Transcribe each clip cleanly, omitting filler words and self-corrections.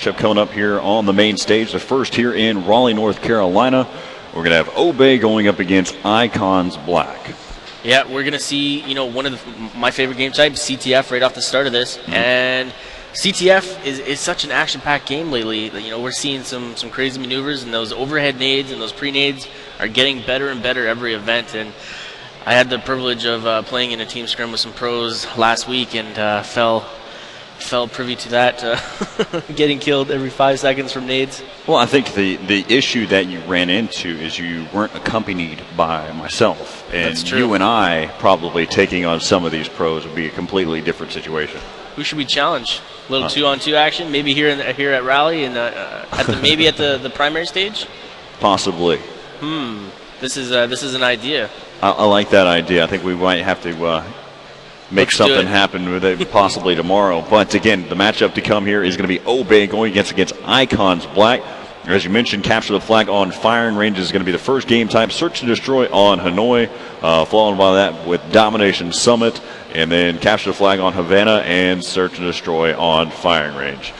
Coming up here on the main stage, the first here in Raleigh, North Carolina. We're going to have Obey going up against Icons Black. Yeah, we're going to see, one of my favorite game types, CTF, right off the start of this. And CTF is such an action-packed game lately. We're seeing some crazy maneuvers, and those overhead nades and those pre-nades are getting better and better every event. And I had the privilege of playing in a team scrim with some pros last week and fell privy to that, getting killed every 5 seconds from nades. Well, I think the issue that you ran into is you weren't accompanied by myself. And That's true. You and I probably taking on some of these pros would be a completely different situation. Who should we challenge? A little 2-on-2 action, maybe here at Raleigh and maybe at the primary stage? Possibly. This is an idea. I like that idea. I think we might have to make something happen with it possibly tomorrow. But again, the matchup to come here is going to be Obey going against Icons Black. As you mentioned, capture the flag on firing range is going to be the first game type. Search and destroy on Hanoi, followed by that with Domination Summit, and then capture the flag on Havana and search and destroy on firing range.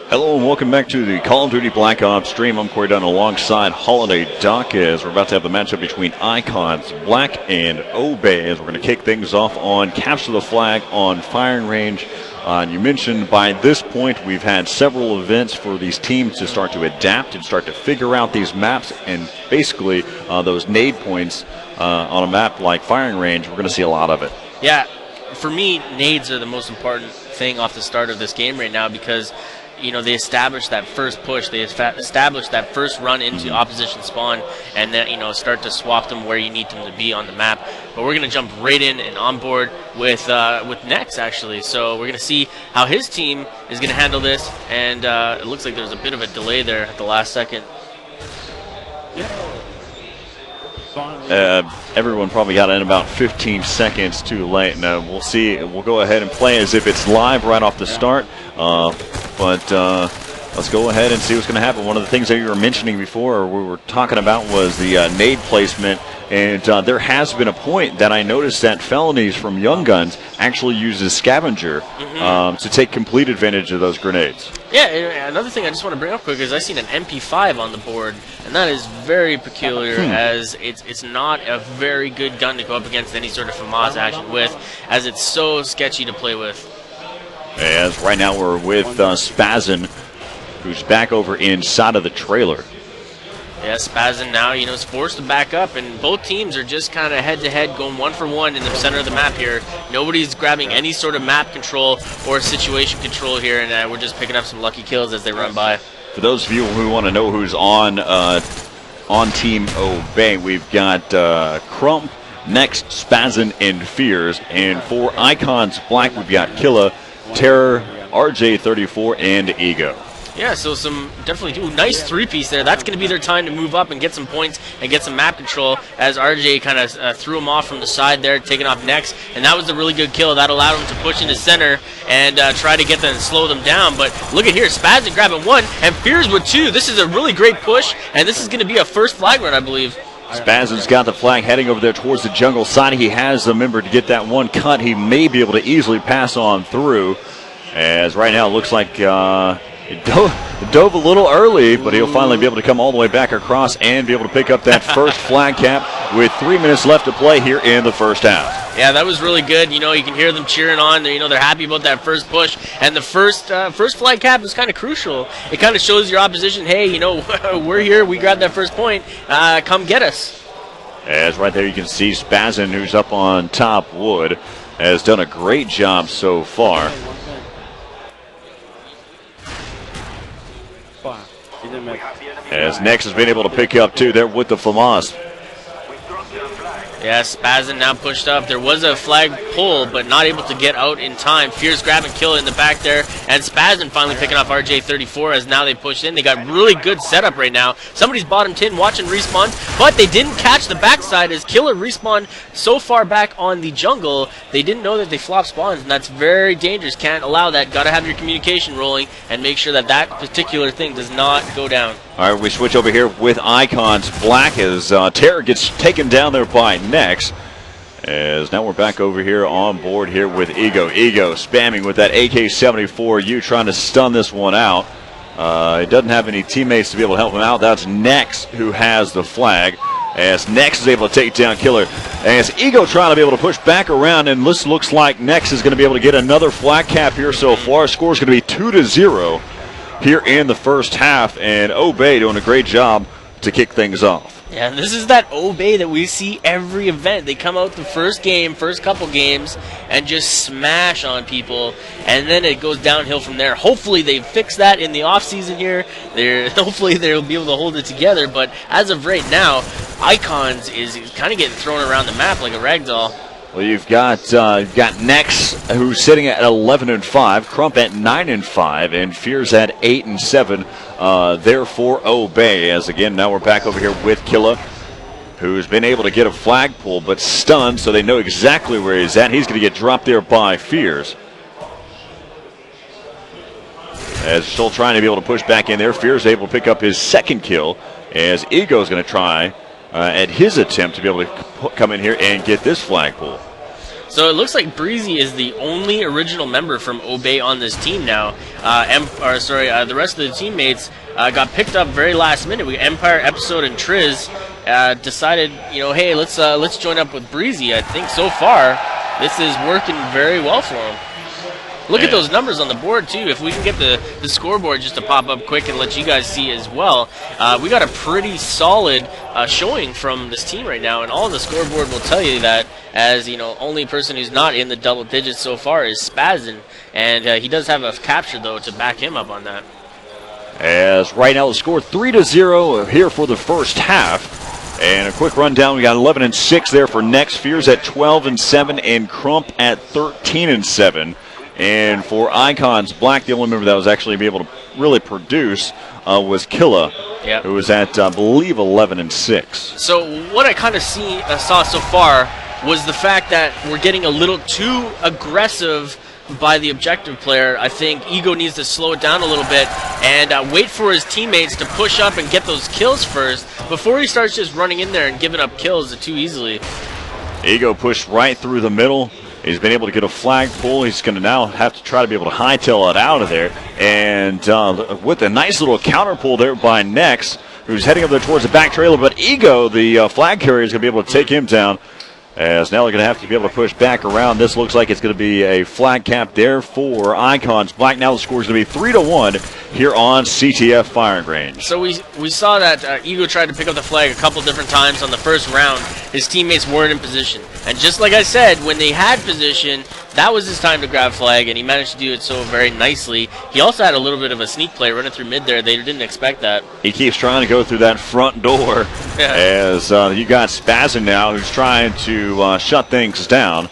Hello and welcome back to the Call of Duty Black Ops stream. I'm Corey Dunn alongside Holiday Doc as we're about to have the matchup between Icons Black and Obey as we're going to kick things off on capture the flag on firing range. You mentioned by this point we've had several events for these teams to start to adapt and start to figure out these maps, and basically those nade points on a map like firing range, we're going to see a lot of it. Yeah, for me, nades are the most important thing off the start of this game right now because they establish that first push. They establish that first run into opposition spawn, and then start to swap them where you need them to be on the map. But we're going to jump right in and on board with Nex actually. So we're going to see how his team is going to handle this, and it looks like there's a bit of a delay there at the last second. Everyone probably got in about 15 seconds too late. Now we'll see. We'll go ahead and play as if it's live right off the start. But let's go ahead and see what's going to happen. One of the things that you were mentioning before, or we were talking about, was the nade placement. And there has been a point that I noticed that Felonies from Young Guns actually uses Scavenger to take complete advantage of those grenades. Yeah, another thing I just want to bring up quick is I seen an MP5 on the board, and that is very peculiar as it's not a very good gun to go up against any sort of FAMAS action with, as it's so sketchy to play with. As right now we're with Spazin, who's back over inside of the trailer. Yeah, Spazin now, is forced to back up, and both teams are just kind of head-to-head going 1-for-1 in the center of the map here. Nobody's grabbing any sort of map control or situation control here, and we're just picking up some lucky kills as they run by. For those of you who want to know who's on Team Obey, we've got Crump, Next, Spazin, and Fears. And for Icons Black, we've got Killa, Terror, RJ34, and Ego. Yeah, so definitely nice 3-piece there. That's going to be their time to move up and get some points and get some map control, as RJ kind of threw him off from the side there, taking off Next, and that was a really good kill. That allowed him to push into center and try to get them and slow them down. But look at here, Spazin grabbing 1 and Fears with 2. This is a really great push, and this is going to be a first flag run, I believe. Spazin's got the flag heading over there towards the jungle side. He has the member to get that one cut. He may be able to easily pass on through, as right now it looks like it dove a little early, but he'll finally be able to come all the way back across and be able to pick up that first flag cap with 3 minutes left to play here in the first half. Yeah, that was really good. You can hear them cheering on. They're happy about that first push, and the first flag cap is kind of crucial. It kind of shows your opposition, hey, we're here. We grabbed that first point. Come get us. As right there you can see Spazin, who's up on top wood, has done a great job so far. As Nex has been able to pick up 2 there with the FAMAS. Yeah, Spazin now pushed up. There was a flag pull, but not able to get out in time. Fears grab and kill in the back there, and Spazin finally picking off RJ34 as now they push in. They got really good setup right now. Somebody's bottom 10 watching respawn, but they didn't catch the backside as Killer respawned so far back on the jungle. They didn't know that they flop spawns, and that's very dangerous. Can't allow that. Got to have your communication rolling and make sure that that particular thing does not go down. All right, we switch over here with Icons Black as Terror gets taken down there by Nex. As now we're back over here on board here with Ego. Ego spamming with that AK-74U, trying to stun this one out. He doesn't have any teammates to be able to help him out. That's Nex who has the flag, as Nex is able to take down Killer. As Ego trying to be able to push back around, and this looks like Nex is going to be able to get another flag cap here so far. Score is going to be 2-0 here in the first half, and Obey doing a great job to kick things off. Yeah, and this is that Obey that we see every event. They come out the first couple games, and just smash on people, and then it goes downhill from there. Hopefully they fix that in the offseason here. Hopefully they'll be able to hold it together, but as of right now, Icons is kind of getting thrown around the map like a ragdoll. Well, you've got Nex, who's sitting at 11-5, Crump at 9-5, and Fears at 8-7. Therefore, Obey. As again, now we're back over here with Killa, who's been able to get a flagpole, but stunned, so they know exactly where he's at. He's going to get dropped there by Fears. As still trying to be able to push back in there, Fears able to pick up his second kill, as Ego's going to try at his attempt to be able to come in here and get this flagpole. So it looks like Breezy is the only original member from Obey on this team now. The rest of the teammates got picked up very last minute. Empire, Episode, and Triz decided, hey, let's join up with Breezy. I think so far this is working very well for him. Look at those numbers on the board, too. If we can get the scoreboard just to pop up quick and let you guys see as well, we got a pretty solid showing from this team right now, and all the scoreboard will tell you that, as only person who's not in the double digits so far is Spazin, and he does have a capture, though, to back him up on that. As right now the score 3-0 here for the first half. And a quick rundown, we got 11-6 there for Nex, Fears at 12-7, and Crump at 13-7. And for Icons Black, the only member that was actually be able to really produce was Killa, who was at, I believe, 11-6. So what I kind of saw so far was the fact that we're getting a little too aggressive by the objective player. I think Ego needs to slow it down a little bit and wait for his teammates to push up and get those kills first before he starts just running in there and giving up kills too easily. Ego pushed right through the middle. He's been able to get a flagpole. He's going to now have to try to be able to hightail it out of there. And with a nice little counter pull there by Nex, who's heading up there towards the back trailer. But Ego, the flag carrier, is going to be able to take him down. As now they're going to have to be able to push back around. This looks like it's going to be a flag cap there for Icons Black. Now the score is going to be 3-1 here on CTF Firing Range. So we saw that Ego tried to pick up the flag a couple different times on the first round. His teammates weren't in position. And just like I said, when they had position, that was his time to grab flag, and he managed to do it so very nicely. He also had a little bit of a sneak play running through mid there. They didn't expect that. He keeps trying to go through that front door as you got Spazin now, who's trying to shut things down.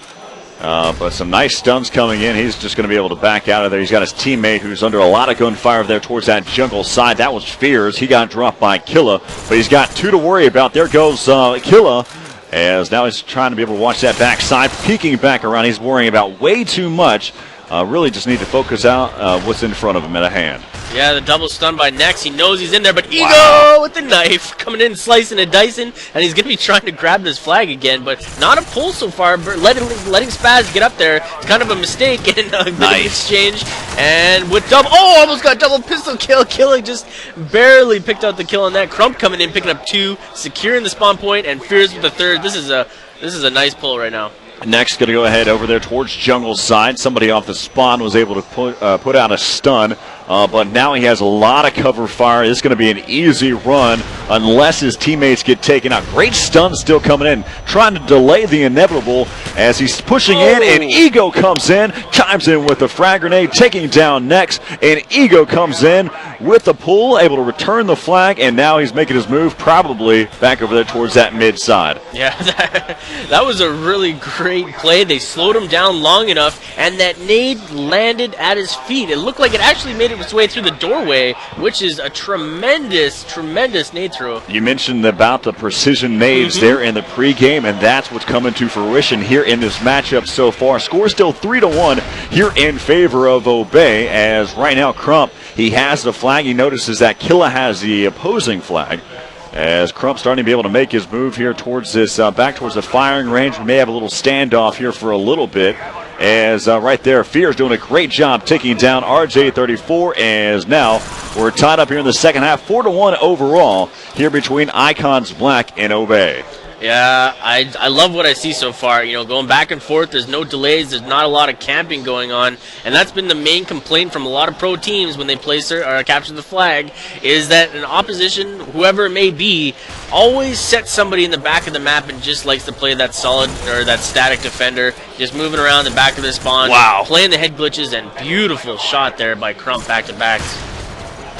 But some nice stuns coming in. He's just going to be able to back out of there. He's got his teammate who's under a lot of gunfire there towards that jungle side. That was Fears. He got dropped by Killa, but he's got two to worry about. There goes Killa, as now he's trying to be able to watch that backside, peeking back around. He's worrying about way too much. Really just need to focus out what's in front of him at a hand. Yeah, the double stun by Nex. He knows he's in there, but Ego with the knife coming in, slicing and dicing, and he's going to be trying to grab this flag again, but not a pull so far. Letting Spaz get up there, it's kind of a mistake, and a bit of exchange. And with almost got double pistol kill. Killing just barely picked out the kill on that. Crump coming in, picking up two, securing the spawn point, and Fears with the third. This is a nice pull right now. Next, going to go ahead over there towards jungle side. Somebody off the spawn was able to put out a stun, but now he has a lot of cover fire. This is going to be an easy run unless his teammates get taken out. Great stun still coming in, trying to delay the inevitable as he's pushing in, and Ego comes in, chimes in with a frag grenade, taking down Nex, and Ego comes in with the pull, able to return the flag, and now he's making his move probably back over there towards that mid side. Yeah, that was a really great play. They slowed him down long enough, and that nade landed at his feet. It looked like it actually made its way through the doorway, which is a tremendous nade throw. You mentioned about the precision nades there in the pregame, and that's what's coming to fruition here in this matchup so far. Score still 3-1 here in favor of Obey, as right now Crump, he has the flag. He notices that Killa has the opposing flag. As Crump starting to be able to make his move here towards this, back towards the firing range. We may have a little standoff here for a little bit. As right there, Fear's doing a great job taking down RJ34. As now we're tied up here in the second half, 4-1 overall here between Icons Black and Obey. Yeah, I love what I see so far. Going back and forth, there's no delays, there's not a lot of camping going on, and that's been the main complaint from a lot of pro teams when they place or capture the flag, is that an opposition, whoever it may be, always sets somebody in the back of the map and just likes to play that solid or that static defender, just moving around the back of the spawn, playing the head glitches, and beautiful shot there by Crump back to backs.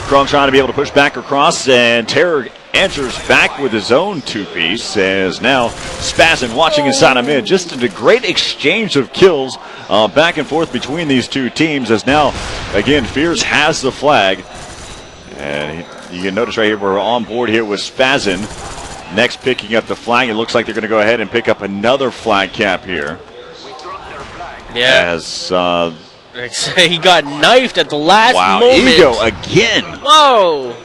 Crump trying to be able to push back across, and Terror answers back with his own two-piece, as now Spazin watching inside of mid. Just a great exchange of kills back and forth between these two teams, as now, again, Fears has the flag. And you can notice right here, we're on board here with Spazin. Next picking up the flag. It looks like they're going to go ahead and pick up another flag cap here. Yeah. As he got knifed at the last moment. Ego again. Whoa.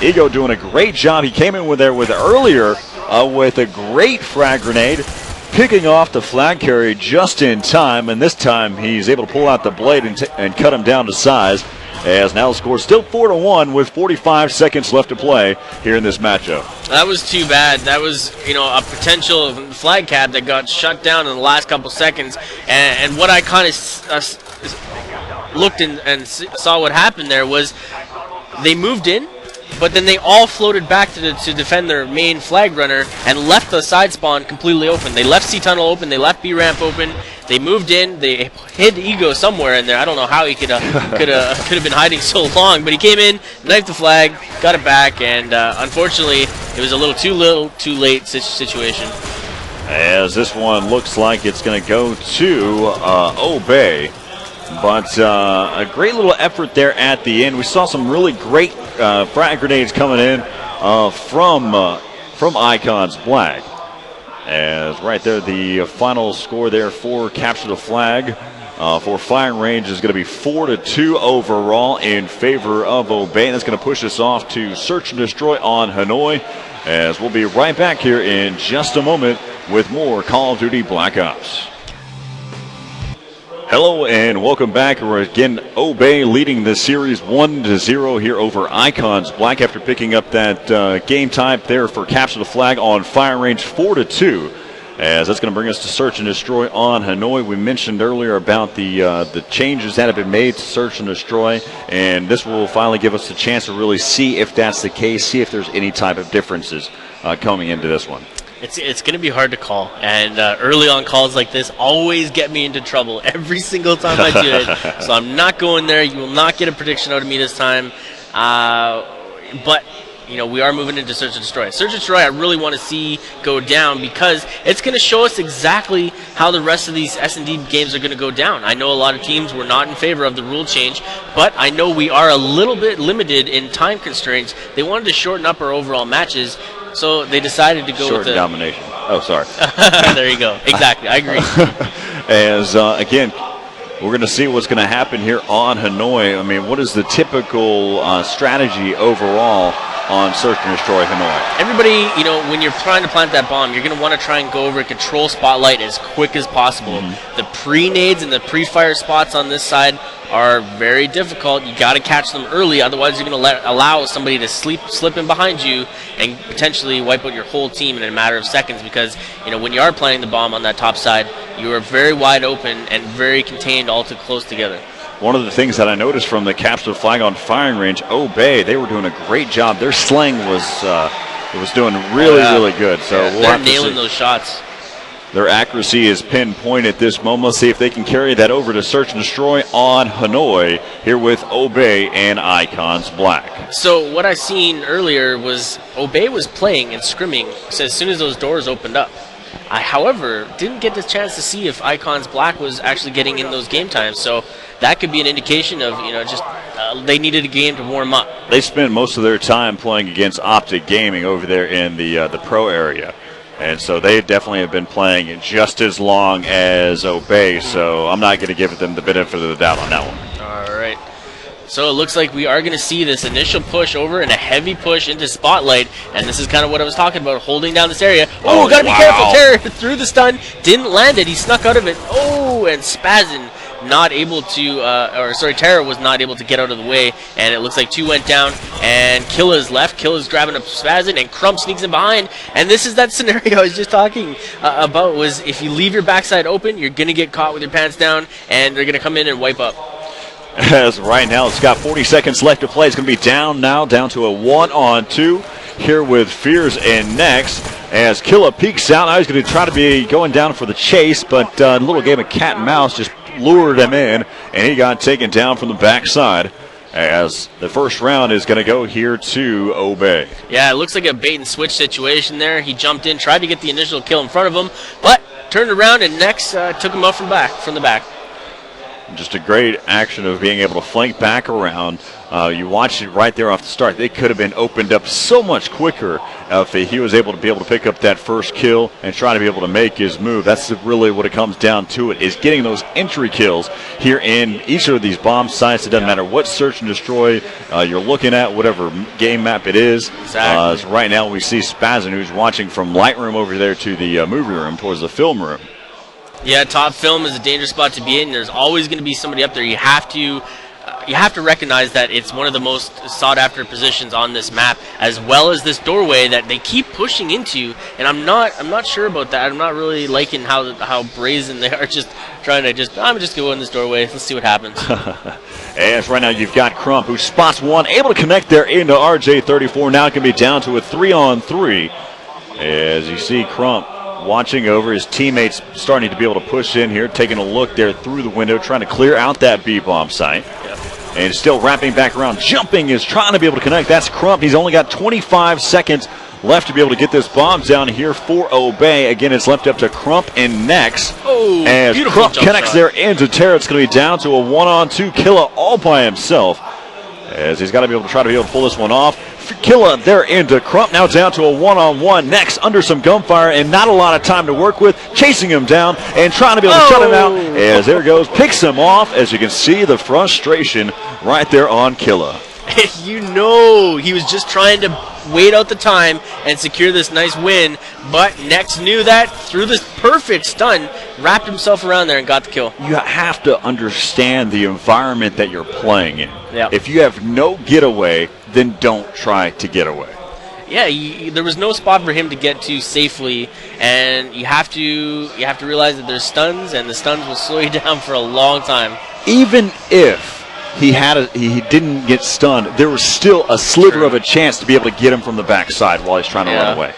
Ego doing a great job. He came in with earlier with a great frag grenade, picking off the flag carrier just in time, and this time he's able to pull out the blade and cut him down to size. As now the score is still 4-1 with 45 seconds left to play here in this matchup. That was too bad. That was, a potential flag cap that got shut down in the last couple seconds. And what I kind of looked and saw what happened there was they moved in, but then they all floated back to defend their main flag runner and left the side spawn completely open. They left C tunnel open. They left B ramp open. They moved in. They hid Ego somewhere in there. I don't know how he could have been hiding so long, but he came in, knifed the flag, got it back, and unfortunately, it was a little too late situation. As this one looks like it's going to go to Obey. But a great little effort there at the end. We saw some really great frag grenades coming in from Icons Black. As right there, the final score there for capture the flag for firing range is going to be 4-2 overall in favor of Obey. That's going to push us off to search and destroy on Hanoi. As we'll be right back here in just a moment with more Call of Duty Black Ops. Hello and welcome back. We're again Obey leading the series 1-0 here over Icons Black after picking up that game type there for capture the flag on fire range 4-2. As that's going to bring us to search and destroy on Hanoi. We mentioned earlier about the changes that have been made to search and destroy, and this will finally give us a chance to really see if that's the case, see if there's any type of differences coming into this one. It's going to be hard to call, and early on calls like this always get me into trouble every single time I do it. So I'm not going there. You will not get a prediction out of me this time. But we are moving into Search and Destroy. Search and Destroy I really want to see go down because it's going to show us exactly how the rest of these S&D games are going to go down. I know a lot of teams were not in favor of the rule change, but I know we are a little bit limited in time constraints. They wanted to shorten up our overall matches, so they decided to go with the domination. Oh, sorry. There you go. Exactly. I agree. As, again, we're going to see what's going to happen here on Hanoi. I mean, what is the typical strategy overall on Search and Destroy Hanoi? Everybody, when you're trying to plant that bomb, you're going to want to try and go over and control spotlight as quick as possible. Mm-hmm. The pre-nades and the pre-fire spots on this side are very difficult. You got to catch them early, otherwise you're going to allow somebody to slip in behind you and potentially wipe out your whole team in a matter of seconds, because when you are planting the bomb on that top side, you are very wide open and very contained, all too close together. One of the things that I noticed from the capture flag on firing range, Obey, they were doing a great job. Their sling was doing really good. So they're nailing those shots. Their accuracy is pinpoint at this moment. Let's see if they can carry that over to Search and Destroy on Hanoi here with Obey and Icons Black. So what I seen earlier was Obey was playing and scrimming as soon as those doors opened up. I, however, didn't get the chance to see if Icons Black was actually getting in those game times. So that could be an indication of, they needed a game to warm up. They spent most of their time playing against Optic Gaming over there in the pro area. And so they definitely have been playing just as long as Obey, so I'm not going to give them the benefit of the doubt on that one. All right. So it looks like we are going to see this initial push over and a heavy push into Spotlight. And this is kind of what I was talking about, holding down this area. Oh, got to be careful. Terror through the stun. Didn't land it. He snuck out of it. Oh, and Spazin not able to, Terror was not able to get out of the way. And it looks like 2 went down. And Killa's left. Killa's grabbing up Spazin. And Crump sneaks in behind. And this is that scenario I was just talking about, was if you leave your backside open, you're going to get caught with your pants down. And they're going to come in and wipe up. As right now it's got 40 seconds left to play. It's going to be down to a 1-on-2 here with Fears and Next. As Killa peeks out, now he's going to try to be going down for the chase, but a little game of cat and mouse just lured him in, and he got taken down from the backside. As the first round is going to go here to Obey. Yeah, it looks like a bait and switch situation there. He jumped in, tried to get the initial kill in front of him, but turned around and Next took him out from the back. Just a great action of being able to flank back around. You watch it right there off the start. They could have been opened up so much quicker if he was able to pick up that first kill and try to be able to make his move. That's really what it comes down to. It is getting those entry kills here in each of these bomb sites. It doesn't matter what search and destroy you're looking at, whatever game map it is. Exactly. So right now we see Spazin, who's watching from Lightroom over there to the movie room towards the film room. Yeah, top film is a dangerous spot to be in. There's always going to be somebody up there. You have to recognize that it's one of the most sought-after positions on this map, as well as this doorway that they keep pushing into. And I'm not sure about that. I'm not really liking how brazen they are. Just trying to I'm just going in this doorway. Let's see what happens. As right now you've got Crump, who spots one, able to connect there into RJ34. Now it can be down to a 3-on-3. As you see Crump watching over his teammates, starting to be able to push in here, taking a look there through the window, trying to clear out that B-bomb site. Yep. And still wrapping back around, jumping is trying to be able to connect. That's Crump. He's only got 25 seconds left to be able to get this bomb down here for Obey. Again, it's left up to Crump and Next. Oh, as Crump connects shot there into Terror, it's going to be down to a 1-on-2 Killa all by himself. As he's got to be able to try to be able to pull this one off. Killa there into Crump, now down to a 1-on-1. Next under some gunfire and not a lot of time to work with, chasing him down and trying to be able to shut him out. As there goes, picks him off. As you can see the frustration right there on Killa. You know, he was just trying to wait out the time and secure this nice win, but Next knew that, through this perfect stun, wrapped himself around there and got the kill. You have to understand the environment that you're playing in. Yep. If you have no getaway, then don't try to get away. Yeah, there was no spot for him to get to safely, and you have to realize that there's stuns, and the stuns will slow you down for a long time. Even if he didn't get stunned, there was still a sliver of a chance to be able to get him from the backside while he's trying to run away.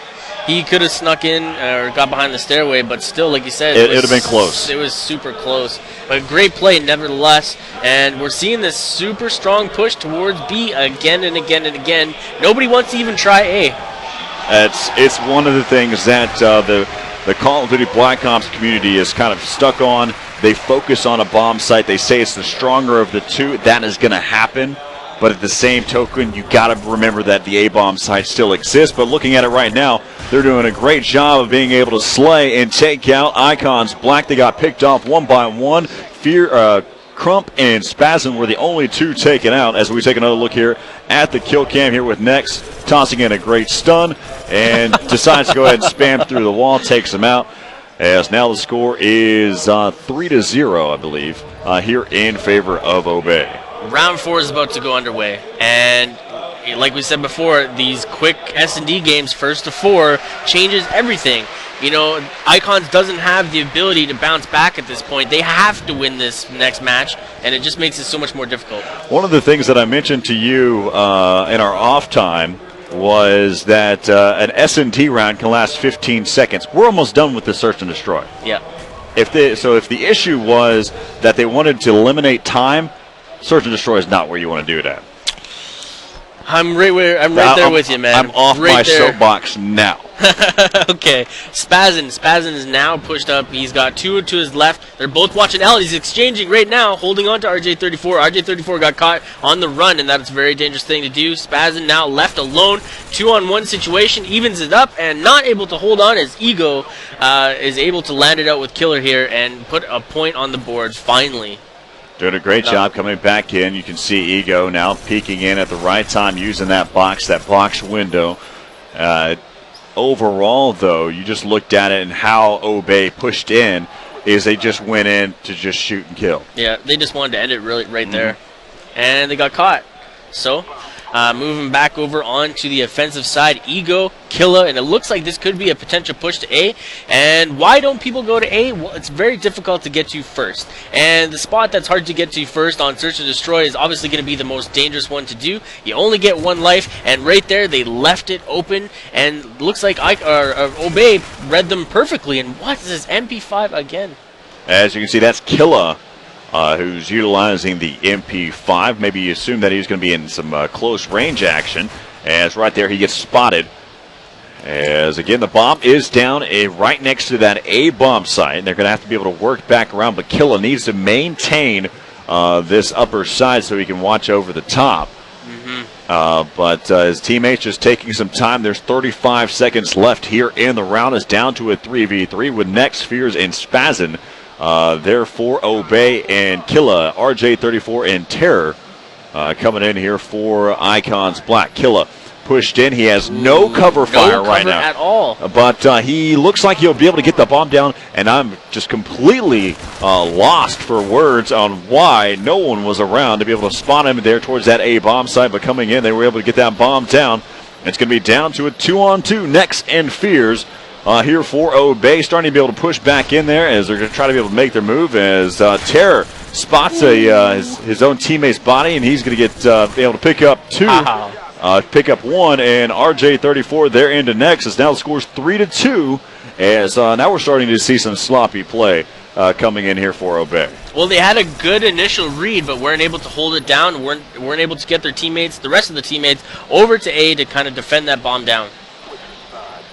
He could have snuck in or got behind the stairway, but still, like you said, it would have been close. It was super close. But great play nevertheless, and we're seeing this super strong push towards B again and again and again. Nobody wants to even try A. It's one of the things that the Call of Duty Black Ops community is kind of stuck on. They focus on a bomb site. They say it's the stronger of the two. That is going to happen. But at the same token, you got to remember that the A-bomb site still exists. But looking at it right now, they're doing a great job of being able to slay and take out Icons Black. They got picked off one by one. Crump and Spazin were the only two taken out. As we take another look here at the kill cam here with Next, tossing in a great stun and decides to go ahead and spam through the wall, takes him out. As now the score is 3-0, I believe, here in favor of Obey. Round 4 is about to go underway, and like we said before, these quick S&D games, first to 4, changes everything. You know, Icons doesn't have the ability to bounce back at this point. They have to win this next match, and it just makes it so much more difficult. One of the things that I mentioned to you in our off time was that an S&T round can last 15 seconds. We're almost done with the search and destroy. Yeah. If the issue was that they wanted to eliminate time, search and destroy is not where you want to do it at. I'm right there with you, man. I'm off right my there. soapbox now. Okay, Spazin is now pushed up. He's got 2 to his left. They're both watching L. He's exchanging right now, holding on to RJ34. RJ34 got caught on the run, and that's a very dangerous thing to do. Spazin now left alone. 2-on-1 situation, evens it up, and not able to hold on. His ego is able to land it out with Killer here and put a point on the board finally. Doing a great job coming back in. You can see Ego now peeking in at the right time, using that box window. Overall, though, you just looked at it and how Obey pushed in is they just went in to just shoot and kill. Yeah, they just wanted to end it really right there. And they got caught. So, moving back over onto the offensive side, Ego, Killa, and it looks like this could be a potential push to A. And why don't people go to A? Well, it's very difficult to get to first. And the spot that's hard to get to first on Search and Destroy is obviously going to be the most dangerous one to do. You only get one life, and right there they left it open, and looks like Obey read them perfectly. And what is this MP5 again? As you can see, that's Killa. Who's utilizing the MP5. Maybe you assume that he's going to be in some close range action. As right there he gets spotted. As again the bomb is down right next to that A bomb site. And they're going to have to be able to work back around. But Killa needs to maintain this upper side so he can watch over the top. But his teammates just taking some time. There's 35 seconds left here in the round. It's down to a 3v3 with Nex, Fears, and Spazin. Therefore, Obey and Killa, RJ34 and Terror coming in here for Icons Black. Killa pushed in. He has no cover fire right now at all. But he looks like he'll be able to get the bomb down, and I'm just completely lost for words on why no one was around to be able to spot him there towards that A bomb site. But coming in, they were able to get that bomb down. It's going to be down to a 2-on-2. Nex and Fears. Here for Obey, starting to be able to push back in there as they're going to try to be able to make their move as Terror spots his own teammate's body, and he's going to get be able to pick up two, pick up one, and RJ34 there into Nex as now the score's 3-2 as now we're starting to see some sloppy play coming in here for Obey. Well, they had a good initial read, but weren't able to hold it down, weren't able to get their teammates, the rest of the teammates, over to A to kind of defend that bomb down.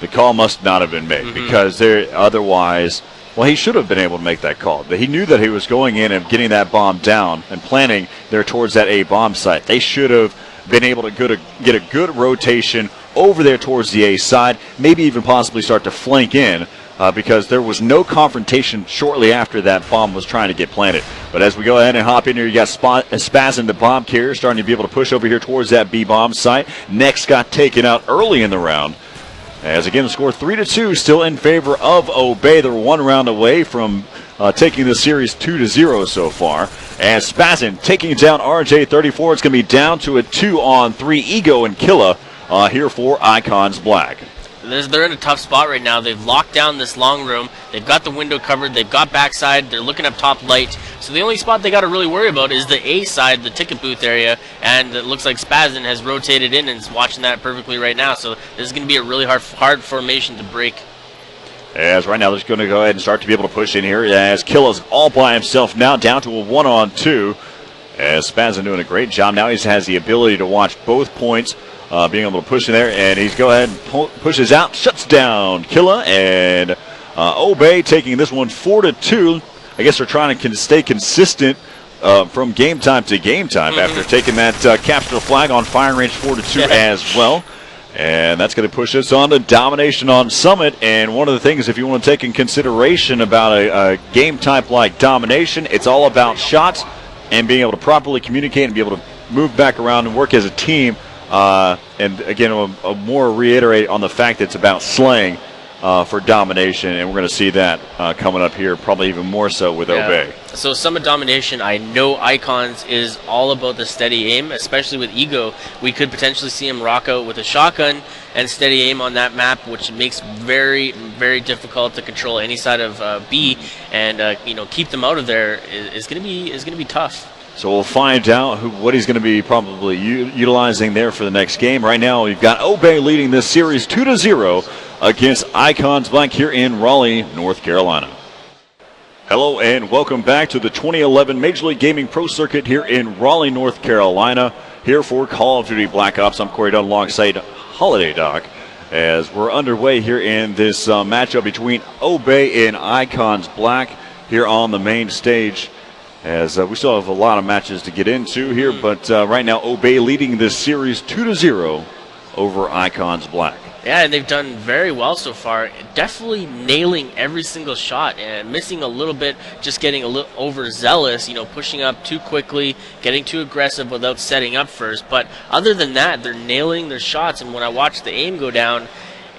The call must not have been made because otherwise, well, he should have been able to make that call. But he knew that he was going in and getting that bomb down and planning there towards that A bomb site. They should have been able to get a good rotation over there towards the A side, maybe even possibly start to flank in because there was no confrontation shortly after that bomb was trying to get planted. But as we go ahead and hop in here, you got Spazin, the bomb carrier, starting to be able to push over here towards that B bomb site. Next got taken out early in the round. As again, the score 3-2, still in favor of Obey. They're one round away from taking the series 2-0 so far. As Spazin taking down RJ34, it's going to be down to a 2-on-3. Ego and Killa here for Icons Black. They're in a tough spot right now. They've locked down this long room. They've got the window covered. They've got backside. They're looking up top light. So the only spot they got to really worry about is the A side, the ticket booth area. And it looks like Spazin has rotated in and is watching that perfectly right now. So this is going to be a really hard formation to break. As right now they're going to go ahead and start to be able to push in here. As Killa's all by himself now, down to a 1-on-2. As Spazin doing a great job. Now he has the ability to watch both points. Being able to push in there, and he's go ahead and pushes out, shuts down Killa, and Obey taking this one 4-2. I guess they're trying to stay consistent from game time to game time after taking that capture the flag on firing range 4-2 as well. And that's going to push us on to domination on Summit. And one of the things, if you want to take in consideration about a game type like domination, it's all about shots and being able to properly communicate and be able to move back around and work as a team. And again, I'll more reiterate on the fact that it's about slaying for domination, and we're going to see that coming up here, probably even more so with Obey. So Summit Domination, I know Icons is all about the steady aim, especially with Ego. We could potentially see him rock out with a shotgun and steady aim on that map, which makes very, very difficult to control any side of B, and keep them out of there is going to be tough. So we'll find out what he's going to be probably utilizing there for the next game. Right now, we've got Obey leading this series 2-0 against Icons Black here in Raleigh, North Carolina. Hello and welcome back to the 2011 Major League Gaming Pro Circuit here in Raleigh, North Carolina. Here for Call of Duty Black Ops. I'm Corey Dunn alongside Holiday Doc as we're underway here in this matchup between Obey and Icons Black here on the main stage. As we still have a lot of matches to get into here, but right now Obey leading this series 2-0 over Icons Black. Yeah, and they've done very well so far. Definitely nailing every single shot and missing a little bit, just getting a little overzealous, pushing up too quickly, getting too aggressive without setting up first. But other than that, they're nailing their shots. And when I watch the aim go down,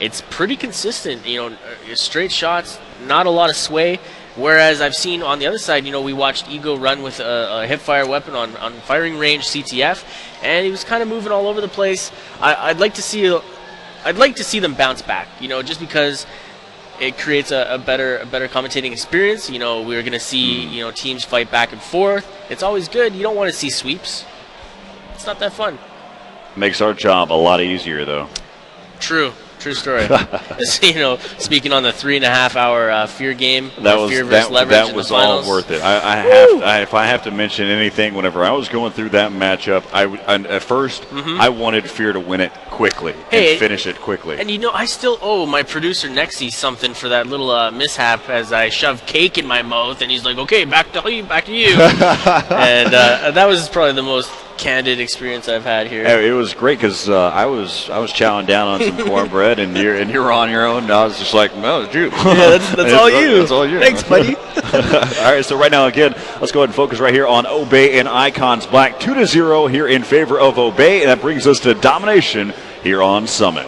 it's pretty consistent, straight shots, not a lot of sway. Whereas I've seen on the other side, we watched Ego run with a hip-fire weapon on firing range CTF, and he was kind of moving all over the place. I'd like to see them bounce back, just because it creates a better commentating experience. We're going to see, teams fight back and forth. It's always good. You don't want to see sweeps. It's not that fun. Makes our job a lot easier, though. True story. Speaking on the 3.5-hour Fear game, Fear versus Leverage that in was the finals. all worth it. If I have to mention anything, whenever I was going through that matchup, at first I wanted Fear to win it quickly and finish it quickly. And I still owe my producer Nexie something for that little mishap as I shoved cake in my mouth, and he's like, "Okay, back to you." And that was probably the most candid experience I've had here. It was great because I was chowing down on some cornbread, and you're on your own. And I was just like, "No, it's you." Yeah, that's all you. That's all you. Thanks, buddy. All right, so right now again, let's go ahead and focus right here on Obey and Icons Black, 2-0 here in favor of Obey, and that brings us to domination here on Summit.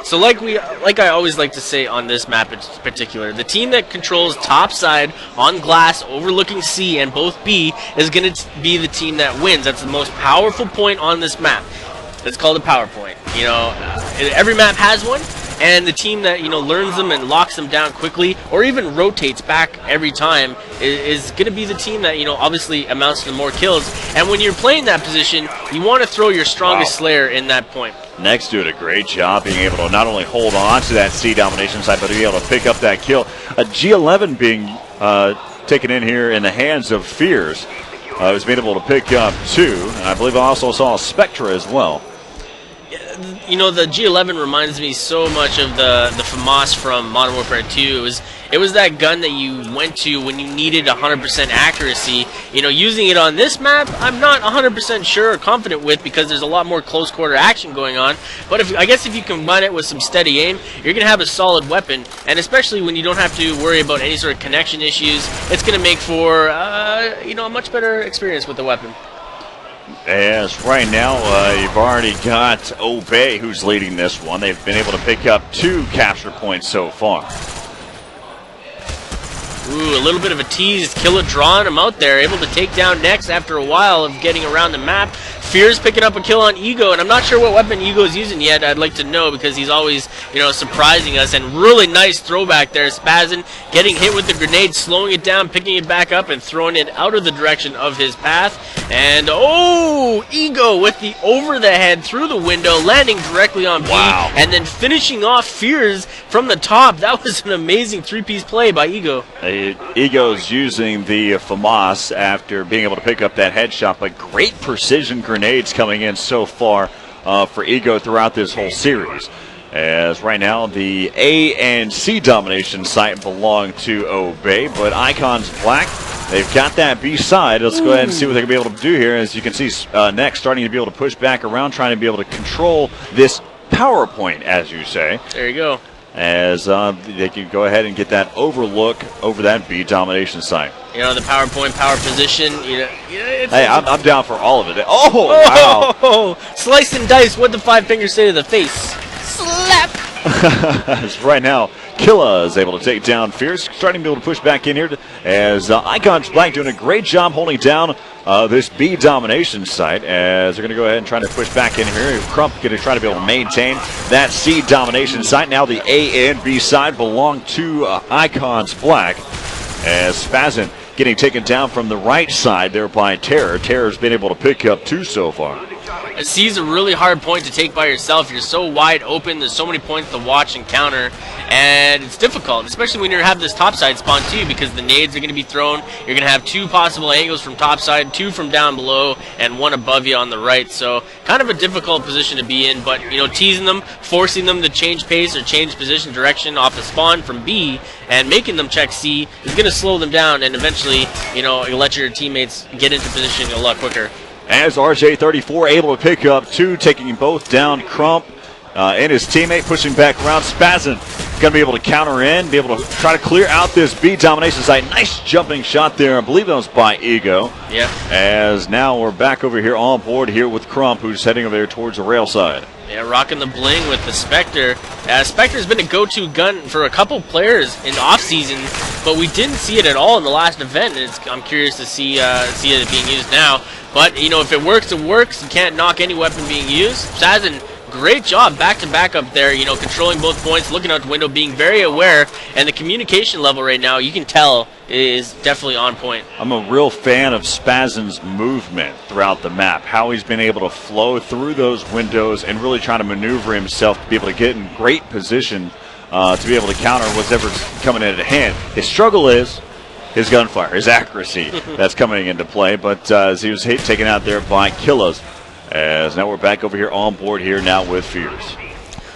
So like I always like to say on this map in particular, the team that controls top side on glass overlooking C and both B is going to be the team that wins. That's the most powerful point on this map. It's called a power point. Every map has one, and the team that learns them and locks them down quickly, or even rotates back every time, is going to be the team that obviously amounts to more kills. And when you're playing that position, you want to throw your strongest Slayer in that point. Next doing a great job being able to not only hold on to that C domination side, but to be able to pick up that kill. A G11 being taken in here in the hands of Fears. Was being able to pick up 2, and I believe I also saw a Spectra as well. The G11 reminds me so much of the FAMAS from Modern Warfare 2. It was that gun that you went to when you needed 100% accuracy. Using it on this map, I'm not 100% sure or confident with, because there's a lot more close quarter action going on. But I guess if you combine it with some steady aim, you're going to have a solid weapon. And especially when you don't have to worry about any sort of connection issues, it's going to make for a much better experience with the weapon. Yes, right now you've already got Obey who's leading this one. They've been able to pick up 2 capture points so far. Ooh, a little bit of a tease. Killa drawing him out there, able to take down Nex after a while of getting around the map. Fear's picking up a kill on Ego, and I'm not sure what weapon Ego's using yet. I'd like to know, because he's always, surprising us. And really nice throwback there. Spazin getting hit with the grenade, slowing it down, picking it back up, and throwing it out of the direction of his path. And, Ego with the over the head through the window, landing directly on B. Wow. And then finishing off Fears from the top. That was an amazing 3-piece play by Ego. Ego's using the FAMAS after being able to pick up that headshot, but great precision grenades coming in so far for Ego throughout this whole series. As right now the A and C domination site belong to Obey, but Icons Black, they've got that B side. Let's go ahead and see what they're going to be able to do here. As you can see, Next starting to be able to push back around, trying to be able to control this power point, as you say. There you go. As they can go ahead and get that overlook over that B domination site. The power point, power position. Hey, I'm down for all of it. Oh, wow. Slice and dice. What the 5 fingers say to the face? Slap. Right now, Killa is able to take down Fierce, starting to be able to push back in here as Icons Black doing a great job holding down this B domination site, as they're going to go ahead and try to push back in here. Crump going to try to be able to maintain that C domination site. Now the A and B side belong to Icons Black, as Spazin getting taken down from the right side there by Terror. Terror's been able to pick up 2 so far. C is a really hard point to take by yourself. You're so wide open. There's so many points to watch and counter, and it's difficult, especially when you have this topside spawn too, because the nades are going to be thrown. You're going to have 2 possible angles from topside, 2 from down below, and 1 above you on the right. So kind of a difficult position to be in, but teasing them, forcing them to change pace or change position direction off the spawn from B, and making them check C is going to slow them down, and eventually, let your teammates get into position a lot quicker. as RJ34 able to pick up 2, taking both down. Crump and his teammate pushing back around. Spazin going to be able to counter in, be able to try to clear out this B domination site. Nice jumping shot there. I believe that was by Ego. Yeah. As now we're back over here on board here with Crump, who's heading over there towards the rail side. Yeah, rocking the bling with the Spectre. Spectre's been a go-to gun for a couple players in off-season, but we didn't see it at all in the last event. I'm curious to see it being used now. But, you know, if it works, it works. You can't knock any weapon being used. Spazin, great job back-to-back up there, you know, controlling both points, looking out the window, being very aware, and the communication level right now, you can tell, is definitely on point. I'm a real fan of Spazin's movement throughout the map, how he's been able to flow through those windows and really try to maneuver himself to be able to get in great position to be able to counter whatever's coming in at hand. His struggle is his gunfire, his accuracy that's coming into play, but as he was taken out there by Killas, as now we're back over here on board here now with Fierce.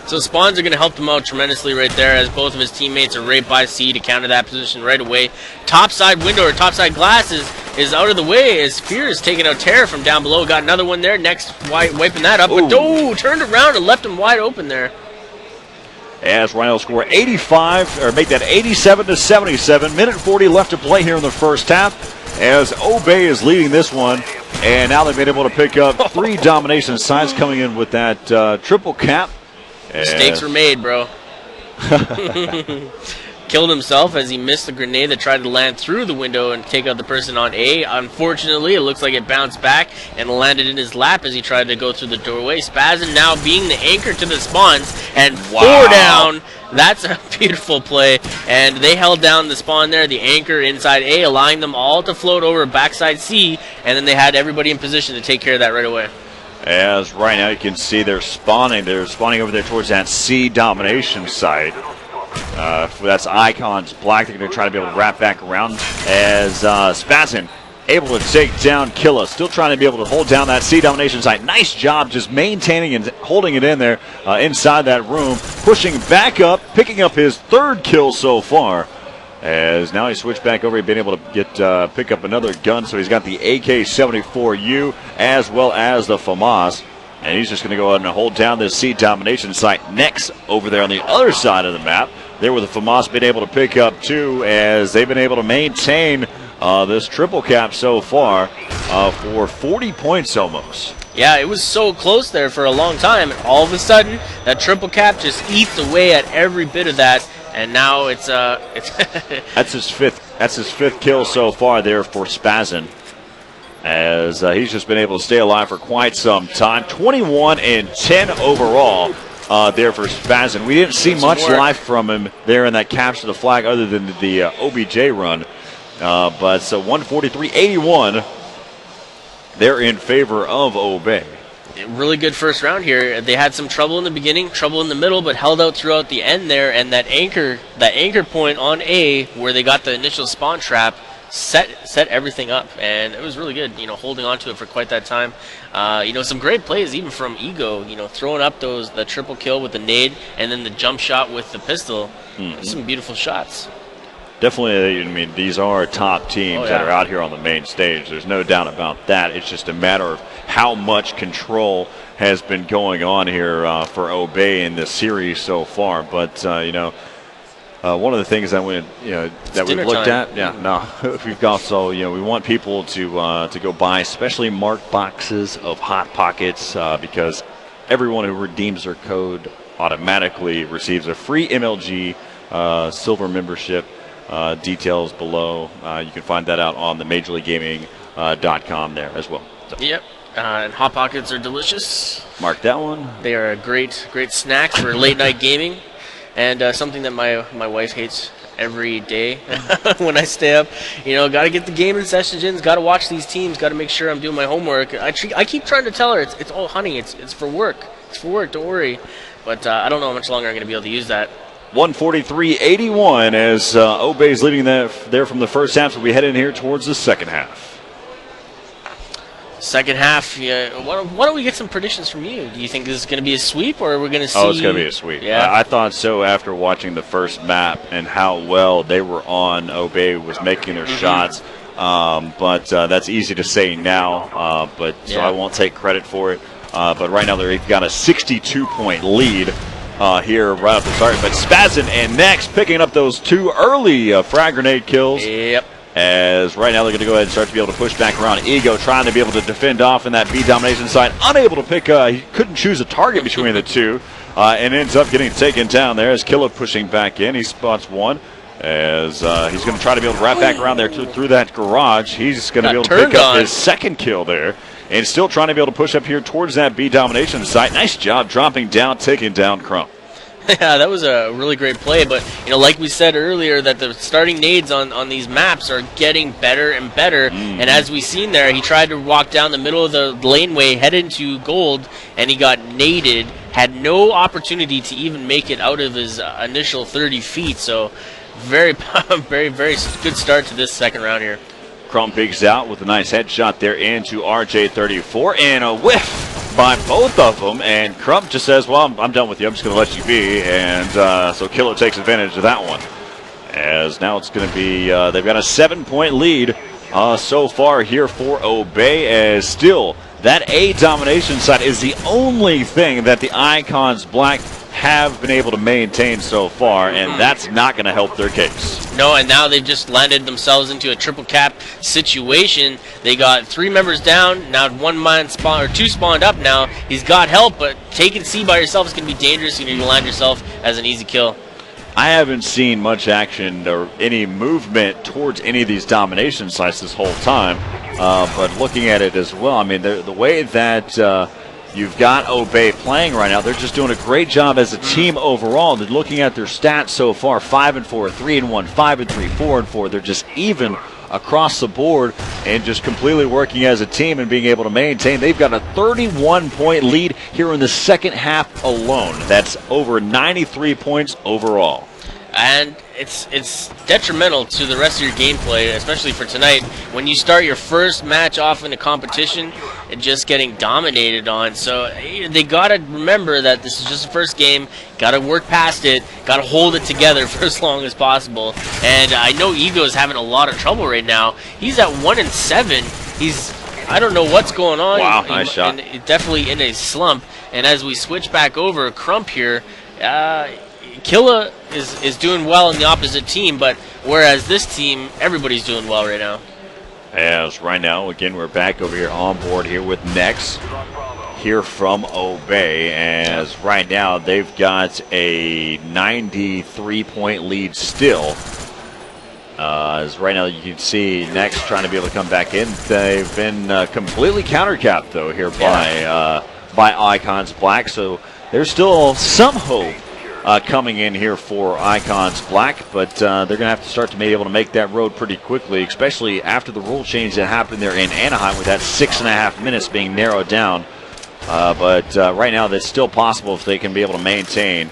So spawns are going to help them out tremendously right there, as both of his teammates are right by C to counter that position right away. Topside window or topside glass is out of the way as Fierce taking out Terror from down below. Got another one there, next wiping that up, but turned around and left him wide open there. As Rhino score 85, or make that 87-77. Minute 40 left to play here in the first half, as Obey is leading this one. And now they've been able to pick up 3 domination sides coming in with that triple cap. Mistakes were made, bro. Killed himself as he missed the grenade that tried to land through the window and take out the person on A. Unfortunately, it looks like it bounced back and landed in his lap as he tried to go through the doorway. Spazin now being the anchor to the spawns, and 4 down. That's a beautiful play, and they held down the spawn there, the anchor inside A, allowing them all to float over backside C, and then they had everybody in position to take care of that right away. As right now you can see they're spawning over there towards that C domination site. That's Icons Black. They're going to try to be able to wrap back around as Spazin able to take down Killa. Still trying to be able to hold down that C domination site. Nice job just maintaining and holding it in there inside that room. Pushing back up, picking up his 3rd kill so far. As now he switched back over, he's been able to pick up another gun. So he's got the AK-74U as well as the FAMAS. And he's just going to go ahead and hold down this C domination site next over there on the other side of the map. There with the FAMAS been able to pick up 2 as they've been able to maintain this triple cap so far for 40 points almost. Yeah, it was so close there for a long time, and all of a sudden that triple cap just eats away at every bit of that, and now it's that's his fifth kill so far there for Spazin, as he's just been able to stay alive for quite some time. 21-10 overall there for Spazin. We didn't see much life from him there in that capture the flag other than the OBJ run. But so 143-81, they're in favor of Obey. Really good first round here. They had some trouble in the beginning, trouble in the middle, but held out throughout the end there. And that anchor point on A, where they got the initial spawn trap, set everything up, and it was really good. You know, holding on to it for quite that time. You know, some great plays even from Ego. You know, throwing up the triple kill with the nade, and then the jump shot with the pistol. Some beautiful shots. Definitely, I mean, these are top teams that are out here on the main stage. There's no doubt about that. It's just a matter of how much control has been going on here for Obey in this series so far. But, you know, one of the things that we've looked at, we've also, you know, we want people to go buy specially marked boxes of Hot Pockets because everyone who redeems their code automatically receives a free MLG silver membership. Details below. You can find that out on the MajorLeagueGaming.com there as well. So. Yep. And Hot Pockets are delicious. Mark that one. They are a great snack for late night gaming, and something that my wife hates every day when I stay up. You know, got to get the gaming sessions in. Got to watch these teams. Got to make sure I'm doing my homework. I keep trying to tell her it's honey. It's for work. It's for work. Don't worry. But I don't know how much longer I'm going to be able to use that. 143-81 as Obey's leading there from the first half. So we head in here towards the second half. Second half, yeah. Why don't we get some predictions from you? Do you think this is going to be a sweep, or are we going to see? Oh, it's going to be a sweep. Yeah. I thought so after watching the first map and how well they were on. Obey was making their shots. but that's easy to say now. So I won't take credit for it. But right now they've got a 62-point lead here right off the start. But Spazin and Nex picking up those 2 early frag grenade kills. Yep. As right now they're going to go ahead and start to be able to push back around. Ego trying to be able to defend off in that B domination side. Unable to pick, he couldn't choose a target between the two. And ends up getting taken down there as Killa pushing back in. He spots one as he's going to try to be able to wrap back around there through that garage. He's going to be able to pick up his second kill there. And still trying to be able to push up here towards that B domination site. Nice job dropping down, taking down Crump. Yeah, that was a really great play, but like we said earlier, that the starting nades on these maps are getting better and better. And as we seen there, he tried to walk down the middle of the laneway, head into gold, and he got naded. Had no opportunity to even make it out of his initial 30 feet. So very, very, very good start to this second round here. Crump bigs out with a nice headshot there into RJ34, and a whiff by both of them. And Crump just says, well, I'm done with you. I'm just going to let you be. And so Killer takes advantage of that one. As now it's going to be, they've got a 7-point lead so far here for Obey, as still that A domination side is the only thing that the Icons Black have been able to maintain so far, and that's not going to help their case. No, and now they've just landed themselves into a triple cap situation. They got 3 members down, now 1 man spawn, or 2 spawned up now. He's got help, but taking C by yourself is going to be dangerous. You're going to land yourself as an easy kill. I haven't seen much action or any movement towards any of these domination sites this whole time, but looking at it as well, I mean, the way that you've got Obey playing right now, they're just doing a great job as a team overall. They're looking at their stats so far, 5-4, 3-1, 5-3, 4-4. They're just even across the board and just completely working as a team and being able to maintain. They've got a 31-point lead here in the second half alone. That's over 93 points overall. And it's detrimental to the rest of your gameplay, especially for tonight, when you start your first match off in a competition and just getting dominated on. So they got to remember that this is just the first game, got to work past it, got to hold it together for as long as possible. And I know Ego is having a lot of trouble right now. He's at 1-7. I don't know what's going on. Wow, nice shot. And definitely in a slump. And as we switch back over, Crump here, Killa is doing well in the opposite team, but whereas this team, everybody's doing well right now. As right now, again, we're back over here on board here with Nex here from Obey, as right now they've got a 93-point lead still. As right now you can see Nex trying to be able to come back in. They've been completely countercapped though here by Icons Black, so there's still some hope coming in here for Icons Black, but they're going to have to start to be able to make that road pretty quickly, especially after the rule change that happened there in Anaheim with that 6.5 minutes being narrowed down. But right now that's still possible if they can be able to maintain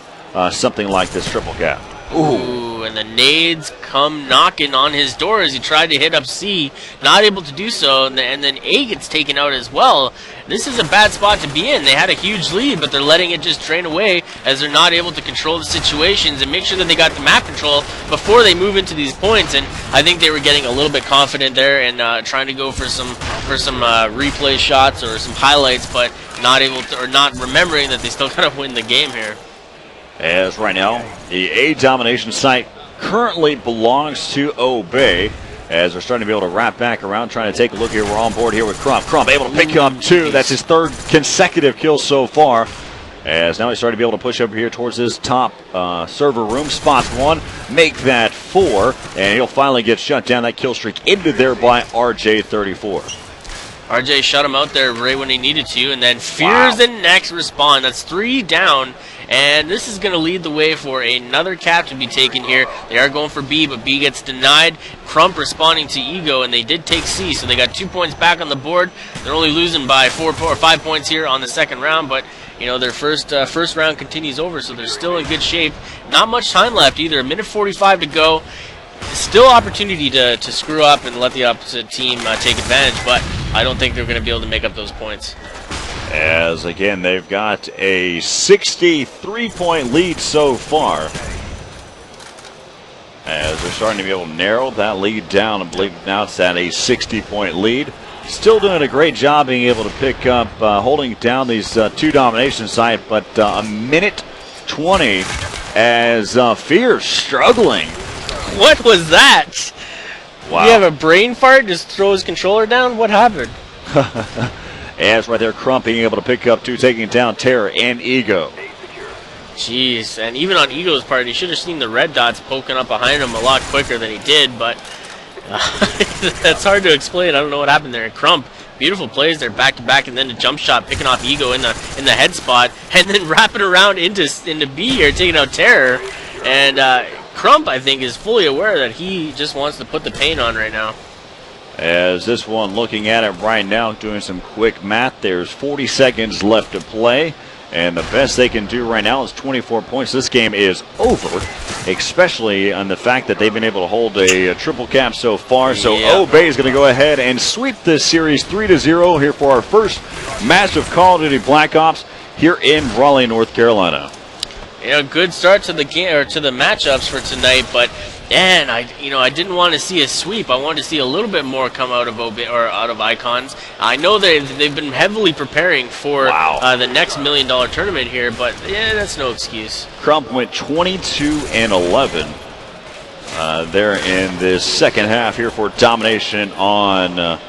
something like this triple cap. Ooh, and the nades come knocking on his door as he tried to hit up C, not able to do so, and then A gets taken out as well. This is a bad spot to be in. They had a huge lead, but they're letting it just drain away as they're not able to control the situations and make sure that they got the map control before they move into these points. And I think they were getting a little bit confident there and trying to go for some replay shots or some highlights, but not able to, or not remembering that they still got to win the game here. As right now, the A domination site currently belongs to Obey. As they're starting to be able to wrap back around, trying to take a look here. We're on board here with Crump. Crump able to pick up 2. That's his 3rd consecutive kill so far. As now he's starting to be able to push over here towards his top server room. Spots 1, make that 4, and he'll finally get shut down. That kill streak ended there by RJ34. RJ shut him out there right when he needed to, and then Fears and Nex respond. That's 3 down. And this is going to lead the way for another cap to be taken here. They are going for B, but B gets denied. Crump responding to Ego, and they did take C, so they got 2 points back on the board. They're only losing by 4 or 5 points here on the second round, but their first round continues over, so they're still in good shape. Not much time left either. 1:45 to go. Still opportunity to screw up and let the opposite team take advantage, but I don't think they're going to be able to make up those points. As again, they've got a 63-point lead so far. as they're starting to be able to narrow that lead down. I believe now it's at a 60-point lead. Still doing a great job being able to pick up, holding down these two domination sites, but a minute 20 as Fierce struggling. What was that? Wow. Did you have a brain fart? Just throw his controller down? What happened? As right there, Crump being able to pick up two, taking down Terror and Ego. Jeez, and even on Ego's part, he should have seen the red dots poking up behind him a lot quicker than he did, but that's hard to explain. I don't know what happened there. Crump, beautiful plays there, back to back, and then the jump shot, picking off Ego in the head spot, and then wrapping around into B here, taking out Terror. And Crump, I think, is fully aware that he just wants to put the paint on right now. As this one, looking at it right now, doing some quick math, there's 40 seconds left to play. And the best they can do right now is 24 points. This game is over, especially on the fact that they've been able to hold a triple cap so far. So Obey is going to go ahead and sweep this series 3-0 here for our first match of Call of Duty Black Ops here in Raleigh, North Carolina. Good start to the game or to the matchups for tonight, but man, I didn't want to see a sweep. I wanted to see a little bit more come out of out of Icons. I know they've been heavily preparing for the next $1 million tournament here, but that's no excuse. Crump went 22-11 there in this second half here for domination on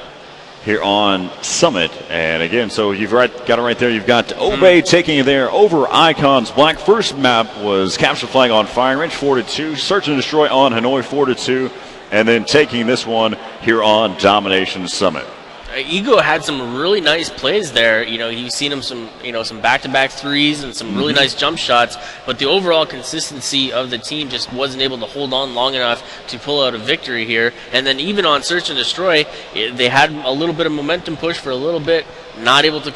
here on Summit. And again, so you've got it right there. You've got Obey taking it there over Icons Black. First map was Capture Flag on Firing Range 4-2, Search and Destroy on Hanoi 4-2, and then taking this one here on Domination Summit. Ego had some really nice plays there. You've seen him some back-to-back threes and some really nice jump shots, but the overall consistency of the team just wasn't able to hold on long enough to pull out a victory here. And then even on Search and Destroy, they had a little bit of momentum push for a little bit, not able to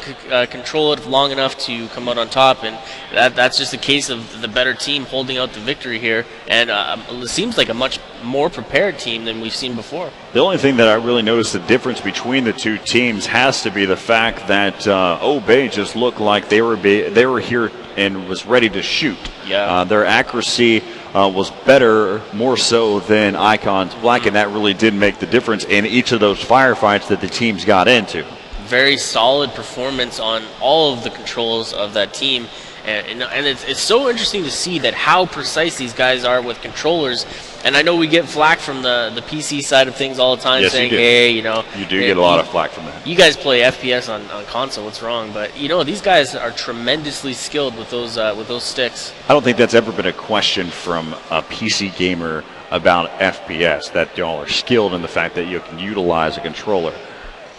control it long enough to come out on top, and that's just a case of the better team holding out the victory here, and it seems like a much more prepared team than we've seen before. The only thing that I really noticed the difference between the two teams has to be the fact that Obey just looked like they were here and was ready to shoot. Yeah. Their accuracy was better, more so than Icons Black, and that really did make the difference in each of those firefights that the teams got into. Very solid performance on all of the controls of that team, and it's so interesting to see that how precise these guys are with controllers. And I know we get flack from the PC side of things all the time, saying, "Hey, you do get a lot of flack from that. You guys play FPS on console. What's wrong?" But these guys are tremendously skilled with those sticks. I don't think that's ever been a question from a PC gamer about FPS, that y'all are skilled in the fact that you can utilize a controller.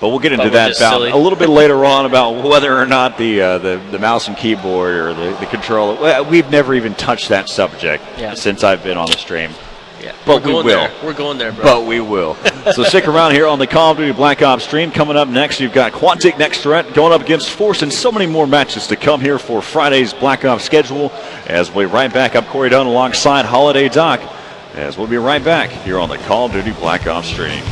But we'll get into that a little bit later on about whether or not the mouse and keyboard or the controller. We've never even touched that subject since I've been on the stream. Yeah, but we will. We're going there, bro. But we will. So stick around here on the Call of Duty Black Ops stream. Coming up next, you've got Quantic Next Threat going up against Force, and so many more matches to come here for Friday's Black Ops schedule. As we'll be right back, I'm Corey Dunn alongside Holiday Doc, as we'll be right back here on the Call of Duty Black Ops stream.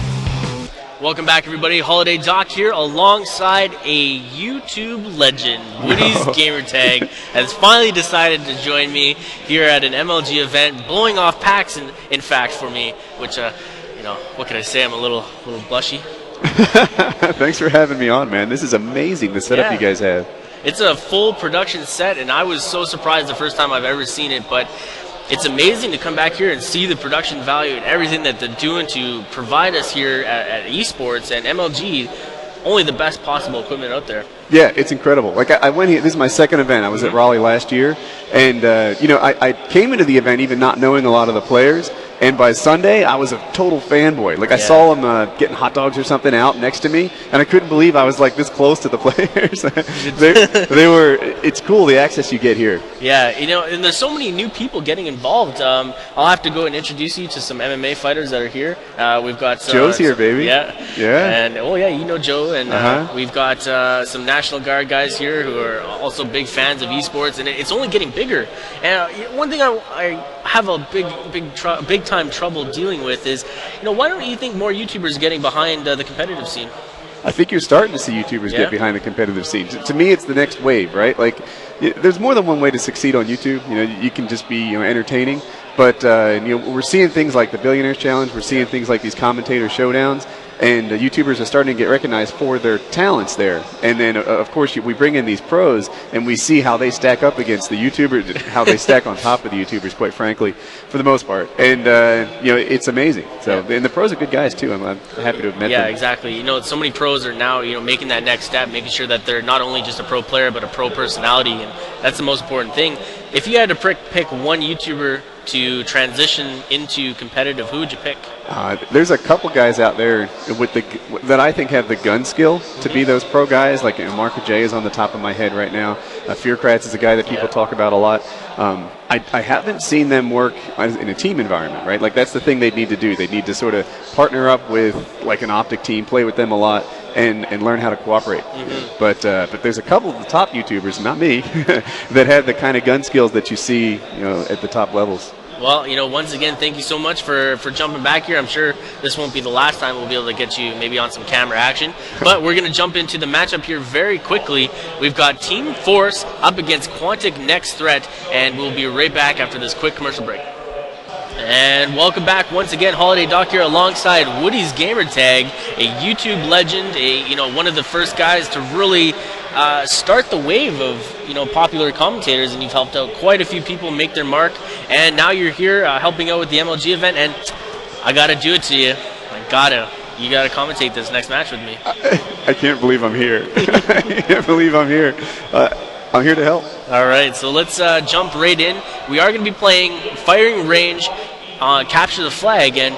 Welcome back, everybody. Holiday Doc here alongside a YouTube legend. Woody's Gamertag has finally decided to join me here at an MLG event, blowing off packs, in fact, for me, which, what can I say? I'm a little blushy. Thanks for having me on, man. This is amazing, the setup you guys have. It's a full production set, and I was so surprised the first time I've ever seen it, but it's amazing to come back here and see the production value and everything that they're doing to provide us here at esports, and MLG, only the best possible equipment out there. Yeah, it's incredible. Like, I went here, this is my second event. I was at Raleigh last year, and, I came into the event even not knowing a lot of the players, and by Sunday, I was a total fanboy. Like, I saw them getting hot dogs or something out next to me, and I couldn't believe I was, like, this close to the players. It's cool, the access you get here. Yeah, and there's so many new people getting involved. I'll have to go and introduce you to some MMA fighters that are here. We've got Joe's here, baby. Yeah. And Joe, and we've got some National Guard guys here who are also big fans of esports, and it's only getting bigger. And one thing I have a big time trouble dealing with is, why don't you think more YouTubers are getting behind the competitive scene? I think you're starting to see YouTubers get behind the competitive scene. To me, it's the next wave, right? Like, there's more than one way to succeed on YouTube. You can just be entertaining, but we're seeing things like the Billionaires Challenge. We're seeing things like these commentator showdowns. And YouTubers are starting to get recognized for their talents there. And then, of course, we bring in these pros, and we see how they stack up against the YouTubers, how they stack on top of the YouTubers, quite frankly, for the most part. And, it's amazing. So, and the pros are good guys, too. I'm happy to have met them. Yeah, exactly. So many pros are now, making that next step, making sure that they're not only just a pro player, but a pro personality. And that's the most important thing. If you had to pick one YouTuber to transition into competitive, who would you pick? There's a couple guys out there that I think have the gun skill to be those pro guys. Like Marco J is on the top of my head right now. Fearkratz is a guy that people talk about a lot. I haven't seen them work in a team environment, right? Like that's the thing they need to do. They need to sort of partner up with like an Optic team, play with them a lot, and learn how to cooperate. But there's a couple of the top YouTubers, not me, that have the kind of gun skills that you see, at the top levels. Well, once again, thank you so much for jumping back here. I'm sure this won't be the last time we'll be able to get you maybe on some camera action. But we're going to jump into the matchup here very quickly. We've got Team Force up against Quantic Next Threat, and we'll be right back after this quick commercial break. And welcome back once again, Holiday Doc here alongside Woody's Gamertag, a YouTube legend, one of the first guys to really start the wave of popular commentators, and you've helped out quite a few people make their mark. And now you're here helping out with the MLG event, and I gotta do it to you. You gotta commentate this next match with me. I can't believe I'm here. I can't believe I'm here. I'm here to help. All right, so let's jump right in. We are going to be playing Firing Range, Capture the Flag, and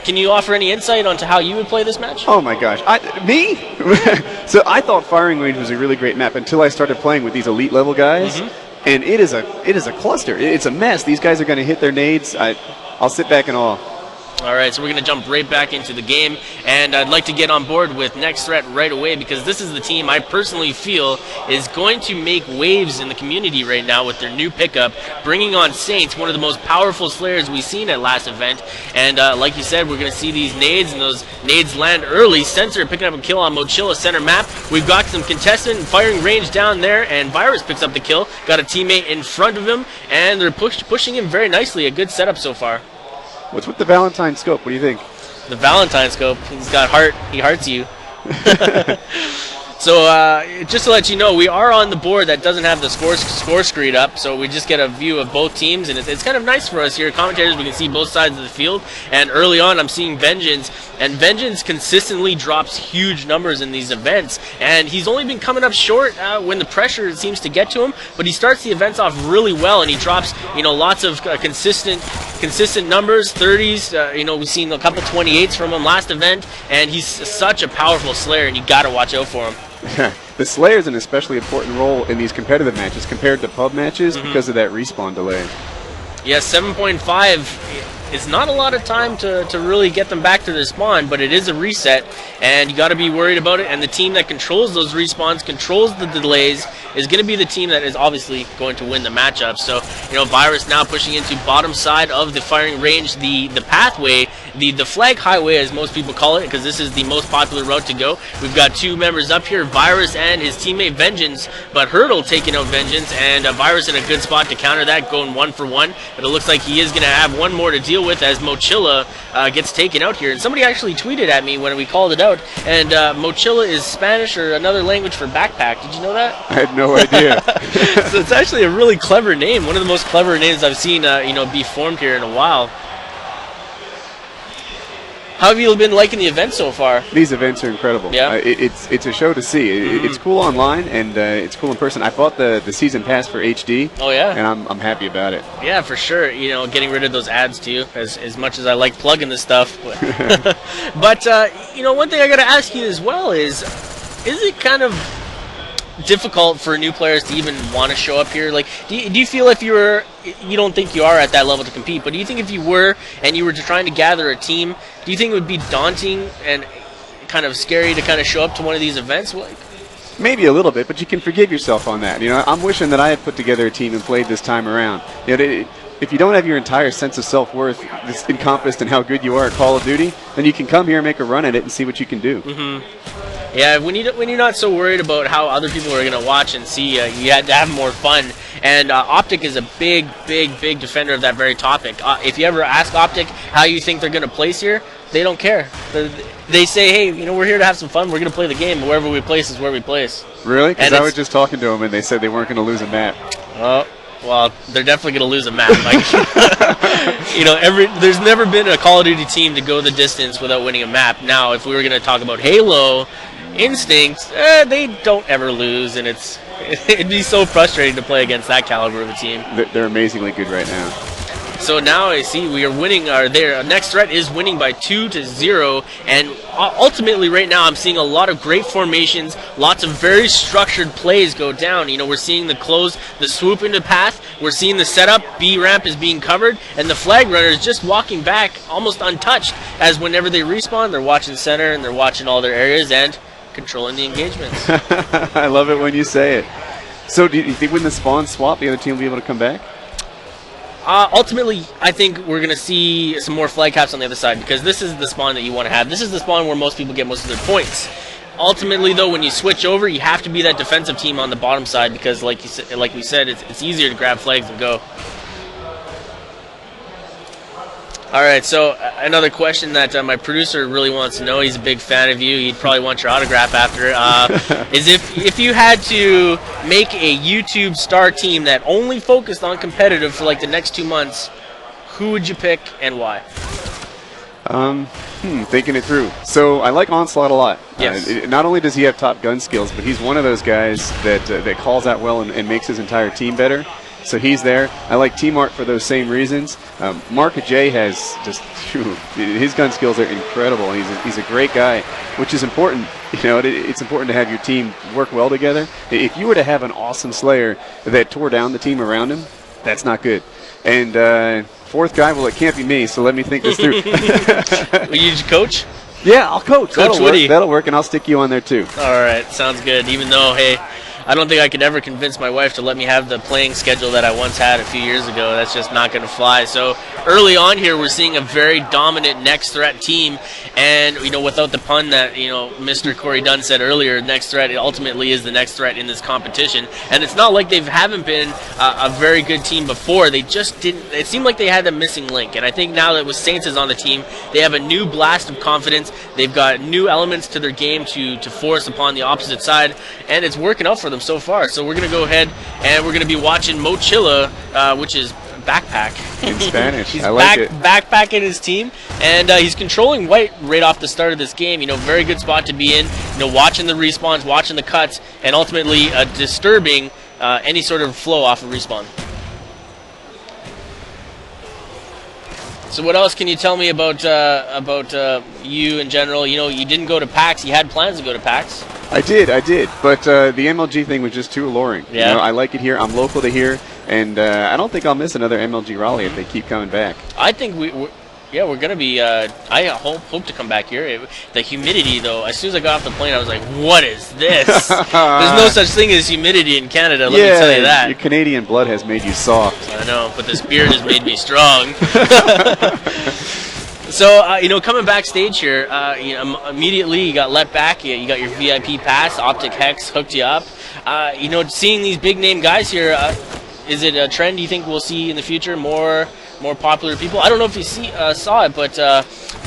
can you offer any insight onto how you would play this match? Oh my gosh, me? So I thought Firing Range was a really great map until I started playing with these elite level guys, and it is a cluster. It's a mess. These guys are going to hit their nades. I'll sit back in awe. All right, so we're going to jump right back into the game, and I'd like to get on board with Next Threat right away because this is the team I personally feel is going to make waves in the community right now with their new pickup, bringing on Saints, one of the most powerful slayers we've seen at last event. And like you said, we're going to see these nades, and those nades land early. Sensor picking up a kill on Mochilla center map. We've got some contestant Firing Range down there, and Virus picks up the kill. Got a teammate in front of him, and they're pushing him very nicely. A good setup so far. What's with the Valentine scope? What do you think? The Valentine scope. He's got heart. He hearts you. So just to let you know, we are on the board that doesn't have the score screen up, so we just get a view of both teams, and it's kind of nice for us here, commentators. We can see both sides of the field, and early on I'm seeing Vengeance, and Vengeance consistently drops huge numbers in these events, and he's only been coming up short when the pressure seems to get to him, but he starts the events off really well, and he drops lots of consistent numbers, 30s. We've seen a couple 28s from him last event, and he's such a powerful slayer, and you got to watch out for him. The Slayer is an especially important role in these competitive matches compared to pub matches because of that respawn delay. Yeah, 7.5 is not a lot of time to really get them back to their spawn, but it is a reset, and you got to be worried about it. And the team that controls those respawns, controls the delays, is going to be the team that is obviously going to win the matchup. So, Virus now pushing into bottom side of the Firing Range, the pathway, the flag highway, as most people call it, because this is the most popular route to go. We've got two members up here, Virus and his teammate Vengeance, but Hurdle taking out Vengeance, and Virus in a good spot to counter that, going 1 for 1. But it looks like he is going to have one more to deal with as Mochilla gets taken out here. And somebody actually tweeted at me when we called it out, and Mochilla is Spanish or another language for backpack. Did you know that? I had no idea. So it's actually a really clever name, one of the most clever names I've seen be formed here in a while. How have you been liking the event so far? These events are incredible. Yeah. It's a show to see. It's cool online, and it's cool in person. I bought the season pass for HD. Oh, yeah? And I'm happy about it. Yeah, for sure. Getting rid of those ads, too, as much as I like plugging this stuff. But one thing I got to ask you as well is it kind of difficult for new players to even want to show up here? Like, do you feel if you don't think you are at that level to compete, but do you think if you were and you were trying to gather a team, do you think it would be daunting and kind of scary to kind of show up to one of these events? Maybe a little bit, but you can forgive yourself on that. I'm wishing that I had put together a team and played this time around. If you don't have your entire sense of self-worth encompassed in how good you are at Call of Duty, then you can come here and make a run at it and see what you can do. Yeah, when you're not so worried about how other people are going to watch and see, you had to have more fun. And Optic is a big defender of that very topic. If you ever ask Optic how you think they're going to place here, they don't care. They say, hey, we're here to have some fun. We're going to play the game. Wherever we place is where we place. Really? Because I was just talking to them, and they said they weren't going to lose a map. Oh, well, they're definitely going to lose a map. There's never been a Call of Duty team to go the distance without winning a map. Now, if we were going to talk about Halo, Instincts, they don't ever lose, and it'd be so frustrating to play against that caliber of a team. They're amazingly good right now. So now I see we are winning. Their next threat is winning by 2-0, and ultimately right now I'm seeing a lot of great formations, lots of very structured plays go down. We're seeing the close, the swoop into path. We're seeing the setup. B ramp is being covered, and the flag runner is just walking back almost untouched. As whenever they respawn, they're watching center and they're watching all their areas and controlling the engagements. I love it when you say it. So do you think when the spawn swap, the other team will be able to come back? Ultimately, I think we're going to see some more flag caps on the other side, because this is the spawn that you want to have. This is the spawn where most people get most of their points. Ultimately, though, when you switch over, you have to be that defensive team on the bottom side, because like we said, it's easier to grab flags and go. All right, so another question that my producer really wants to know, he's a big fan of you, he'd probably want your autograph after, is if you had to make a YouTube star team that only focused on competitive for like the next 2 months, who would you pick and why? Thinking it through. So I like Onslaught a lot. Yes. Not only does he have top gun skills, but he's one of those guys that calls out well and makes his entire team better. So he's there. I like T-Mark for those same reasons. Mark J has just, his gun skills are incredible. He's a great guy, which is important. It's important to have your team work well together. If you were to have an awesome Slayer that tore down the team around him, that's not good. And fourth guy, well, it can't be me, so let me think this through. Will you coach? Yeah, I'll coach. Coach Woody. That'll work, and I'll stick you on there too. All right, sounds good. Even though, hey, I don't think I could ever convince my wife to let me have the playing schedule that I once had a few years ago. That's just not going to fly. So early on here, we're seeing a very dominant next threat team. And, without the pun that, Mr. Corey Dunn said earlier, next threat ultimately is the next threat in this competition. And it's not like they haven't been a very good team before. They just didn't. It seemed like they had a missing link. And I think now that with Saints is on the team, they have a new blast of confidence. They've got new elements to their game to force upon the opposite side. And it's working out for them so far. So we're going to go ahead and we're going to be watching Mochilla, which is backpack. In Spanish. He's I like it. Backpacking his team, and he's controlling White right off the start of this game. Very good spot to be in. Watching the respawns, watching the cuts, and ultimately disturbing any sort of flow off of respawn. So what else can you tell me about you in general? You didn't go to PAX. You had plans to go to PAX. I did, but the MLG thing was just too alluring. Yeah. I like it here. I'm local to here, and I don't think I'll miss another MLG Raleigh if they keep coming back. I think we're going to be. I hope to come back here. The humidity, though, as soon as I got off the plane, I was like, "What is this?" There's no such thing as humidity in Canada. Let me tell you that. Your Canadian blood has made you soft. I know, but this beard has made me strong. So, coming backstage here, immediately you got let back. You got your VIP pass. Optic Hex hooked you up. Seeing these big name guys here, is it a trend you think we'll see in the future? More popular people? I don't know if you saw it, but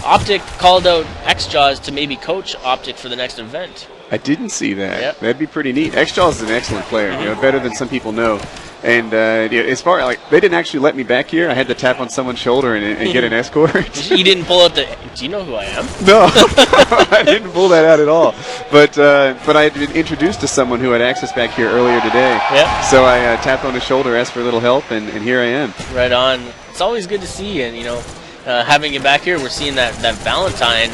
Optic called out X-Jaws to maybe coach Optic for the next event. I didn't see that. Yep. That'd be pretty neat. X-Jaws is an excellent player, better than some people know. And as far they didn't actually let me back here. I had to tap on someone's shoulder and get an escort. You didn't pull out do you know who I am? No, I didn't pull that out at all. But I had been introduced to someone who had access back here earlier today. Yeah. So I tapped on his shoulder, asked for a little help, and here I am. Right on. It's always good to see you, and having you back here, we're seeing that Valentine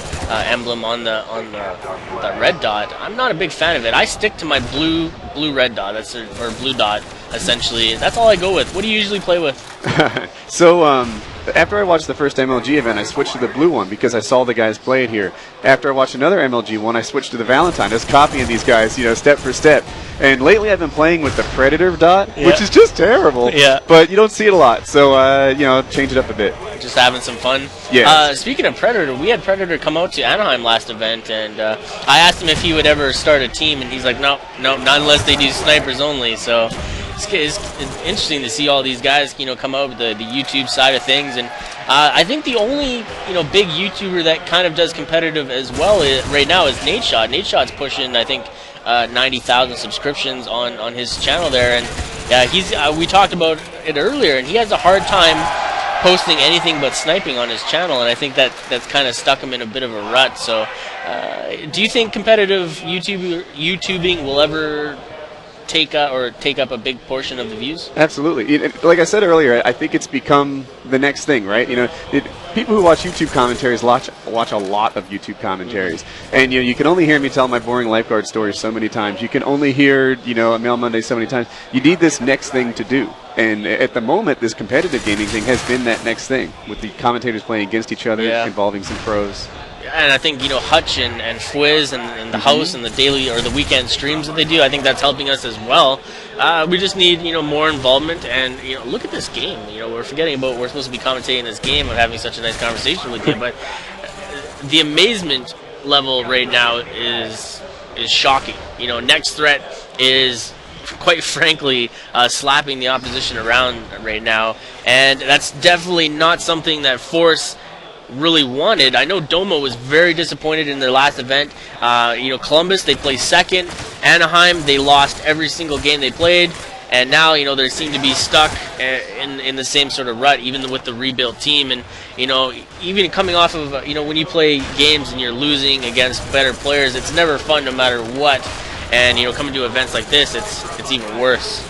emblem on the red dot. I'm not a big fan of it. I stick to my blue red dot, or blue dot essentially. That's all I go with. What do you usually play with? So after I watched the first MLG event, I switched to the blue one because I saw the guys play it here. After I watched another MLG one, I switched to the Valentine. I was copying these guys, step for step. And lately I've been playing with the Predator dot, which is just terrible. Yeah. But you don't see it a lot, so change it up a bit. just having some fun. Yeah. Speaking of Predator, we had Predator come out to Anaheim last event, and I asked him if he would ever start a team, and he's like, no, not unless they do snipers only. So it's interesting to see all these guys, come out with the YouTube side of things. And I think the only, big YouTuber that kind of does competitive as well right now is Nate Shot. Nate Shot's pushing, I think, 90,000 subscriptions on his channel there, and we talked about it earlier, and he has a hard time posting anything but sniping on his channel, and I think that's kind of stuck him in a bit of a rut. So do you think competitive YouTubing will ever take up a big portion of the views? Absolutely. Like I said earlier, I think it's become the next thing, right? People who watch YouTube commentaries watch a lot of YouTube commentaries, and you can only hear me tell my boring lifeguard stories so many times. You can only hear a Mail Monday so many times. You need this next thing to do, and at the moment, this competitive gaming thing has been that next thing, with the commentators playing against each other, involving some pros. And I think, Hutch and Fwiz and the house and the daily or the weekend streams that they do, I think that's helping us as well. We just need, more involvement. And, look at this game. We're forgetting about we're supposed to be commentating this game and having such a nice conversation with you. But the amazement level right now is shocking. Next Threat is, quite frankly, slapping the opposition around right now. And that's definitely not something that Force really wanted. I know Domo was very disappointed in their last event. Columbus, they placed second. Anaheim, they lost every single game they played. And now, they seem to be stuck in the same sort of rut, even with the rebuilt team. And, even coming off of, when you play games and you're losing against better players, it's never fun no matter what. And, coming to events like this, it's even worse.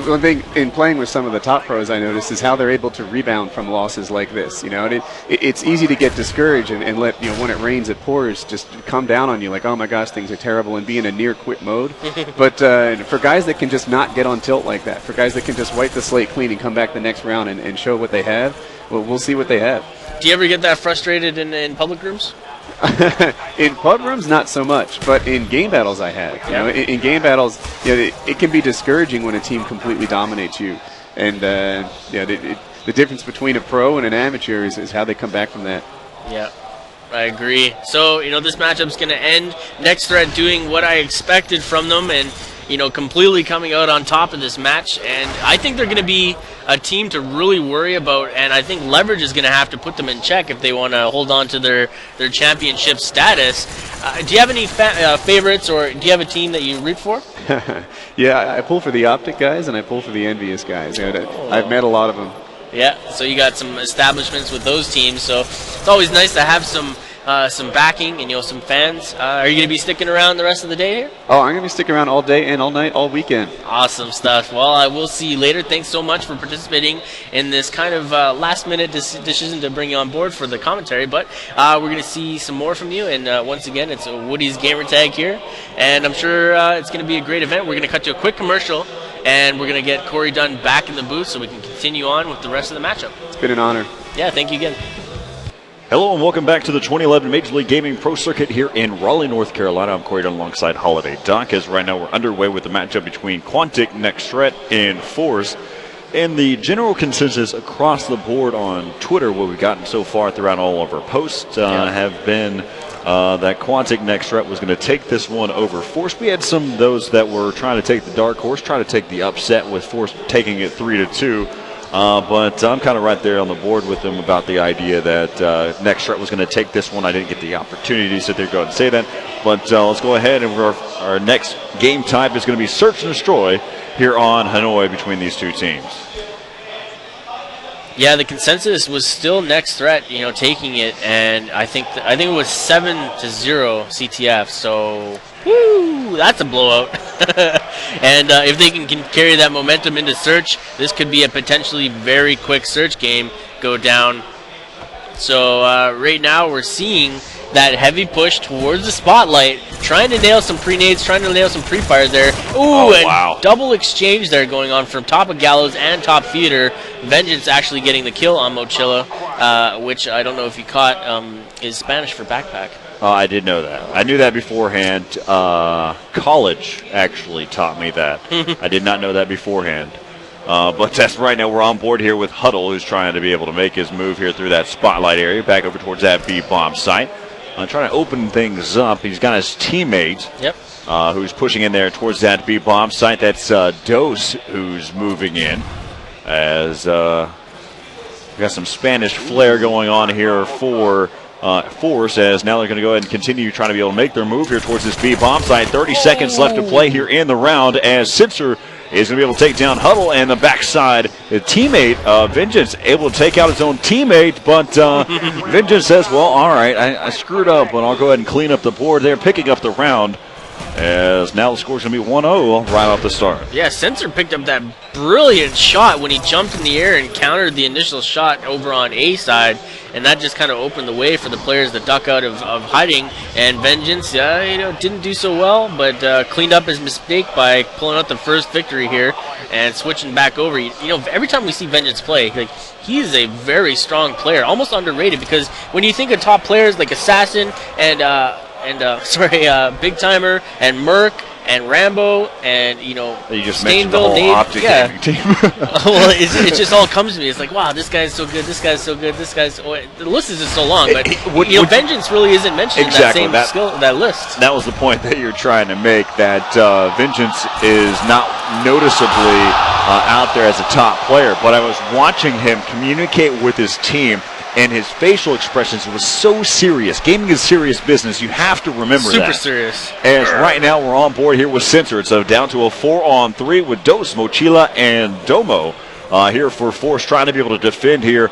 One thing in playing with some of the top pros I noticed is how they're able to rebound from losses like this. And it's easy to get discouraged and let, when it rains, it pours, just come down on you like, oh my gosh, things are terrible, and be in a near quit mode. But for guys that can just not get on tilt like that, for guys that can just wipe the slate clean and come back the next round and show what they have, well, we'll see what they have. Do you ever get that frustrated in public rooms? In pub rooms, not so much, but in game battles, I have. In game battles, it can be discouraging when a team completely dominates you, and the difference between a pro and an amateur is how they come back from that. Yeah, I agree. So this matchup's going to end. Next Threat doing what I expected from them, and completely coming out on top of this match. And I think they're going to be a team to really worry about, and I think Leverage is going to have to put them in check if they want to hold on to their championship status. Do you have any favorites, or do you have a team that you root for? Yeah, I pull for the Optic guys, and I pull for the Envious guys. I've met a lot of them. Yeah, so you got some establishments with those teams, so it's always nice to have some backing and some fans. Are you going to be sticking around the rest of the day here? Oh, I'm going to be sticking around all day and all night, all weekend. Awesome stuff. Well, I will see you later. Thanks so much for participating in this kind of last-minute decision to bring you on board for the commentary. But we're going to see some more from you. And once again, it's Woody's Gamertag here, and I'm sure it's going to be a great event. We're going to cut to a quick commercial, and we're going to get Corey Dunn back in the booth so we can continue on with the rest of the matchup. It's been an honor. Yeah, thank you again. Hello and welcome back to the 2011 Major League Gaming Pro Circuit here in Raleigh, North Carolina. I'm Corey Dunn alongside Holiday Doc, as right now we're underway with the matchup between Quantic, Next Threat, and Force. And the general consensus across the board on Twitter, what we've gotten so far throughout all of our posts, have been that Quantic Next Threat was going to take this one over Force. We had some of those that were trying to take the dark horse, trying to take the upset with Force taking it 3-2. But I'm kind of right there on the board with them about the idea that Next Threat was going to take this one. I didn't get the opportunity to sit there and go ahead and say that. But let's go ahead, and our next game type is going to be Search and Destroy here on Hanoi between these two teams. Yeah, the consensus was still Next Threat, taking it, and I think it was 7-0 CTF. So, woo, that's a blowout. And if they can carry that momentum into Search, this could be a potentially very quick Search game go down. So right now we're seeing that heavy push towards the spotlight, trying to nail some pre-nades, trying to nail some pre-fires there. Ooh, wow. Double exchange there going on from top of Gallows and top feeder. Vengeance actually getting the kill on Mochilla, which I don't know if you caught, is Spanish for backpack. I did know that. I knew that beforehand. College actually taught me that. I did not know that beforehand. But that's right now we're on board here with Huddle, who's trying to be able to make his move here through that spotlight area, back over towards that B-bomb site. Trying to open things up. He's got his teammate, who's pushing in there towards that B-bomb site. That's Dose, who's moving in. As we got some Spanish flair going on here for Force, as now they're going to go ahead and continue trying to be able to make their move here towards this B-bomb site. 30 seconds left to play here in the round, as Sensor is going to be able to take down Huddle, and the backside, the teammate, Vengeance, able to take out his own teammate, but Vengeance says, well, all right, I screwed up, but I'll go ahead and clean up the board there, picking up the round, as now the score's going to be 1-0 right off the start. Yeah, Sensor picked up that brilliant shot when he jumped in the air and countered the initial shot over on A side, and that just kind of opened the way for the players to duck out of hiding. And Vengeance, didn't do so well, but cleaned up his mistake by pulling out the first victory here and switching back over. Every time we see Vengeance play, he is a very strong player, almost underrated, because when you think of top players like Assassin and Big Timer and Merc and Rambo and you just mentioned the Stainville, whole Nate, Optic gaming team. Well, it just all comes to me. It's like, wow, this guy's so good. This guy's so good. This guy's the list is just so long, but Vengeance really isn't mentioned exactly, in that list. That was the point that you're trying to make. That Vengeance is not noticeably out there as a top player, but I was watching him communicate with his team. And his facial expressions was so serious. Gaming is serious business. You have to remember that. Super serious. As right now we're on board here with Sensor. It's down to a 4-on-3 with Dose, Mochila, and Domo here for Force, trying to be able to defend here.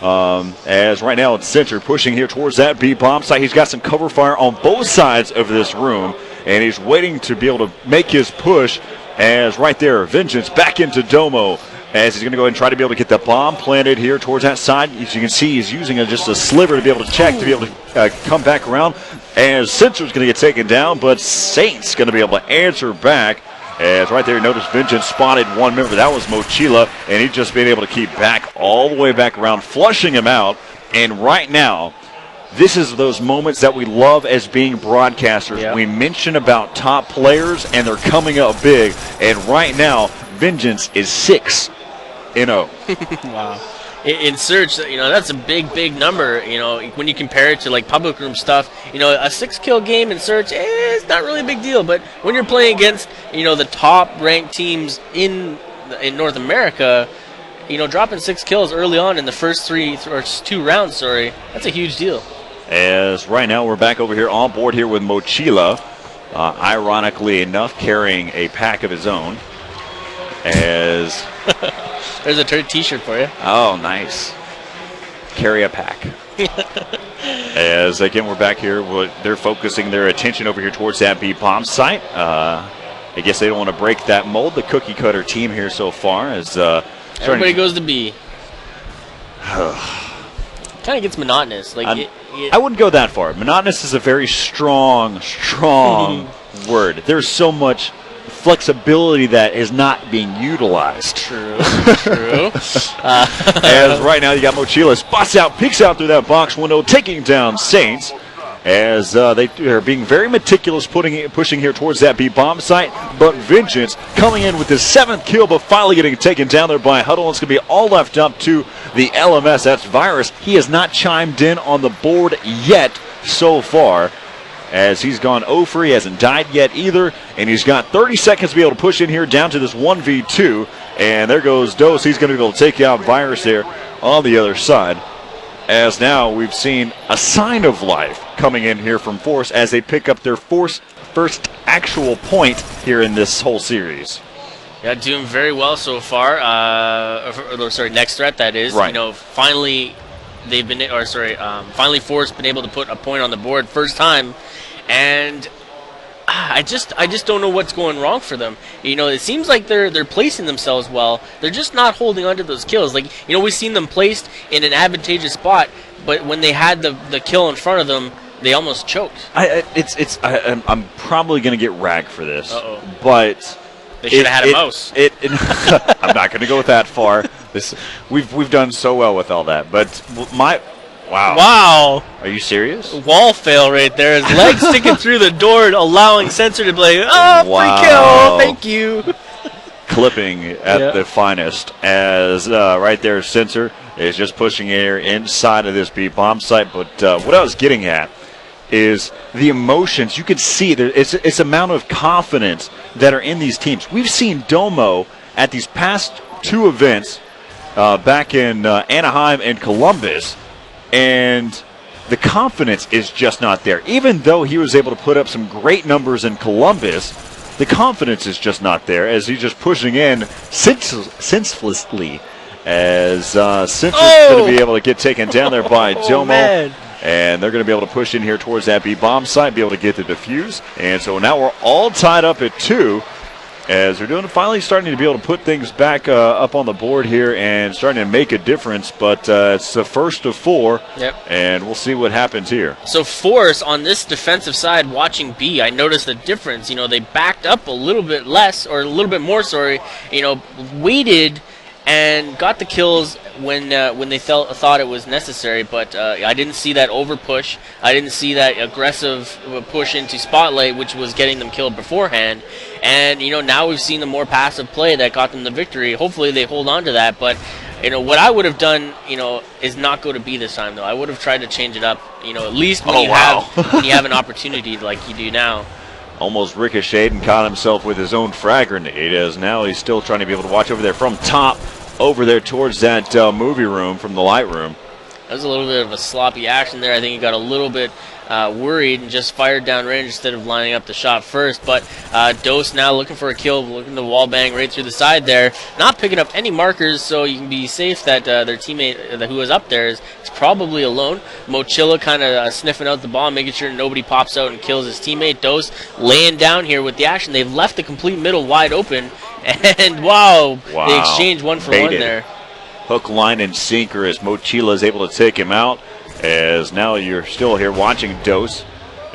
As right now it's Sensor pushing here towards that B-bomb site. He's got some cover fire on both sides of this room, and he's waiting to be able to make his push. As right there, Vengeance back into Domo, as he's going to go ahead and try to be able to get the bomb planted here towards that side. As you can see, he's using just a sliver to be able to check, to be able to come back around. As Sensor's going to get taken down, but Saint's going to be able to answer back. As right there, notice Vengeance spotted one member. That was Mochila, and he's just been able to keep back all the way back around, flushing him out. And right now, this is those moments that we love as being broadcasters. Yep. We mention about top players, and they're coming up big. And right now, Vengeance is 6-0. Wow. In Search, that's a big number, when you compare it to like public room stuff. A 6-kill game in Search is not really a big deal, but when you're playing against, the top ranked teams in North America, dropping 6 kills early on in the first 2 rounds, that's a huge deal. As right now we're back over here on board here with Mochila, ironically enough, carrying a pack of his own. As there's a t-shirt for you. Oh, nice. Carry a pack. As again, we're back here. They're focusing their attention over here towards that B-bomb site. I guess they don't want to break that mold. The cookie cutter team here so far is everybody goes to B. Kind of gets monotonous. I wouldn't go that far. Monotonous is a very strong word. There's so much flexibility that is not being utilized. True. As right now you got Mochila spots out, peeks out through that box window, taking down Saints. As they are being very meticulous, pushing here towards that B-bomb site. But Vengeance coming in with his 7th kill, but finally getting taken down there by Huddle. It's going to be all left up to the LMS. That's Virus. He has not chimed in on the board yet so far, as he's gone 0-for. He hasn't died yet either, and he's got 30 seconds to be able to push in here down to this 1v2. And there goes Dose. He's going to be able to take out Virus there on the other side. As now we've seen a sign of life coming in here from Force as they pick up their first actual point here in this whole series. Yeah, doing very well so far. Next threat, that is. Right. Finally finally Force been able to put a point on the board first time, and I just don't know what's going wrong for them. It seems like they're placing themselves well. They're just not holding on to those kills. We've seen them placed in an advantageous spot, but when they had the kill in front of them, they almost choked. I'm probably going to get ragged for this. Uh-oh. But they should have had a mouse. I'm not going to go that far. We've done so well with all that, but Wow. Are you serious? Wall fail right there. His leg sticking through the door, allowing Sensor to play, free kill, thank you. clipping at the finest, as right there, Sensor is just pushing air inside of this B bomb site. But what I was getting at is the emotions. You can see it's amount of confidence that are in these teams. We've seen Domo at these past 2 events back in Anaheim and Columbus, and the confidence is just not there. Even though he was able to put up some great numbers in Columbus, the confidence is just not there, as he's just pushing in senselessly, as Sensor's going to be able to get taken down there by Domo. Man. And they're going to be able to push in here towards that B-bomb site, be able to get the defuse. And so now we're all tied up at 2, as they're finally starting to be able to put things back up on the board here and starting to make a difference. But it's the first of 4, and we'll see what happens here. So Force on this defensive side, watching B, I noticed the difference. They backed up a little bit less, or a little bit more, waited and got the kills when they thought it was necessary, but I didn't see that over push. I didn't see that aggressive push into Spotlight, which was getting them killed beforehand. And now we've seen the more passive play that got them the victory. Hopefully they hold on to that. But what I would have done, is not go to B this time though. I would have tried to change it up. At least when you have an opportunity like you do now. Almost ricocheted and caught himself with his own frag grenade, as now he's still trying to be able to watch over there from top, over there towards that movie room from the light room. That was a little bit of a sloppy action there. I think he got a little bit worried and just fired downrange instead of lining up the shot first. But Dose now looking for a kill, looking to wall bang right through the side there. Not picking up any markers, so you can be safe that their teammate who was up there is probably alone. Mochilla kind of sniffing out the bomb, making sure nobody pops out and kills his teammate. Dose laying down here with the action. They've left the complete middle wide open. And wow. They exchanged 1 for 1 there. Hook, line, and sinker as Mochila is able to take him out. As now you're still here watching Dose,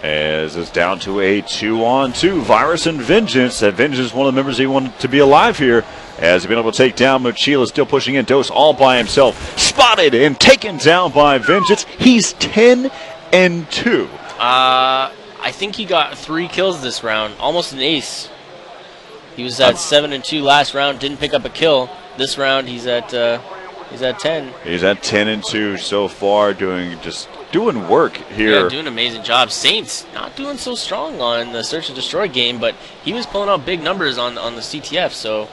as it's down to a 2-on-2. Virus and Vengeance. That Vengeance is one of the members he wanted to be alive here, as he's been able to take down Mochila, still pushing in. Dose all by himself. Spotted and taken down by Vengeance. He's 10-2. I think he got 3 kills this round. Almost an ace. He was at 7-2 last round. Didn't pick up a kill. This round he's at 10. He's at 10-2 so far, doing work here. Yeah, doing an amazing job. Saints not doing so strong on the Search and Destroy game, but he was pulling out big numbers on the CTF. So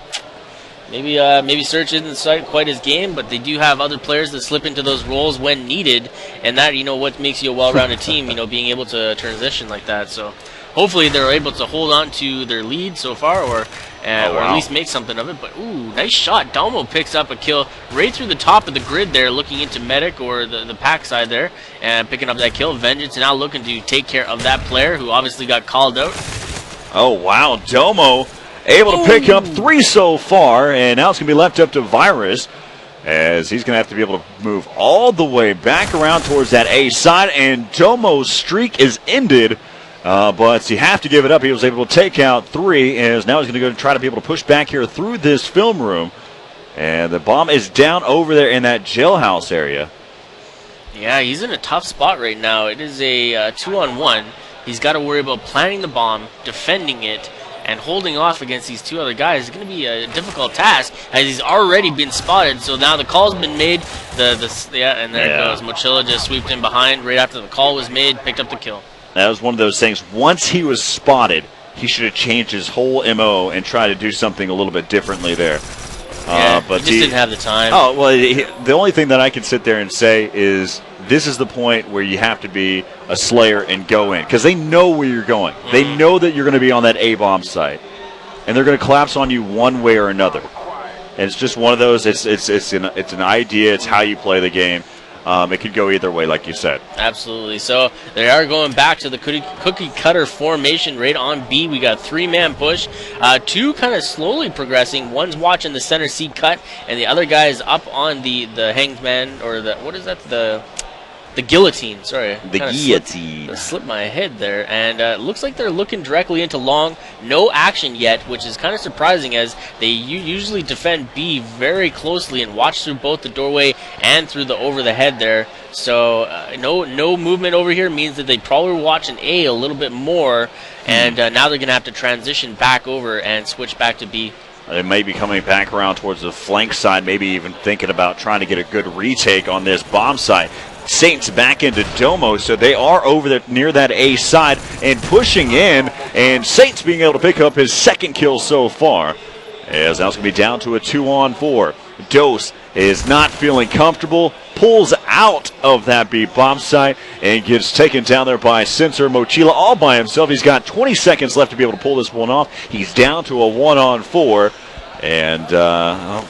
maybe Search isn't quite his game, but they do have other players that slip into those roles when needed, and that what makes you a well-rounded team. Being able to transition like that. So hopefully they're able to hold on to their lead so far, or at least make something of it. But ooh, nice shot. Domo picks up a kill right through the top of the grid there, looking into medic or the pack side there, and picking up that kill. Vengeance now looking to take care of that player who obviously got called out. Oh wow, Domo able to pick up 3 so far, and now it's going to be left up to Virus, as he's going to have to be able to move all the way back around towards that A side, and Domo's streak is ended. But you have to give it up. He was able to take out 3, as now he's going to go try to be able to push back here through this film room. And the bomb is down over there in that jailhouse area. Yeah, he's in a tough spot right now. It is a 2-on-1. He's got to worry about planting the bomb, defending it, and holding off against these 2 other guys. It's going to be a difficult task, as he's already been spotted. So now the call's been made. And there it goes. Mochilla just sweeped in behind right after the call was made, picked up the kill. That was one of those things. Once he was spotted, he should have changed his whole MO and tried to do something a little bit differently there. But he just didn't have the time. Oh, well, the only thing that I can sit there and say is this is the point where you have to be a Slayer and go in, because they know where you're going. Mm-hmm. They know that you're going to be on that A-bomb site, and they're going to collapse on you one way or another. And it's just one of those. It's an idea. It's how you play the game. It could go either way, like you said. Absolutely. So they are going back to the cookie cutter formation right on B. We got 3-man push. 2 kind of slowly progressing. One's watching the center seat cut, and the other guy is up on the hangman, or what is that? The guillotine, sorry. The guillotine. Slipped my head there. And it looks like they're looking directly into long. No action yet, which is kind of surprising, as they usually defend B very closely and watch through both the doorway and through the over the head there. So no movement over here means that they probably watch an A a little bit more. And now they're going to have to transition back over and switch back to B. They may be coming back around towards the flank side, maybe even thinking about trying to get a good retake on this bomb site. Saints back into Domo, so they are over there near that A side and pushing in, and Saints being able to pick up his second kill so far. As now it's going to be down to a 2-on-4. Dose is not feeling comfortable, pulls out of that B bomb site and gets taken down there by Sensor Mochila all by himself. He's got 20 seconds left to be able to pull this one off. He's down to a 1-on-4, and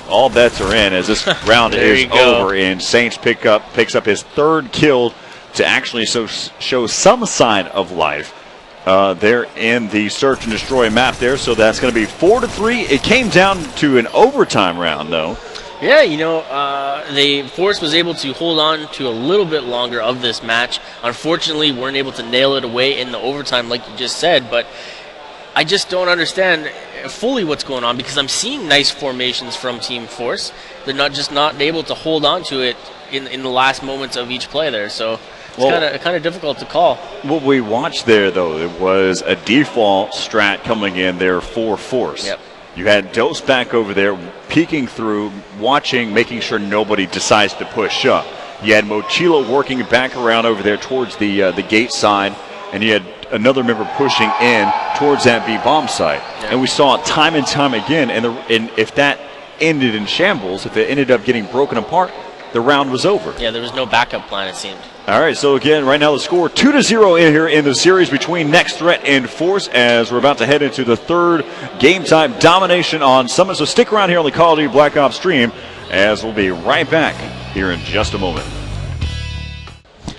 all bets are in as this round is over, and Saints picks up his third kill to actually show some sign of life. They're in the search and destroy map there, so that's going to be 4-3. It came down to an overtime round, though. Yeah, the Force was able to hold on to a little bit longer of this match. Unfortunately, weren't able to nail it away in the overtime, like you just said. But I just don't understand fully what's going on, because I'm seeing nice formations from Team Force. They're not able to hold on to it in the last moments of each play there. So it's kind of difficult to call. What we watched there, though, it was a default strat coming in there for Force. Yep. You had Dose back over there peeking through, watching, making sure nobody decides to push up. You had Mochila working back around over there towards the gate side, and you had another member pushing in towards that B bomb site. Yeah. And we saw it time and time again, and if that ended in shambles, if it ended up getting broken apart, the round was over. Yeah, there was no backup plan, it seemed. All right, so again, right now the score 2-0 in here in the series between Next Threat and Force, as we're about to head into the third game time domination on Summit. So stick around here on the Call of Duty Black Ops stream, as we'll be right back here in just a moment.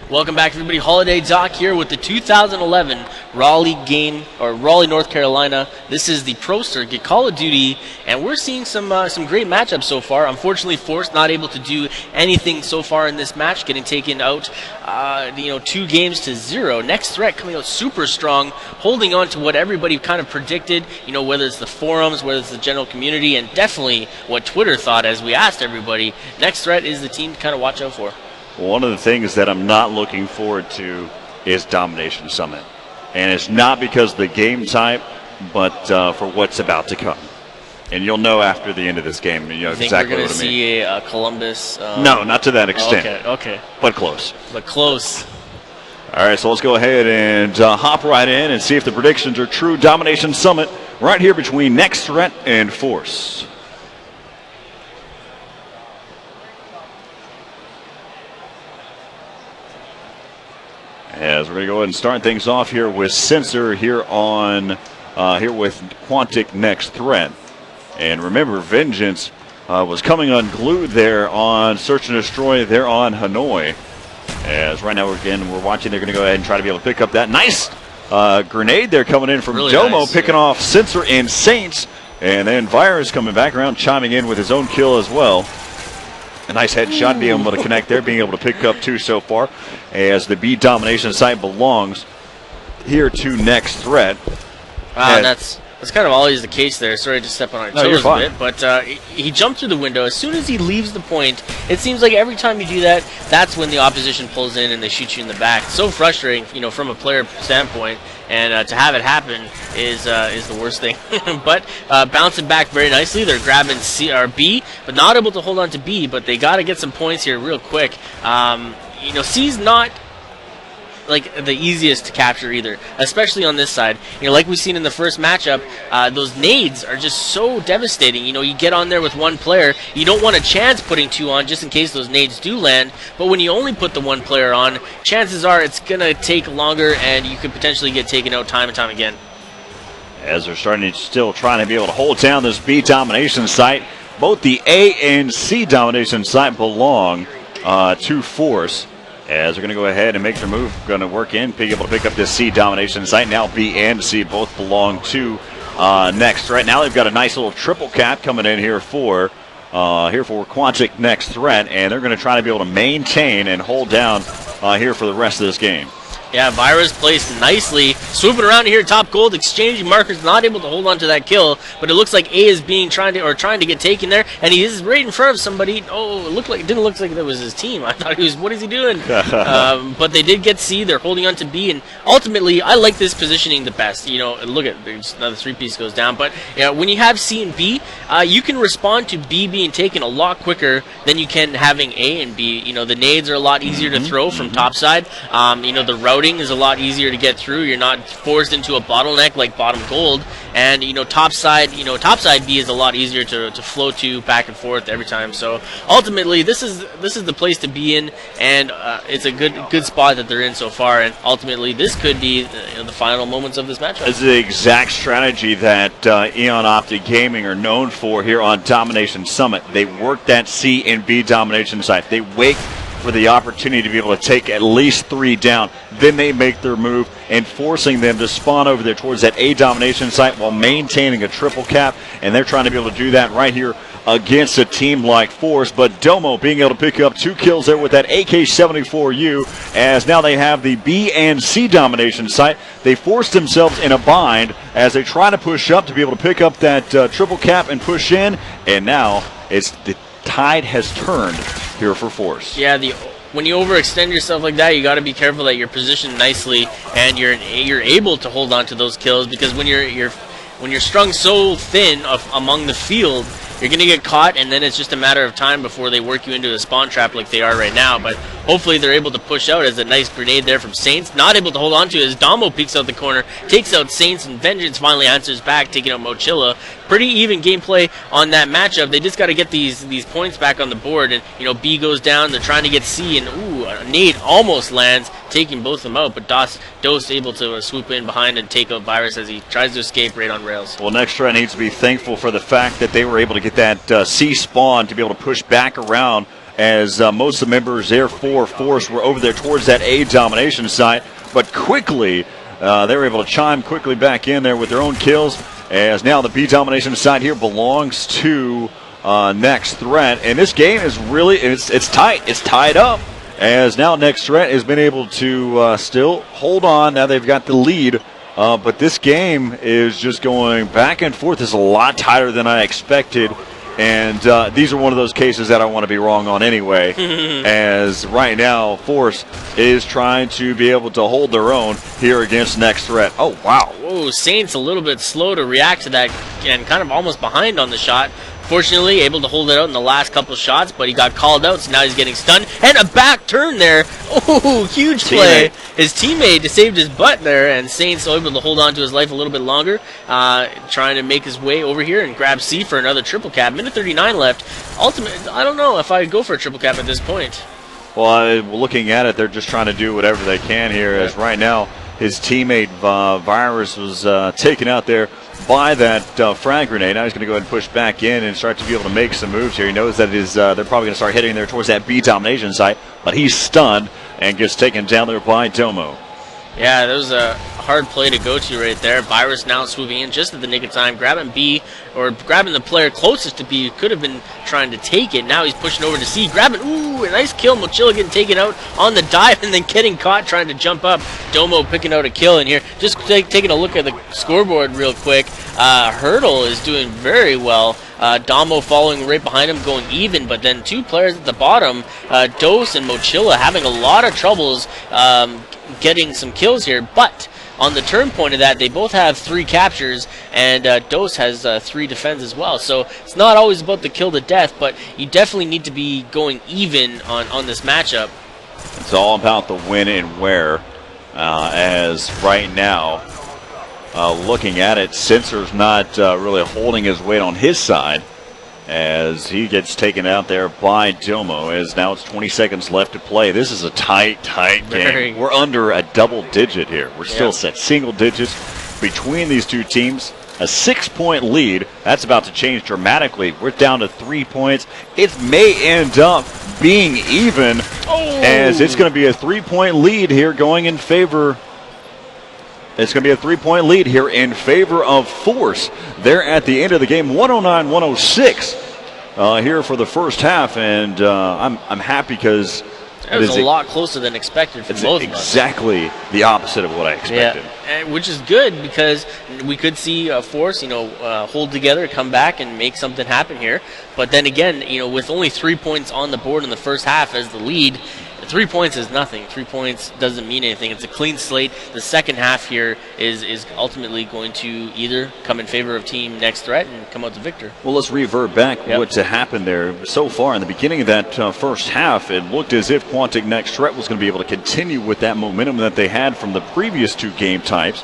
Welcome back, everybody. Holiday Doc here with the 2011 Raleigh, North Carolina. This is the Pro Circuit Call of Duty, and we're seeing some great matchups so far. Unfortunately, Force not able to do anything so far in this match, getting taken out, 2-0. Next Threat coming out super strong, holding on to what everybody kind of predicted. Whether it's the forums, whether it's the general community, and definitely what Twitter thought as we asked everybody. Next Threat is the team to kind of watch out for. One of the things that I'm not looking forward to is Domination Summit. And it's not because of the game type, but for what's about to come. And you'll know after the end of this game, you exactly what I mean. Think we're going to see a Columbus? No, not to that extent. Okay. But close. All right, so let's go ahead and hop right in and see if the predictions are true. Domination Summit right here between Next Threat and Force. As we're going to go ahead and start things off here with Sensor here with Quantic Next Threat. And remember, Vengeance was coming unglued there on Search and Destroy there on Hanoi. As right now, we're watching, they're going to go ahead and try to be able to pick up that nice grenade there coming in from really Domo, nice, picking off Sensor and Saints. And then Virus coming back around, chiming in with his own kill as well. A nice headshot, being able to connect there, being able to pick up 2 so far, as the B domination site belongs here to Next Threat. That's kind of always the case there. Sorry to step on our toes a bit, but he jumped through the window. As soon as he leaves the point, it seems like every time you do that, that's when the opposition pulls in and they shoot you in the back. It's so frustrating, from a player standpoint. And to have it happen is the worst thing. But bouncing back very nicely. They're grabbing C or B, but not able to hold on to B. But they got to get some points here real quick. C's not like the easiest to capture either, especially on this side. Like we've seen in the first matchup, those nades are just so devastating. You get on there with one player, you don't want a chance putting 2 on just in case those nades do land, but when you only put the one player on, chances are it's going to take longer and you could potentially get taken out time and time again. As they're still trying to be able to hold down this B domination site, both the A and C domination site belong to Force. As they're going to go ahead and make their move, going to work in, be able to pick up this C domination site. Now B and C both belong to Next. Right now they've got a nice little triple cap coming in here for Quantic Next Threat, and they're going to try to be able to maintain and hold down here for the rest of this game. Yeah, Virus placed nicely, swooping around here, top gold, exchanging markers, not able to hold on to that kill, but it looks like A is being trying to get taken there, and he is right in front of somebody. Oh, it didn't look like that was his team. I thought he was, what is he doing? But they did get C, they're holding on to B, and ultimately, I like this positioning the best. You know, look at, there's another 3-piece goes down, but when you have C and B, you can respond to B being taken a lot quicker than you can having A and B. You know, the nades are a lot easier to throw from topside. You know, the routing is a lot easier to get through. You're not forced into a bottleneck like bottom gold, and topside B is a lot easier to flow to back and forth every time. So ultimately, this is the place to be in, and it's a good spot that they're in so far. And ultimately, this could be the final moments of this matchup. This is the exact strategy that Eon Optic Gaming are known for here on Domination Summit. They work that C and B domination side. They wait for the opportunity to be able to take at least 3 down. Then they make their move and forcing them to spawn over there towards that A domination site while maintaining a triple cap. And they're trying to be able to do that right here against a team like Force. But Domo being able to pick up 2 kills there with that AK-74U, as now they have the B and C domination site. They forced themselves in a bind as they try to push up to be able to pick up that triple cap and push in. And now the tide has turned here for Force. Yeah, when you overextend yourself like that, you got to be careful that you're positioned nicely and you're able to hold on to those kills, because when you're strung so thin among the field, you're going to get caught, and then it's just a matter of time before they work you into a spawn trap like they are right now. But hopefully they're able to push out, as a nice grenade there from Saints. Not able to hold on to it as Damo peeks out the corner, takes out Saints, and Vengeance finally answers back, taking out Mochilla. Pretty even gameplay on that matchup. They just got to get these points back on the board, and B goes down. They're trying to get C, and a nade almost lands, taking both of them out. But Dos able to swoop in behind and take out Virus as he tries to escape right on rails. Well, Nextra needs to be thankful for the fact that they were able to get that C spawn to be able to push back around, as most of the members there for Force were over there towards that A domination site. But quickly, they were able to chime quickly back in there with their own kills, as now the B domination side here belongs to Next Threat. And this game is really, it's tight. It's tied up, as now Next Threat has been able to still hold on. Now they've got the lead. But this game is just going back and forth. It's a lot tighter than I expected. And these are one of those cases that I want to be wrong on anyway, as right now Force is trying to be able to hold their own here against Next Threat. Oh, wow. Whoa, Saints a little bit slow to react to that and kind of almost behind on the shot. Fortunately, able to hold it out in the last couple of shots, but he got called out, so now he's getting stunned. And a back turn there. Oh, huge play. His teammate saved his butt there, and Saints able to hold on to his life a little bit longer, trying to make his way over here and grab C for another triple cap. Minute 39 left. Ultimately, I don't know if I'd go for a triple cap at this point. Well, looking at it, they're just trying to do whatever they can here, as right now his teammate Virus was taken out there by that frag grenade. Now he's going to go ahead and push back in and start to be able to make some moves here. He knows that they're probably going to start hitting there towards that B domination site, but he's stunned and gets taken down there by Domo. Yeah, that was a hard play to go to right there. Virus now swooping in just at the nick of time, grabbing B, or grabbing the player closest to B. Could have been trying to take it. Now he's pushing over to C, grabbing, ooh, a nice kill. Mochilla getting taken out on the dive and then getting caught trying to jump up. Domo picking out a kill in here. Just taking a look at the scoreboard real quick. Hurdle is doing very well. Domo following right behind him, going even, but then 2 players at the bottom, Dos and Mochilla, having a lot of troubles getting some kills here, but on the turn point of that, they both have 3 captures, and Dos has 3 defends as well. So it's not always about the kill to death, but you definitely need to be going even on this matchup. It's all about the when and where, as right now, looking at it, Censor's not really holding his weight on his side, as he gets taken out there by Domo, as now it's 20 seconds left to play. This is a tight game. We're under a double digit here. We're still set single digits between these two teams. A 6-point lead. That's about to change dramatically. We're down to 3 points. It may end up being even, as it's going to be a 3-point lead here going in favor. It's going to be a 3-point lead here in favor of Force. They're at the end of the game, 109-106 here for the first half, and I'm happy because It was a lot closer than expected from both of us. Exactly the opposite of what I expected. Yeah, which is good because we could see Force, hold together, come back, and make something happen here. But then again, with only 3 points on the board in the first half as the lead, 3 points is nothing. 3 points doesn't mean anything. It's a clean slate. The second half here is ultimately going to either come in favor of team next threat and come out the victor. Well, let's revert back what happened there. So far in the beginning of that first half, it looked as if Quantic next threat was going to be able to continue with that momentum that they had from the previous two game types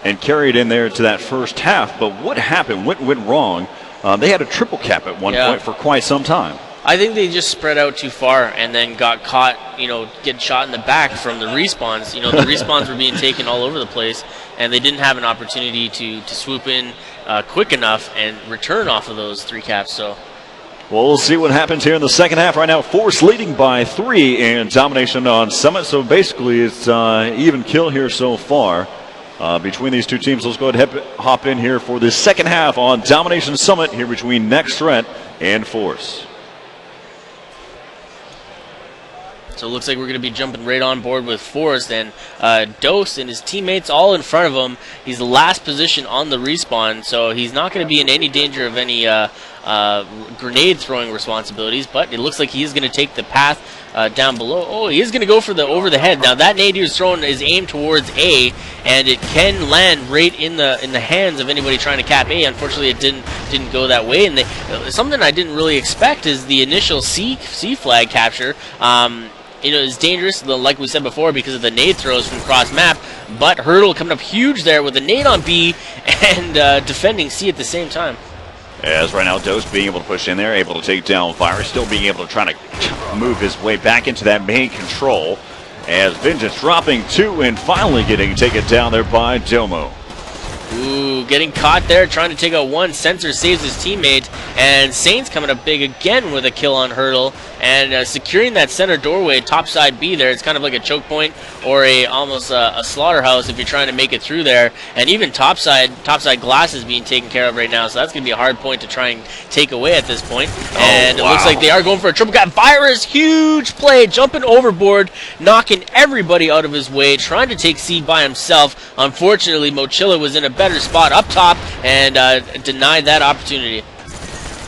and carry it in there to that first half. But what happened? What went wrong? They had a triple cap at one point for quite some time. I think they just spread out too far and then got caught, getting shot in the back from the respawns. The respawns were being taken all over the place, and they didn't have an opportunity to swoop in quick enough and return off of those 3 caps. So, well, we'll see what happens here in the second half. Right now, Force leading by 3 in domination on Summit. So basically, it's even kill here so far between these two teams. Let's go ahead and hop in here for the second half on Domination Summit here between Next Threat and Force. So it looks like we're going to be jumping right on board with Forrest, and Dose and his teammates all in front of him. He's the last position on the respawn, so he's not going to be in any danger of any grenade throwing responsibilities, but it looks like he is going to take the path down below. Oh, he is going to go for the over the head. Now that nade he was throwing is aimed towards A, and it can land right in the hands of anybody trying to cap A. Unfortunately, it didn't go that way, and something I didn't really expect is the initial C flag capture. It's dangerous, like we said before, because of the nade throws from cross map, but Hurdle coming up huge there with a nade on B and defending C at the same time. As right now, Dose being able to push in there, able to take down Virus, still being able to try to move his way back into that main control. As Vengeance dropping 2 and finally getting taken down there by Domo. Ooh, getting caught there, trying to take out 1. Sensor saves his teammate, and Saints coming up big again with a kill on Hurdle, and securing that center doorway, topside B there. It's kind of like a choke point or almost a slaughterhouse if you're trying to make it through there. And even topside glass is being taken care of right now, so that's going to be a hard point to try and take away at this point. And it looks like they are going for a triple cap. Virus, huge play, jumping overboard, knocking everybody out of his way, trying to take C by himself. Unfortunately, Mochilla was in a better spot up top and denied that opportunity.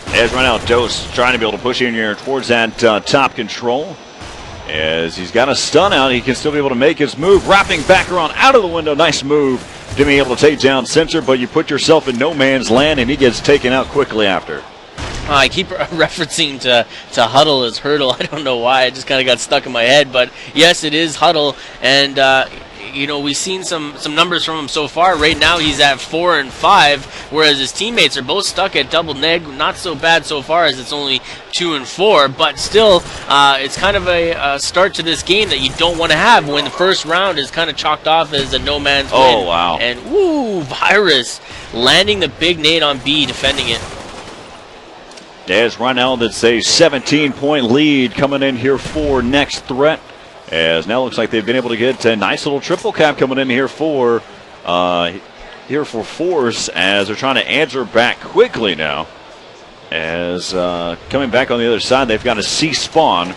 As right now, Dose trying to be able to push in here towards that top control. As he's got a stun out, he can still be able to make his move, wrapping back around out of the window. Nice move to be able to take down Sensor, but you put yourself in no man's land, and he gets taken out quickly after. I keep referencing to Huddle as Hurdle. I don't know why. It just kind of got stuck in my head. But, yes, it is Huddle. And, we've seen some numbers from him so far. Right now he's at 4 and 5, whereas his teammates are both stuck at double neg. Not so bad so far as it's only 2 and 4. But still, it's kind of a start to this game that you don't want to have when the first round is kind of chalked off as a no man's win. Oh, wow. And, Virus landing the big nade on B, defending it. As right now, that's a 17-point lead coming in here for Next Threat. As now looks like they've been able to get a nice little triple cap coming in here for Force as they're trying to answer back quickly now. As coming back on the other side, they've got a C spawn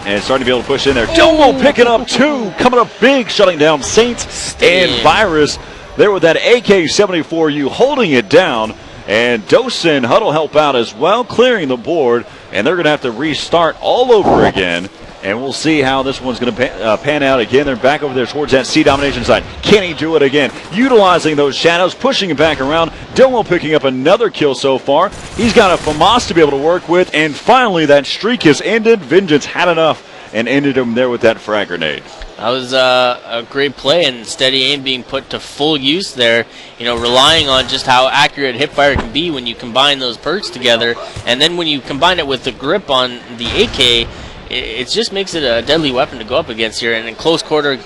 and starting to be able to push in there. Domo picking up 2, coming up big, shutting down Saints and Virus. There with that AK-74U holding it down. And Dose and Huddle help out as well, clearing the board. And they're going to have to restart all over again. And we'll see how this one's going to pan out again. They're back over there towards that C domination side. Can he do it again? Utilizing those shadows, pushing it back around. Domo picking up another kill so far. He's got a FAMAS to be able to work with. And finally, that streak has ended. Vengeance had enough and ended him there with that frag grenade. That was a great play and steady aim being put to full use there. Relying on just how accurate hipfire can be when you combine those perks together. And then when you combine it with the grip on the AK, it just makes it a deadly weapon to go up against here. And in close quarter,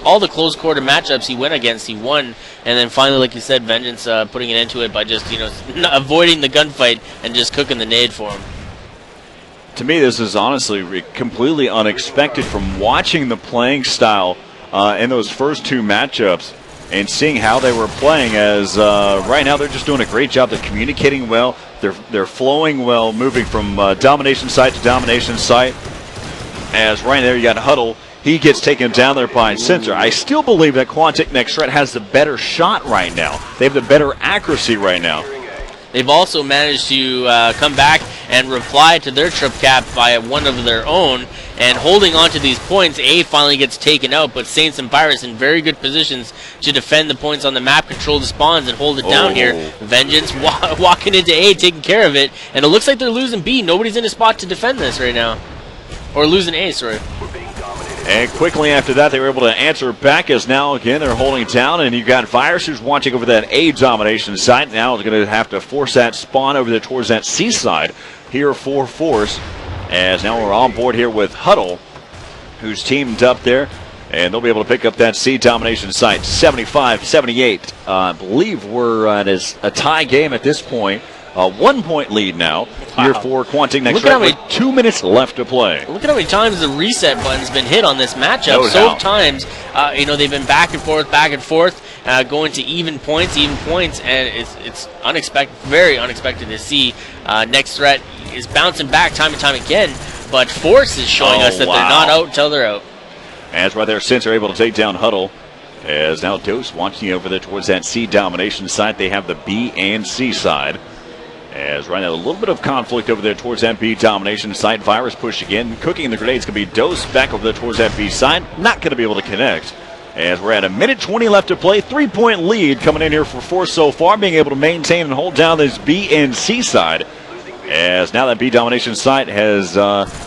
all the close quarter matchups he went against, he won. And then finally, like you said, Vengeance putting an end to it by just avoiding the gunfight and just cooking the nade for him. To me, this is honestly completely unexpected from watching the playing style in those first 2 matchups and seeing how they were playing. As right now they're just doing a great job. They're communicating well. They're flowing well, moving from domination site to domination site. As right there you got Huddle. He gets taken down there by Sensor. I still believe that Quantic Next Threat has the better shot right now. They have the better accuracy right now. They've also managed to come back and reply to their trip cap by one of their own. And holding on to these points, A finally gets taken out, but Saints and Pirates in very good positions to defend the points on the map, control the spawns, and hold it down here. Vengeance walking into A, taking care of it. And it looks like they're losing B. Nobody's in a spot to defend this right now. Or losing A, sorry. And quickly after that, they were able to answer back as now, again, they're holding down. And you've got Virus who's watching over that A domination side. Now is going to have to force that spawn over there towards that C side here for Force. As now we're on board here with Huddle, who's teamed up there. And they'll be able to pick up that C domination site, 75-78. I believe we're at a tie game at this point. A 1-point lead now here for Quantic Next Threat with 2 minutes left to play. Look at how many times the reset button's been hit on this matchup. So times, they've been back and forth, going to even points, and it's unexpected, very unexpected to see. Next Threat is bouncing back time and time again, but Force is showing us that they're not out until they're out. As right there, Sensor able to take down Huddle. As now Dose watching over there towards that C domination side. They have the B and C side. As right now, a little bit of conflict over there towards that B domination side. Virus push again. Cooking the grenades going to be Dose back over there towards that B side. Not going to be able to connect. As we're at a minute 20 left to play. 3-point lead coming in here for Force so far. Being able to maintain and hold down this B and C side. As now that B domination side has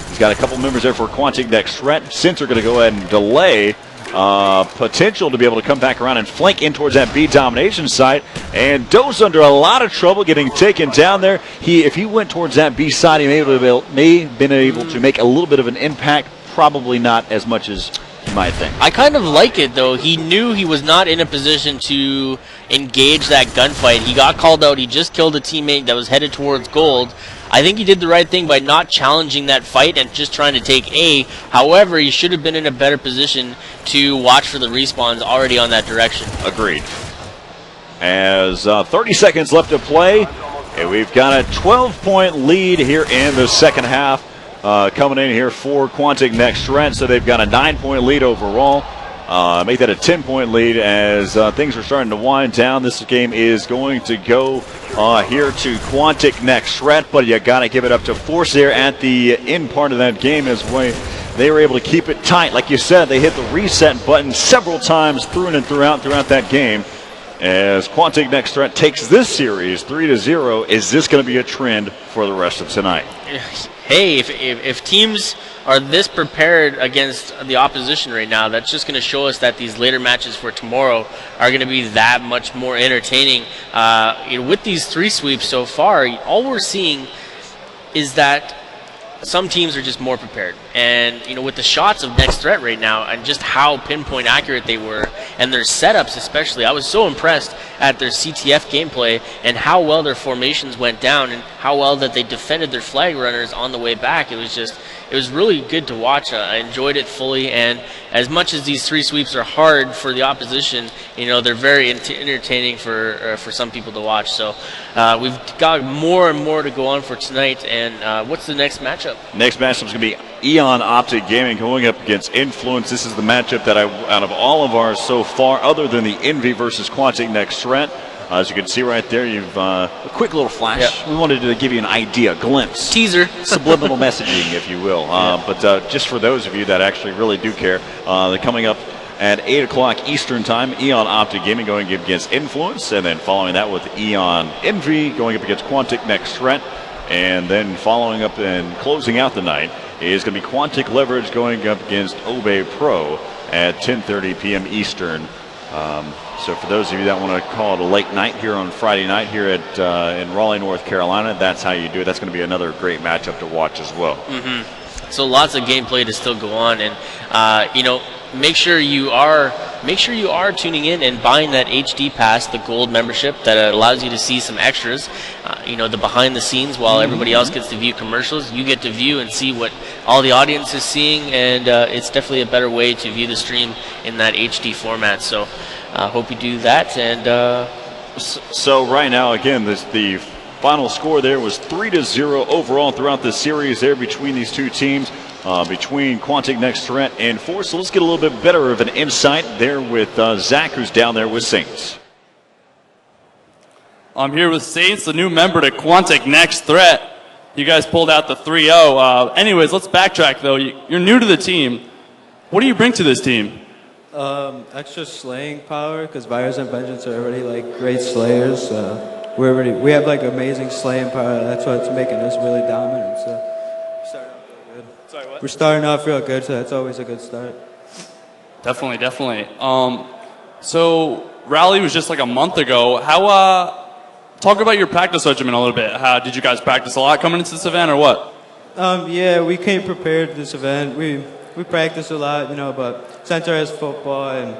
he's got a couple members there for Quantic Next Threat. Sensor going to go ahead and delay. Potential to be able to come back around and flank in towards that B domination site. And Doe's under a lot of trouble getting taken down there. If he went towards that B side, he may have been able to make a little bit of an impact. Probably not as much as you might think. I kind of like it, though. He knew he was not in a position to engage that gunfight. He got called out. He just killed a teammate that was headed towards gold. I think he did the right thing by not challenging that fight and just trying to take A. However, he should have been in a better position to watch for the respawns already on that direction. Agreed. As 30 seconds left to play, and we've got a 12-point lead here in the second half coming in here for Quantic Next Threat. So they've got a 9-point lead overall. Make that a 10-point lead as things are starting to wind down. This game is going to go here to Quantic Next Threat, but you got to give it up to Force there at the end part of that game as they were able to keep it tight. Like you said, they hit the reset button several times throughout that game. As Quantic Next Threat takes this series 3-0, is this going to be a trend for the rest of tonight? Hey, if teams are this prepared against the opposition right now, that's just going to show us that these later matches for tomorrow are going to be that much more entertaining. With these 3 sweeps so far, all we're seeing is that some teams are just more prepared. And, with the shots of Next Threat right now and just how pinpoint accurate they were and their setups especially, I was so impressed at their CTF gameplay and how well their formations went down and how well that they defended their flag runners on the way back. It was really good to watch. I enjoyed it fully, and as much as these 3 sweeps are hard for the opposition, they're very entertaining for some people to watch. So we've got more and more to go on for tonight. And what's the next matchup? Next matchup is going to be Eon Optic Gaming going up against Influence. This is the matchup that out of all of ours so far, other than the Envy versus Quantic Next Threat. As you can see right there, you've a quick little flash. Yep. We wanted to give you an idea, glimpse. Teaser. Subliminal messaging, if you will. But just for those of you that actually really do care, they're coming up at 8 o'clock Eastern Time. Eon Optic Gaming going up against Influence, and then following that with Eon Envy going up against Quantic Next Threat. And then following up and closing out the night is going to be Quantic Leverage going up against Obey Pro at 10:30 p.m. Eastern. So for those of you that want to call it a late night here on Friday night here in Raleigh, North Carolina, that's how you do it. That's going to be another great matchup to watch as well. Mm-hmm. So lots of gameplay to still go on, and make sure you are tuning in and buying that HD Pass, the gold membership that allows you to see some extras. The behind the scenes while everybody else gets to view commercials, you get to view and see what all the audience is seeing, and it's definitely a better way to view the stream in that HD format. So hope you do that. And so right now, again, the Final score there was 3-0 overall throughout the series there between these two teams, between Quantic Next Threat and Force. So let's get a little bit better of an insight there with Zach, who's down there with Saints. I'm here with Saints, the new member to Quantic Next Threat. You guys pulled out the 3-0. Anyways, let's backtrack, though. You're new to the team. What do you bring to this team? Extra slaying power, because Virus and Vengeance are already like great slayers. We have like amazing slaying power. That's what's making us really dominant. So we're starting off real good, so that's always a good start. Definitely. So Raleigh was just like a month ago. Talk about your practice regimen a little bit. How did you guys practice a lot coming into this event, or what? Yeah, we came prepared to this event. We practiced a lot, but Center has football, and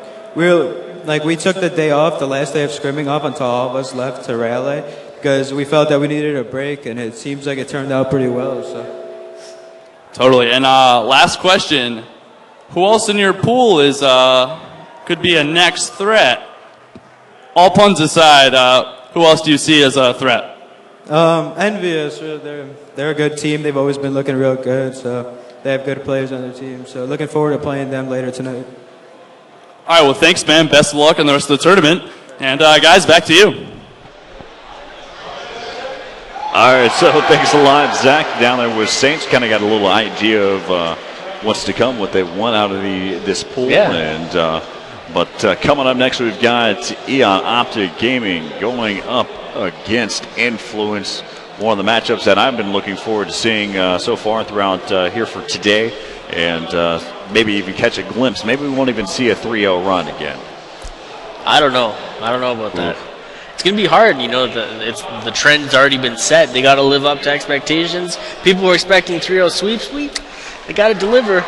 we took the day off, the last day of scrimming off until all of us left to Raleigh, because we felt that we needed a break, and it seems like it turned out pretty well. So. Totally. And last question: who else in your pool could be a next threat? All puns aside, who else do you see as a threat? Envious. They're a good team. They've always been looking real good, so they have good players on their team. So looking forward to playing them later tonight. All right, well, thanks, man. Best of luck in the rest of the tournament. And, guys, back to you. All right, so thanks a lot, Zach, down there with Saints. Kind of got a little idea of what's to come, what they want out of this pool. Yeah. And but coming up next, we've got Eon Optic Gaming going up against Influence. One of the matchups that I've been looking forward to seeing so far throughout here for today. And maybe even catch a glimpse. Maybe we won't even see a 3-0 run again. I don't know about that. It's going to be hard. The trend's already been set. They got to live up to expectations. People were expecting 3-0 sweep. They got to deliver.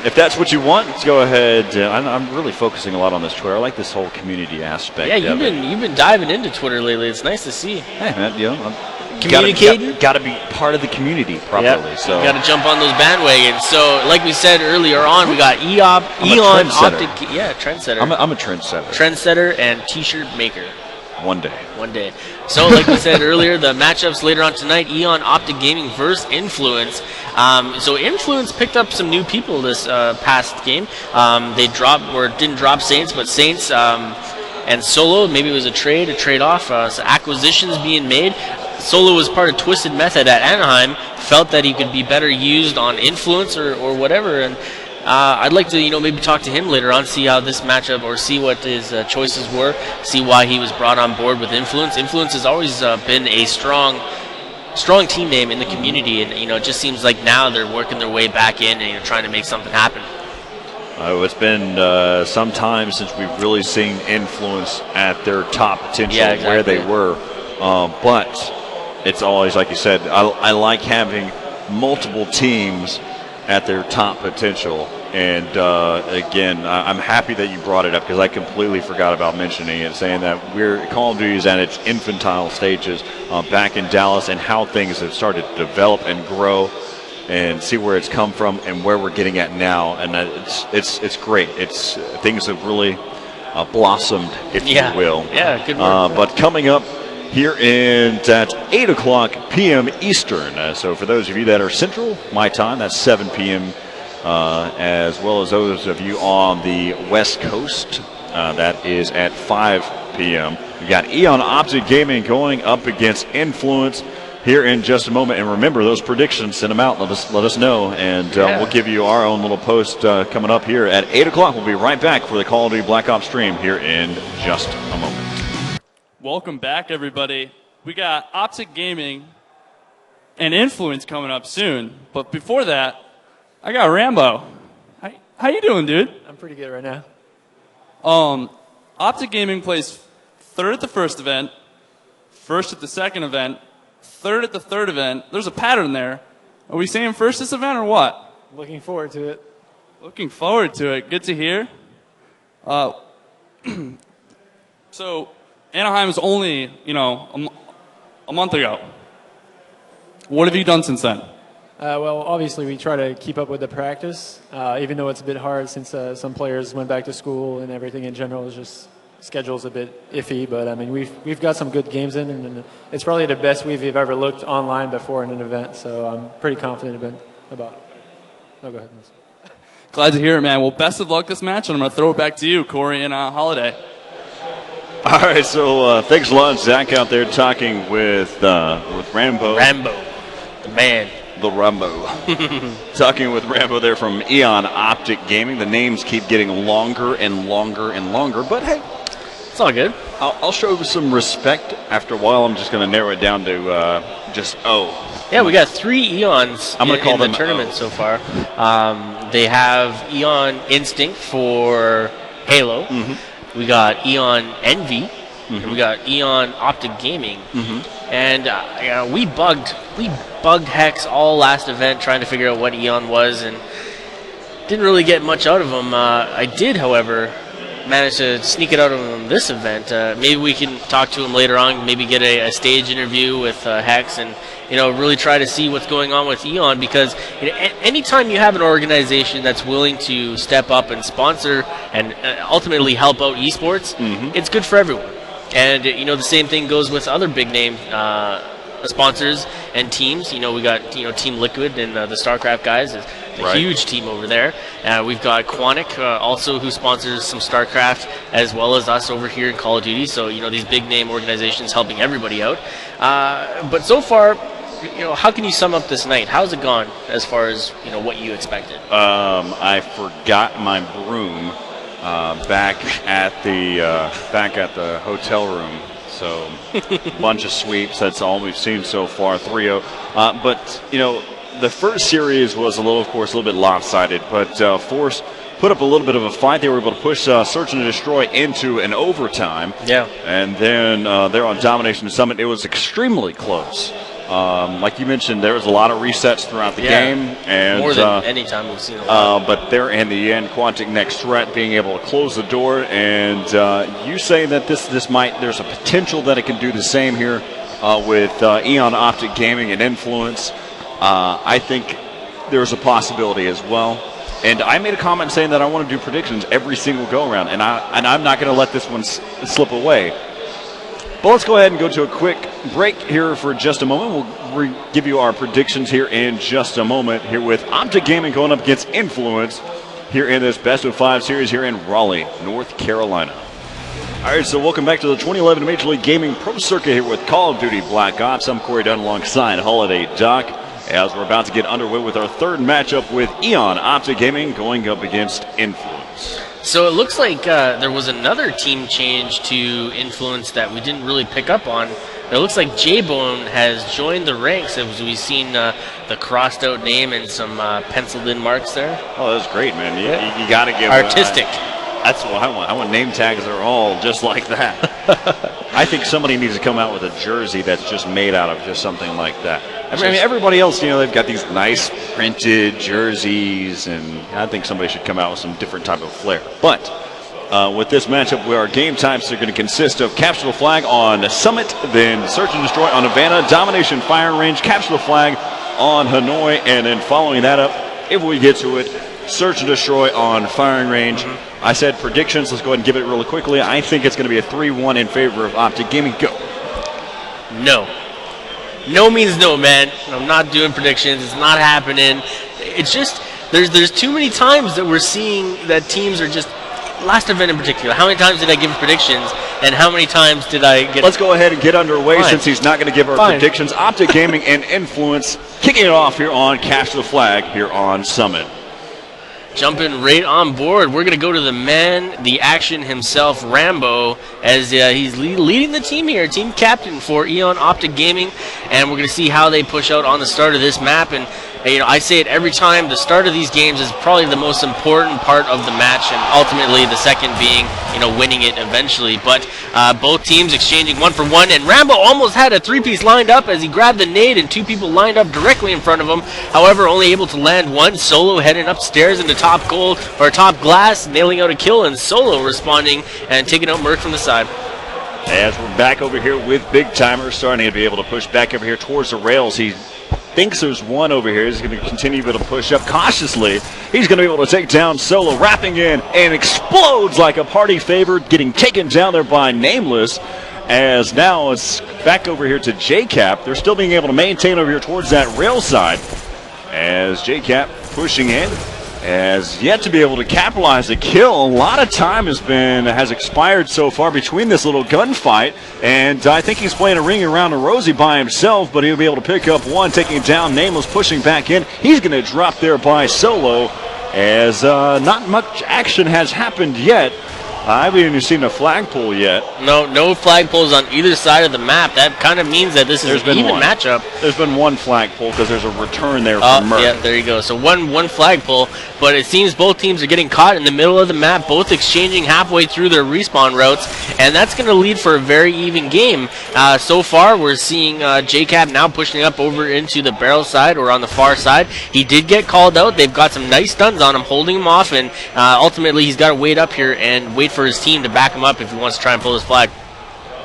If that's what you want, let's go ahead. I'm really focusing a lot on this Twitter. I like this whole community aspect. Yeah, you've been diving into Twitter lately. It's nice to see. Hey, man, Communicating. Got to be part of the community properly. Yep. So you got to jump on those bandwagons. So, like we said earlier on, we got Eon Optic. Yeah, trendsetter. I'm a trendsetter. Trendsetter and T-shirt maker. One day. So, like we said earlier, the matchups later on tonight: Eon Optic Gaming versus Influence. So, Influence picked up some new people this past game. They didn't drop Saints, but Saints and Solo. Maybe it was a trade off. So acquisitions being made. Solo was part of Twisted Method at Anaheim. Felt that he could be better used on Influence or whatever, and I'd like to maybe talk to him later on, see how this matchup, or see what his choices were, see why he was brought on board with Influence. Influence has always been a strong team name in the community, and it just seems like now they're working their way back in and trying to make something happen. It's been some time since we've really seen Influence at their top potential, where they were, but it's always, like you said, I like having multiple teams at their top potential. And again, I'm happy that you brought it up, because I completely forgot about mentioning it, saying that Call of Duty is at its infantile stages back in Dallas, and how things have started to develop and grow, and see where it's come from and where we're getting at now. And it's great. Things have really blossomed, if you will. Yeah, good work. But coming up here at 8 o'clock p.m. Eastern. So for those of you that are Central, my time, that's 7 p.m., as well as those of you on the West Coast, that is at 5 p.m. We got Eon Optic Gaming going up against Influence here in just a moment. And remember, those predictions, send them out. Let us know, and we'll give you our own little post coming up here at 8 o'clock. We'll be right back for the Call of Duty Black Ops stream here in just a moment. Welcome back, everybody. We got Optic Gaming and Influence coming up soon. But before that, I got Rambo. How you doing, dude? I'm pretty good right now. Optic Gaming plays third at the first event, first at the second event, third at the third event. There's a pattern there. Are we saying first this event or what? Looking forward to it. Looking forward to it. Good to hear. So Anaheim was only, a month ago. What have you done since then? Well, obviously we try to keep up with the practice, even though it's a bit hard since some players went back to school and everything in general is just schedule's a bit iffy, but I mean we've got some good games in, and it's probably the best we've ever looked online before in an event. So I'm pretty confident about it. Oh, go ahead. Glad to hear it, man. Well, best of luck this match, and I'm going to throw it back to you, Corey and Holiday. All right, so thanks a lot, Zach, out there talking with Rambo. Rambo, the man. The Rambo. Talking with Rambo there from Eon Optic Gaming. The names keep getting longer and longer and longer, but hey, it's all good. I'll show some respect. After a while, I'm just going to narrow it down to just O. Yeah, we got 3 Eons in the tournament so far. They have Eon Instinct for Halo. Mm-hmm. We got Eon Envy. Mm-hmm. And we got Eon Optic Gaming. Mm-hmm. And we bugged Hex all last event trying to figure out what Eon was, and didn't really get much out of him. I did, however, manage to sneak it out of him this event. Maybe we can talk to him later on, maybe get a stage interview with Hex, and really try to see what's going on with Eon, because anytime you have an organization that's willing to step up and sponsor and ultimately help out esports, mm-hmm. it's good for everyone. And the same thing goes with other big name sponsors and teams. We got Team Liquid and the StarCraft guys. It's a huge team over there. We've got Quantic also, who sponsors some StarCraft, as well as us over here in Call of Duty. So these big name organizations helping everybody out. But so far, how can you sum up this night? How's it gone as far as what you expected? I forgot my broom back at the hotel room. So bunch of sweeps. That's all we've seen so far. 3-0. But the first series was of course, a little bit lopsided. But Force put up a little bit of a fight. They were able to push Search and Destroy into an overtime. Yeah. And then there on Domination Summit, it was extremely close. Like you mentioned, there was a lot of resets throughout the game, and more than any time we've seen a lot. But there in the end, Quantic next threat being able to close the door, and you say that there's a potential that it can do the same here with Eon Optic Gaming and Influence. I think there's a possibility as well. And I made a comment saying that I want to do predictions every single go around, and I'm not going to let this one slip away. But let's go ahead and go to a quick break here for just a moment. We'll give you our predictions here in just a moment, here with Optic Gaming going up against Influence here in this Best of 5 series here in Raleigh, North Carolina. All right, so welcome back to the 2011 Major League Gaming Pro Circuit here with Call of Duty Black Ops. I'm Corey Dunn alongside Holiday Doc, as we're about to get underway with our third matchup with Eon Optic Gaming going up against Influence. So it looks like there was another team change to Influence that we didn't really pick up on. It looks like J-Bone has joined the ranks, as we've seen the crossed out name and some penciled in marks there. Oh, that's great, man. You got to give artistic. That's what I want. I want name tags that are all just like that. I think somebody needs to come out with a jersey that's just made out of just something like that. I mean, everybody else, they've got these nice printed jerseys, and I think somebody should come out with some different type of flair. But with this matchup, where our game types are going to consist of Capture the Flag on Summit, then Search and Destroy on Havana, Domination Firing Range, Capture the Flag on Hanoi, and then following that up, if we get to it, Search and Destroy on Firing Range. Mm-hmm. I said predictions. Let's go ahead and give it really quickly. I think it's going to be a 3-1 in favor of Optic Gaming. Go. No. No means no, man. I'm not doing predictions. It's not happening. It's just there's too many times that we're seeing that teams are just. Last event in particular, how many times did I give predictions, and how many times did I get... Let's go ahead and get underway. Fine. Since he's not going to give our predictions. Optic Gaming and Influence kicking it off here on Capture the Flag here on Summit. Jumping right on board, we're going to go to the man, the action himself, Rambo, as he's leading the team here, team captain for Eon Optic Gaming, and we're going to see how they push out on the start of this map. And I say it every time, the start of these games is probably the most important part of the match, and ultimately the second being, winning it eventually. But both teams exchanging 1-for-1, and Rambo almost had a 3-piece lined up as he grabbed the nade, and 2 people lined up directly in front of him. However, only able to land one. Solo heading upstairs into top gold, or top glass, nailing out a kill, and Solo responding and taking out Merc from the side. As we're back over here with Big Timer, starting to be able to push back over here towards the rails. He thinks there's one over here. He's going to continue to push up cautiously. He's going to be able to take down Solo, wrapping in, and explodes like a party favor, getting taken down there by Nameless. As now it's back over here to JCap. They're still being able to maintain over here towards that rail side. As JCap pushing in, has yet to be able to capitalize the kill. A lot of time has expired so far between this little gunfight, and I think he's playing a ring around a rosy by himself, but he'll be able to pick up one, taking down Nameless, pushing back in. He's going to drop there by Solo, as not much action has happened yet. I haven't even seen a flagpole yet. No flagpoles on either side of the map. That kind of means that this is an even matchup. There's been one flagpole because there's a return there from Merc. Yeah, there you go. So one flagpole, but it seems both teams are getting caught in the middle of the map, both exchanging halfway through their respawn routes, and that's going to lead for a very even game. So far, we're seeing JCap now pushing up over into the barrel side or on the far side. He did get called out. They've got some nice stuns on him, holding him off, and ultimately he's got to wait up here and wait for his team to back him up if he wants to try and pull his flag.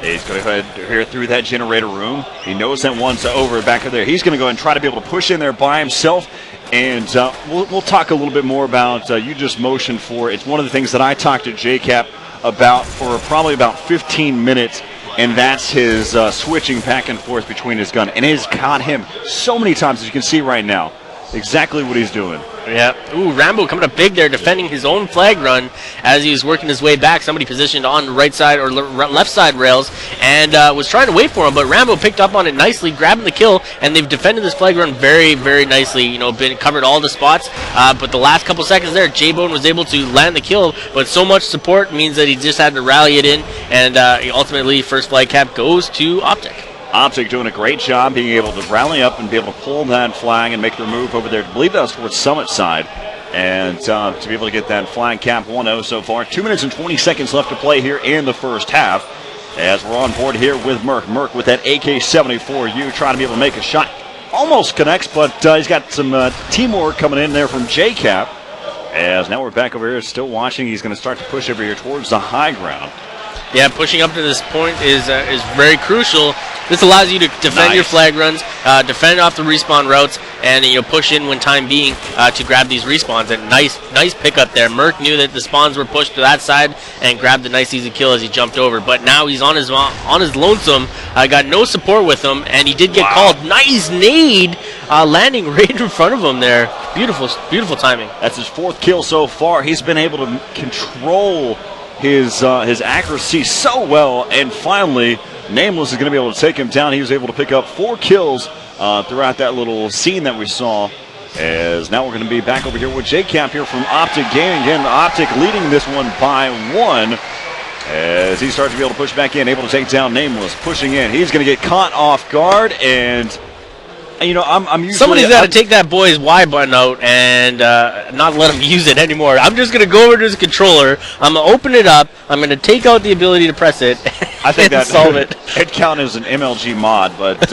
He's going to go ahead here through that generator room. He knows that one's over back there. He's going to go and try to be able to push in there by himself. And we'll talk a little bit more about you just motioned for. It's one of the things that I talked to JCap about for probably about 15 minutes. And that's his switching back and forth between his gun. And it has caught him so many times, as you can see right now. Exactly what he's doing. Yeah. Ooh, Rambo coming up big there, defending his own flag run as he was working his way back. Somebody positioned on the right side or left side rails and was trying to wait for him, but Rambo picked up on it nicely, grabbing the kill, and they've defended this flag run very, very nicely. You know, been covered all the spots, but the last couple seconds there, J-Bone was able to land the kill, but so much support means that he just had to rally it in, and ultimately first flag cap goes to Optic. Optic doing a great job being able to rally up and be able to pull that flag and make the move over there. I believe that was towards Summit side. And to be able to get that flag cap 1-0 so far. 2 minutes and 20 seconds left to play here in the first half. As we're on board here with Merc. Merc with that AK-74U trying to be able to make a shot. Almost connects, but he's got some teamwork coming in there from JCap. As now we're back over here still watching. He's going to start to push over here towards the high ground. Yeah, pushing up to this point is very crucial. This allows you to defend your flag runs, defend off the respawn routes, and push in when time being to grab these respawns. And nice pickup there. Merc knew that the spawns were pushed to that side and grabbed the nice easy kill as he jumped over. But now he's on his lonesome. Got no support with him, and he did get called. Nice nade landing right in front of him there. Beautiful timing. That's his fourth kill so far. He's been able to control his accuracy so well, and finally Nameless is going to be able to take him down. He was able to pick up 4 kills throughout that little scene that we saw. As now we're going to be back over here with JCap here from Optic Gaming. Again, Optic leading this one by 1 as he starts to be able to push back in, able to take down Nameless, pushing in. He's going to get caught off guard, and I'm usually... Somebody's got to take that boy's Y button out and not let him use it anymore. I'm just going to go over to his controller. I'm going to open it up. I'm going to take out the ability to press it. I think that solve it. It count as an MLG mod, but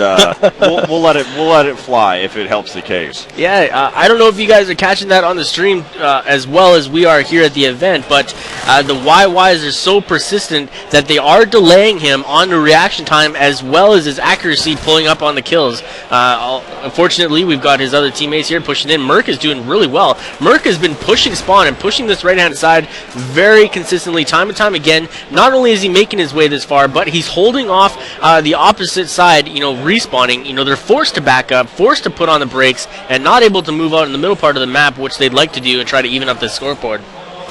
we'll let it fly if it helps the case. Yeah, I don't know if you guys are catching that on the stream as well as we are here at the event, but the YYs are so persistent that they are delaying him on the reaction time as well as his accuracy pulling up on the kills. Unfortunately, we've got his other teammates here pushing in. Merc is doing really well. Merc has been pushing spawn and pushing this right-hand side very consistently, time and time again. Not only is he making his way this far, but he's holding off the opposite side, respawning. They're forced to back up, forced to put on the brakes, and not able to move out in the middle part of the map, which they'd like to do and try to even up the scoreboard.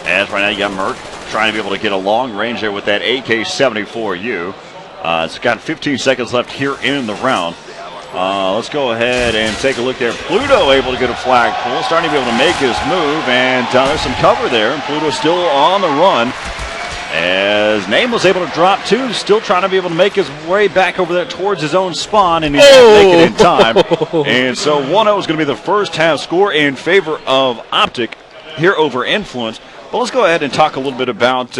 As right now you got Merc trying to be able to get a long range there with that AK-74U. It's got 15 seconds left here in the round. Let's go ahead and take a look there. Pluto able to get a flag pull, starting to be able to make his move, and there's some cover there, and Pluto still on the run. As Nameless able to drop 2, still trying to be able to make his way back over there towards his own spawn, and he's not making it in time. And so 1-0 is going to be the first half score in favor of Optic here over Influence. But let's go ahead and talk a little bit about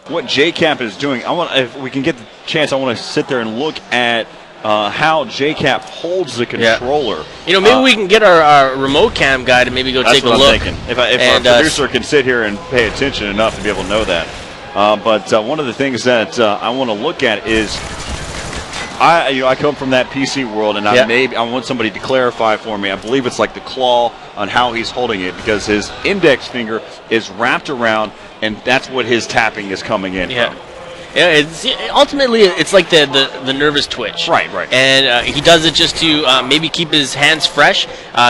what JCap is doing. If we can get the chance, I want to sit there and look at how JCap holds the controller. Yeah. Maybe we can get our remote cam guy to maybe go take a look. That's what I'm thinking. If our producer can sit here and pay attention enough to be able to know that. But one of the things that I want to look at is I come from that PC world, and I want somebody to clarify for me. I believe it's like the claw on how he's holding it, because his index finger is wrapped around, and that's what his tapping is coming in from. Yeah, ultimately it's like the nervous twitch. Right. And he does it just to maybe keep his hands fresh,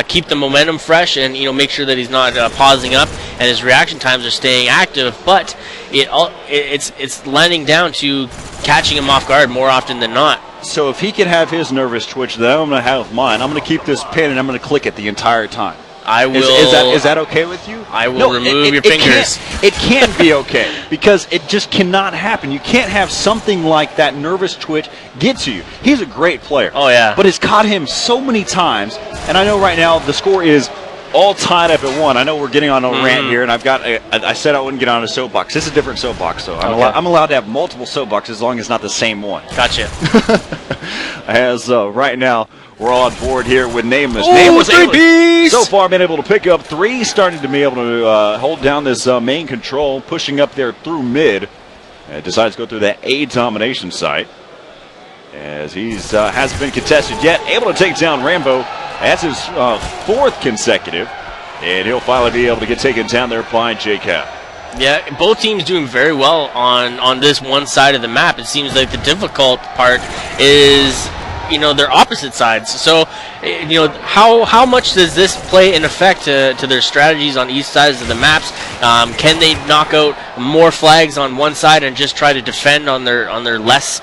keep the momentum fresh, and make sure that he's not pausing up and his reaction times are staying active. But it's landing down to catching him off guard more often than not. So if he can have his nervous twitch, then I'm going to have mine. I'm going to keep this pin and I'm going to click it the entire time. I will. Is that okay with you? I will remove your fingers. It can't be okay, because it just cannot happen. You can't have something like that nervous twitch get to you. He's a great player. Oh, yeah. But it's caught him so many times, and I know right now the score is all tied up at 1. I know we're getting on a rant here, and I said I wouldn't get on a soapbox. This is a different soapbox, so I'm allowed to have multiple soapboxes as long as it's not the same one. Gotcha. As right now, we're all on board here with Nameless. Ooh, Nameless three-piece! So far been able to pick up 3, starting to be able to hold down this main control, pushing up there through mid. And decides to go through that A domination site, as he's hasn't been contested yet. Able to take down Rambo. That's his 4th consecutive, and he'll finally be able to get taken down there by JCap. Yeah, both teams doing very well on this one side of the map. It seems like the difficult part is their opposite sides. So, how much does this play in effect to their strategies on each sides of the maps? Can they knock out more flags on one side and just try to defend on their less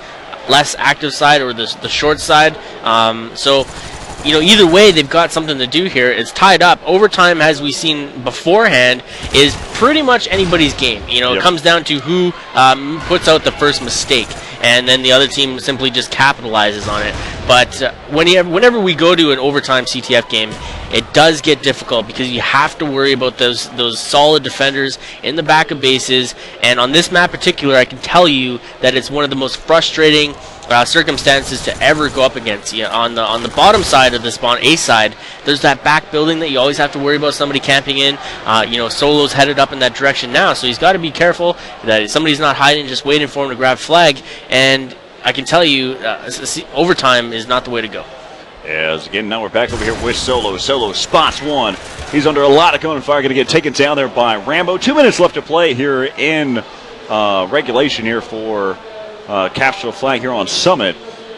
active side, or the short side? Either way, they've got something to do here. It's tied up. Overtime, as we've seen beforehand, is pretty much anybody's game. It comes down to who puts out the first mistake, and then the other team simply just capitalizes on it. But whenever we go to an overtime CTF game, it does get difficult, because you have to worry about those solid defenders in the back of bases. And on this map in particular, I can tell you that it's one of the most frustrating circumstances to ever go up against. On the bottom side of the spawn, A side, there's that back building that you always have to worry about somebody camping in. Solo's headed up in that direction now, so he's got to be careful that somebody's not hiding, just waiting for him to grab flag. And I can tell you, overtime is not the way to go. As again, now we're back over here with Solo. Solo spots 1. He's under a lot of cone fire, going to get taken down there by Rambo. 2 minutes left to play here in regulation here for capture flag here on Summit.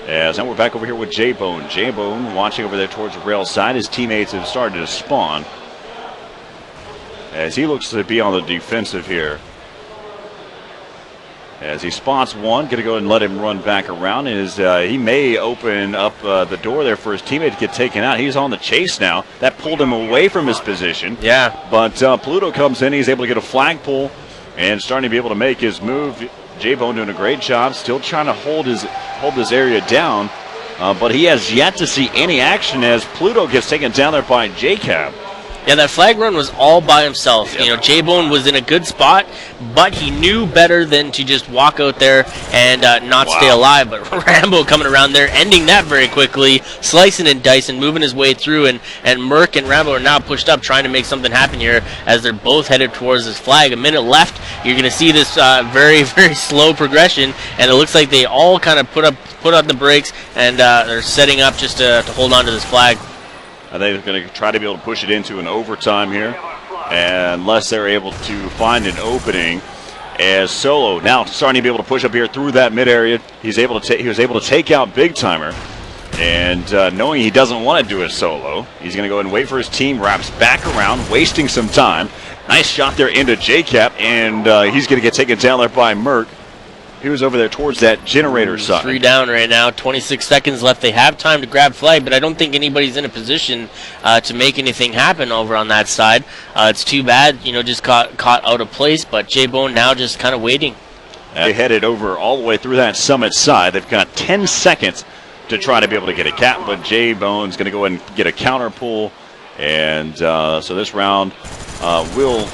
As now we're back over here with J-Bone. J-Bone watching over there towards the rail side. His teammates have started to spawn, as he looks to be on the defensive here. As he spots 1, going to go and let him run back around. He may open up the door there for his teammate to get taken out. He's on the chase now. That pulled him away from his position. Yeah. But Pluto comes in. He's able to get a flag pull and starting to be able to make his move. J-Bone doing a great job, still trying to hold this area down. But he has yet to see any action as Pluto gets taken down there by JCap. Yeah, that flag run was all by himself. J-Bone was in a good spot, but he knew better than to just walk out there and not stay alive. But Rambo coming around there, ending that very quickly, slicing and dicing, moving his way through, and Merc and Rambo are now pushed up, trying to make something happen here as they're both headed towards this flag. A minute left, you're going to see this very, very slow progression, and it looks like they all kind of put up the brakes, and they're setting up just to hold on to this flag. They're going to try to be able to push it into an overtime here, unless they're able to find an opening. As Solo now starting to be able to push up here through that mid area, he was able to take out Big Timer, and knowing he doesn't want to do a solo, he's going to go and wait for his team. Wraps back around, wasting some time. Nice shot there into JCap, and he's going to get taken down there by Merc. He was over there towards that generator side. 3 down right now, 26 seconds left. They have time to grab flag, but I don't think anybody's in a position to make anything happen over on that side. It's too bad, just caught out of place, but J-Bone now just kind of waiting. They headed over all the way through that Summit side. They've got 10 seconds to try to be able to get a cap, but J-Bone's going to go ahead and get a counter pull, and so this round will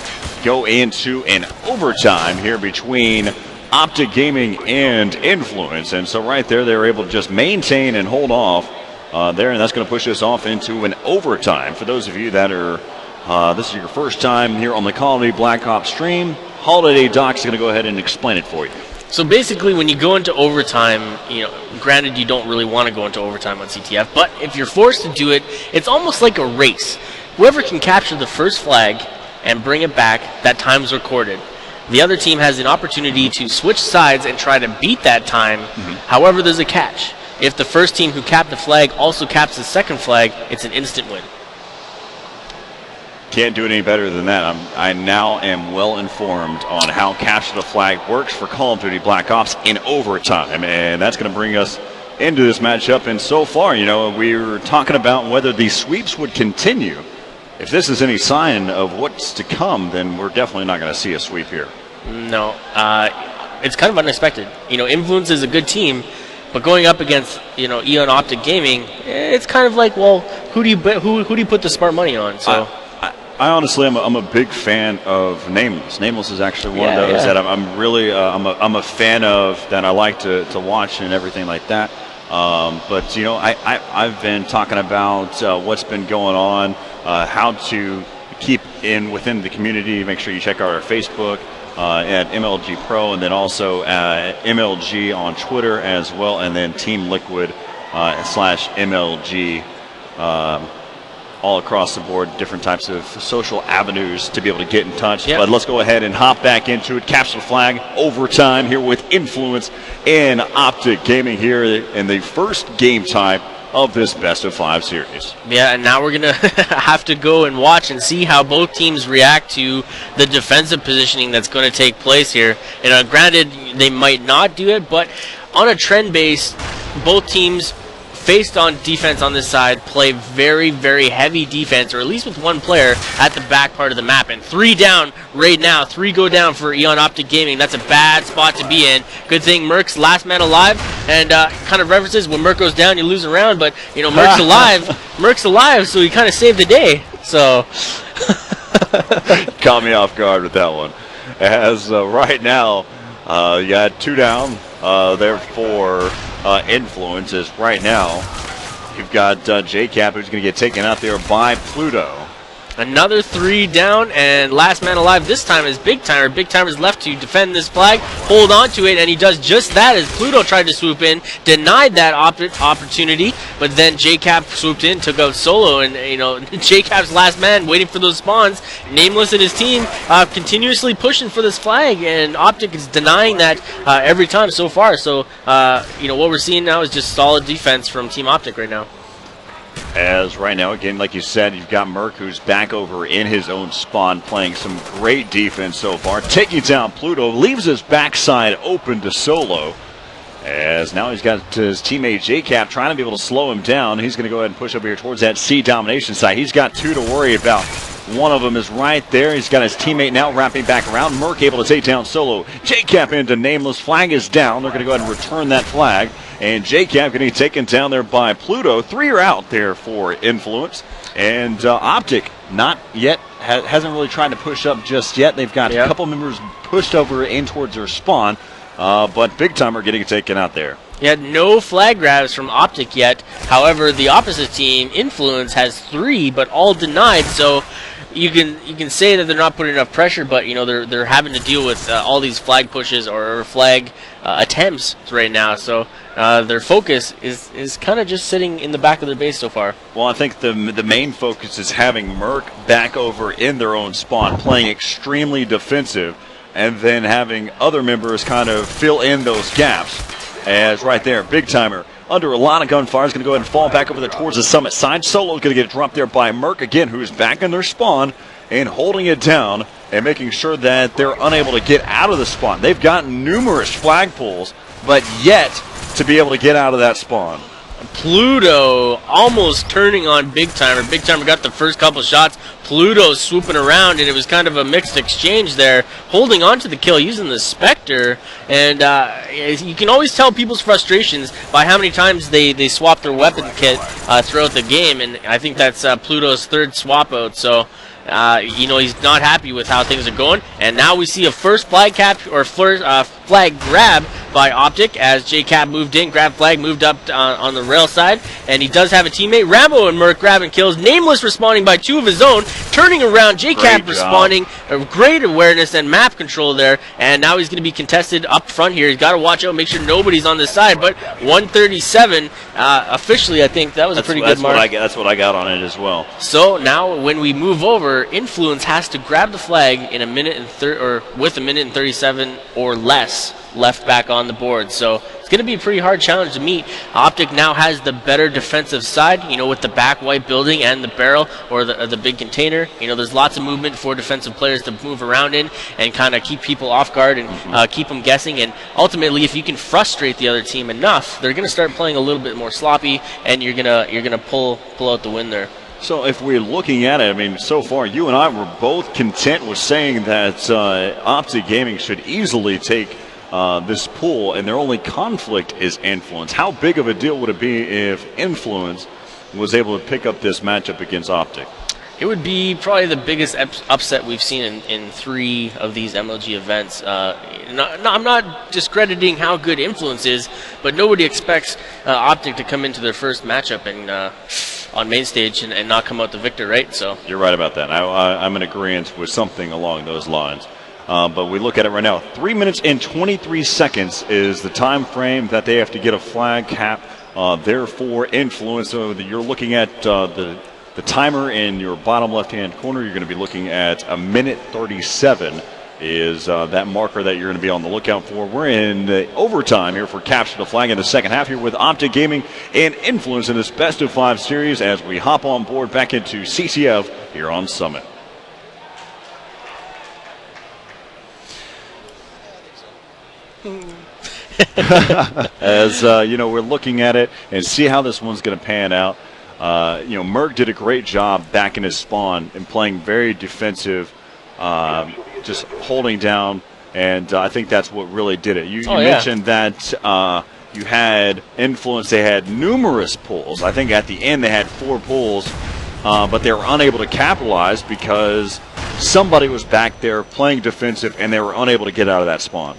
go into an overtime here between Optic Gaming and Influence, and so right there they were able to just maintain and hold off there, and that's going to push us off into an overtime. For those of you that are this is your first time here on the Call of Duty Black Ops stream, Holiday Doc's going to go ahead and explain it for you. So basically, when you go into overtime, granted you don't really want to go into overtime on CTF, but if you're forced to do it, it's almost like a race. Whoever can capture the first flag and bring it back, that time's recorded. The other team has an opportunity to switch sides and try to beat that time. However, there's a catch. If the first team who capped the flag also caps the second flag, it's an instant win. Can't do it any better than that. I now am well informed on how capture the flag works for Call of Duty Black Ops in overtime, and that's going to bring us into this matchup. And so far, we were talking about whether these sweeps would continue. If this is any sign of what's to come, then we're definitely not going to see a sweep here. No, it's kind of unexpected. Influence is a good team, but going up against Eon Optic Gaming, it's kind of like, well, who do you put the smart money on? So. I honestly, I'm a big fan of Nameless. Nameless is actually one of those that I'm really I'm a fan of, that I like to watch and everything like that. But I've been talking about what's been going on, how to keep within the community. Make sure you check out our Facebook at MLG Pro, and then also MLG on Twitter as well, and then Team Liquid /MLG. All across the board, different types of social avenues to be able to get in touch. But let's go ahead and hop back into it. Capture the flag, overtime here with Influence and Optic Gaming here in the first game time of this best-of-5 series. Yeah, and now we're going to have to go and watch and see how both teams react to the defensive positioning that's going to take place here. Granted, they might not do it, but on a trend base, both teams faced on defense on this side play very, very heavy defense, or at least with one player at the back part of the map. And 3 down right now. 3 go down for Eon Optic Gaming. That's a bad spot to be in. Good thing Merc's last man alive, and kind of references when Merc goes down, you lose a round, but Merc's alive. Merc's alive, so he kind of saved the day. So caught me off guard with that one. As right now, you got 2 down. Therefore, Influences right now. You've got JCap, who's going to get taken out there by Pluto. Another 3 down, and last man alive this time is Big Timer. Big Timer's left to defend this flag, hold on to it, and he does just that as Pluto tried to swoop in, denied that opportunity, but then JCap swooped in, took out Solo, and JCap's last man waiting for those spawns. Nameless and his team continuously pushing for this flag, and Optic is denying that every time so far. So what we're seeing now is just solid defense from Team Optic right now. As right now, again, like you said, you've got Merc, who's back over in his own spawn, playing some great defense so far. Taking down Pluto, leaves his backside open to Solo. As now he's got his teammate JCap trying to be able to slow him down. He's going to go ahead and push over here towards that C domination side. He's got 2 to worry about. One of them is right there. He's got his teammate now wrapping back around. Merc able to take down Solo. JCap into Nameless. Flag is down. They're going to go ahead and return that flag. And JCap getting taken down there by Pluto. 3 are out there for Influence. And Optic not yet, hasn't really tried to push up just yet. They've got a couple members pushed over in towards their spawn. But Big Timer getting taken out there. Yeah, no flag grabs from Optic yet. However, the opposite team, Influence, has 3, but all denied. So you can say that they're not putting enough pressure, but they're having to deal with all these flag pushes or flag attempts right now. So their focus is kind of just sitting in the back of their base so far. Well, I think the main focus is having Merc back over in their own spawn, playing extremely defensive, and then having other members kind of fill in those gaps. As right there, Big Timer under a lot of gunfire is going to go ahead and fall back over there towards the summit side. Solo's going to get dropped there by Merc again, who's back in their spawn and holding it down and making sure that they're unable to get out of the spawn. They've got numerous flag pulls, but yet to be able to get out of that spawn. Pluto almost turning on Big Timer. Big Timer got the first couple shots. Pluto swooping around, and it was kind of a mixed exchange there, holding on to the kill using the Spectre. And you can always tell people's frustrations by how many times they swap their weapon kit throughout the game, and I think that's Pluto's 3rd swap out. So he's not happy with how things are going. And now we see a first flag flag grab by Optic as JCap moved in, grabbed flag, moved up on the rail side, and he does have a teammate. Rambo and Merc grabbing kills. Nameless responding by 2 of his own. turning around. JCap Great responding, great awareness and map control there, and now he's going to be contested up front here. He's got to watch out, make sure nobody's on the side, but 137 officially, I think that was a pretty good mark. That's what I got on it as well. So now when we move over, Influence has to grab the flag in with a minute and 37 or less left back on the board. So it's going to be a pretty hard challenge to meet. Optic now has the better defensive side, with the back white building and the barrel or the big container. There's lots of movement for defensive players to move around in and kind of keep people off guard and keep them guessing. And ultimately, if you can frustrate the other team enough, they're going to start playing a little bit more sloppy, and you're gonna pull out the win there. So if we're looking at it, so far you and I were both content with saying that Optic Gaming should easily take this pool, and their only conflict is Influence. How big of a deal would it be if Influence was able to pick up this matchup against Optic? It would be probably the biggest upset we've seen in 3 of these MLG events. I'm not discrediting how good Influence is, but nobody expects Optic to come into their first matchup and on main stage and not come out the victor, right? So you're right about that. I'm in agreement with something along those lines. But we look at it right now. 3 minutes and 23 seconds is the time frame that they have to get a flag cap there for Influence. So you're looking at the timer in your bottom left-hand corner. You're going to be looking at a minute 37 is that marker that you're going to be on the lookout for. We're in the overtime here for Capture the Flag in the second half here with Optic Gaming and Influence in this best-of-5 series as we hop on board back into CCF here on Summit. As we're looking at it and see how this one's going to pan out. Merck did a great job back in his spawn and playing very defensive, just holding down, and I think that's what really did it. You mentioned that you had Influence. They had numerous pulls. I think at the end they had 4 pulls, but they were unable to capitalize because somebody was back there playing defensive, and they were unable to get out of that spawn.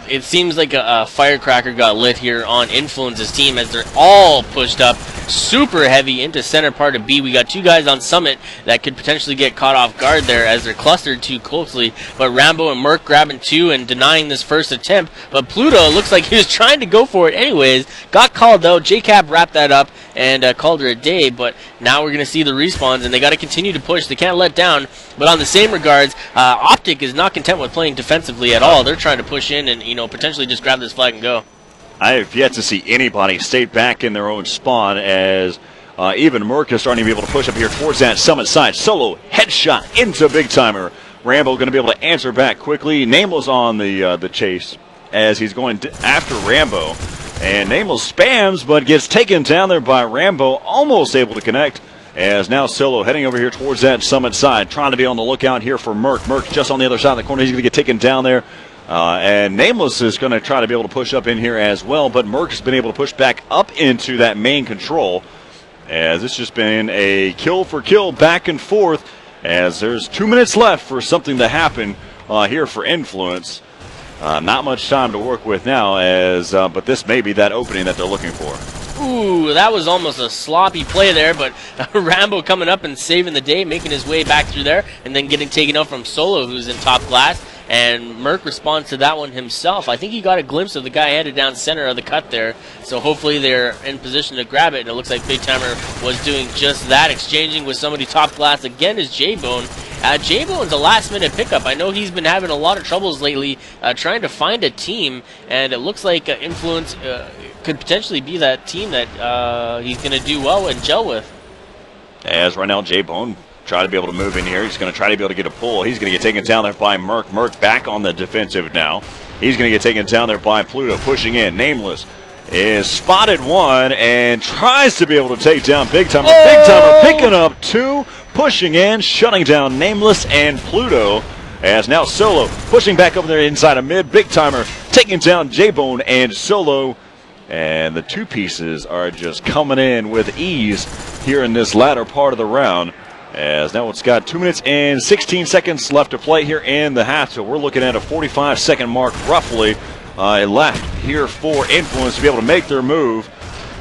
It seems like a firecracker got lit here on Influence's team as they're all pushed up super heavy into center part of B. We got 2 guys on Summit that could potentially get caught off guard there as they're clustered too closely. But Rambo and Merc grabbing 2 and denying this first attempt. But Pluto looks like he was trying to go for it anyways. Got called out. JCap wrapped that up and called her a day. But now we're going to see the respawns, and they got to continue to push. They can't let down. But on the same regards, Optic is not content with playing defensively at all. They're trying to push in and potentially just grab this flag and go. I have yet to see anybody stay back in their own spawn as even Merc is starting to be able to push up here towards that Summit side. Solo headshot into Big Timer. Rambo going to be able to answer back quickly. Nameless on the chase as he's going after Rambo. And Nameless spams but gets taken down there by Rambo. Almost able to connect as now Solo heading over here towards that Summit side. Trying to be on the lookout here for Merc. Merc just on the other side of the corner. He's going to get taken down there. And Nameless is going to try to be able to push up in here as well, but Merc has been able to push back up into that main control as it's just been a kill for kill back and forth as there's 2 minutes left for something to happen here for Influence. Not much time to work with now but this may be that opening that they're looking for. Ooh, that was almost a sloppy play there, but Rambo coming up and saving the day, making his way back through there, and then getting taken out from Solo, who's in top glass. And Merc responds to that one himself. I think he got a glimpse of the guy headed down center of the cut there. So hopefully they're in position to grab it. And it looks like Big Timer was doing just that. Exchanging with somebody top glass again is J-Bone. J-Bone's a last-minute pickup. I know he's been having a lot of troubles lately trying to find a team. And it looks like Influence could potentially be that team that he's going to do well and gel with. As right now, J-Bone try to be able to move in here. He's going to try to be able to get a pull. He's going to get taken down there by Merc. Merc back on the defensive now. He's going to get taken down there by Pluto, pushing in. Nameless is spotted 1 and tries to be able to take down Big Timer. Oh! Big Timer picking up 2, pushing in, shutting down Nameless and Pluto. As now Solo pushing back over there inside of mid. Big Timer taking down J-Bone and Solo. And the 2 pieces are just coming in with ease here in this latter part of the round. As now it's got 2 minutes and 16 seconds left to play here in the half. So we're looking at a 45-second mark roughly left here for Influence to be able to make their move.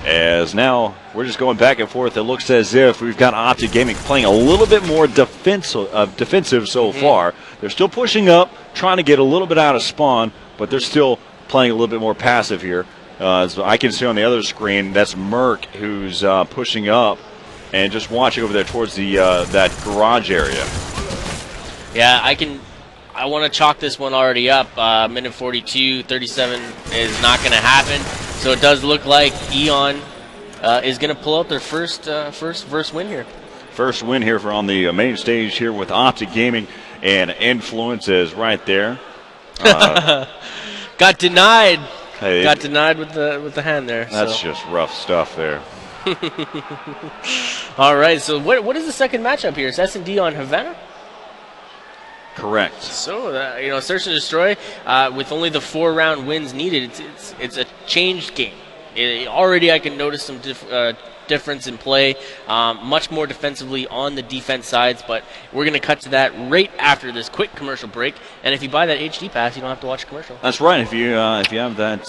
As now we're just going back and forth. It looks as if we've got Optic Gaming playing a little bit more defensive so far. They're still pushing up, trying to get a little bit out of spawn, but they're still playing a little bit more passive here. So I can see on the other screen, that's Merc who's pushing up and just watching over there towards the that garage area. Yeah, I want to chalk this one already up. Minute 42, 37 is not going to happen. So it does look like Eon is going to pull out their first win here. First win here for on the main stage here with Optic Gaming, and Influence is right there. Got denied. Hey, Got denied with the hand there. That's just rough stuff there. All right. So what is the second matchup here? Is S&D on Havana? Correct. So Search and Destroy with only the 4-round wins needed. It's a changed game. Already I can notice some difference in play, much more defensively on the defense sides, but we're going to cut to that right after this quick commercial break. And if you buy that HD pass, you don't have to watch a commercial. That's right. If you have that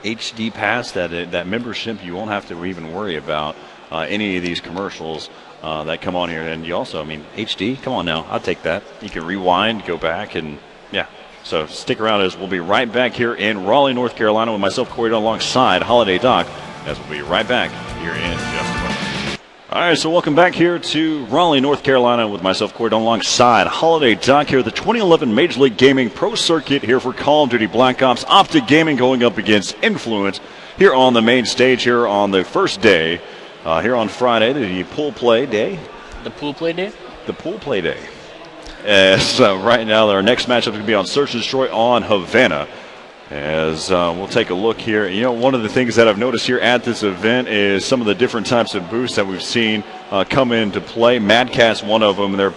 HD pass, that membership, you won't have to even worry about any of these commercials that come on here. And you also, HD, come on now, I'll take that. You can rewind, go back, and yeah. So stick around as we'll be right back here in Raleigh, North Carolina with myself, Corey, alongside Holiday Doc, as we'll be right back here in just a moment. All right, so welcome back here to Raleigh, North Carolina with myself, Corey, alongside Holiday Doc here at the 2011 Major League Gaming Pro Circuit here for Call of Duty Black Ops. Optic Gaming going up against Influence here on the main stage here on the first day, here on Friday, the pool play day. The pool play day? The pool play day. So right now, our next matchup is going to be on Search and Destroy on Havana. As we'll take a look here. One of the things that I've noticed here at this event is some of the different types of boosts that we've seen come into play. Mad Cat's one of them. They're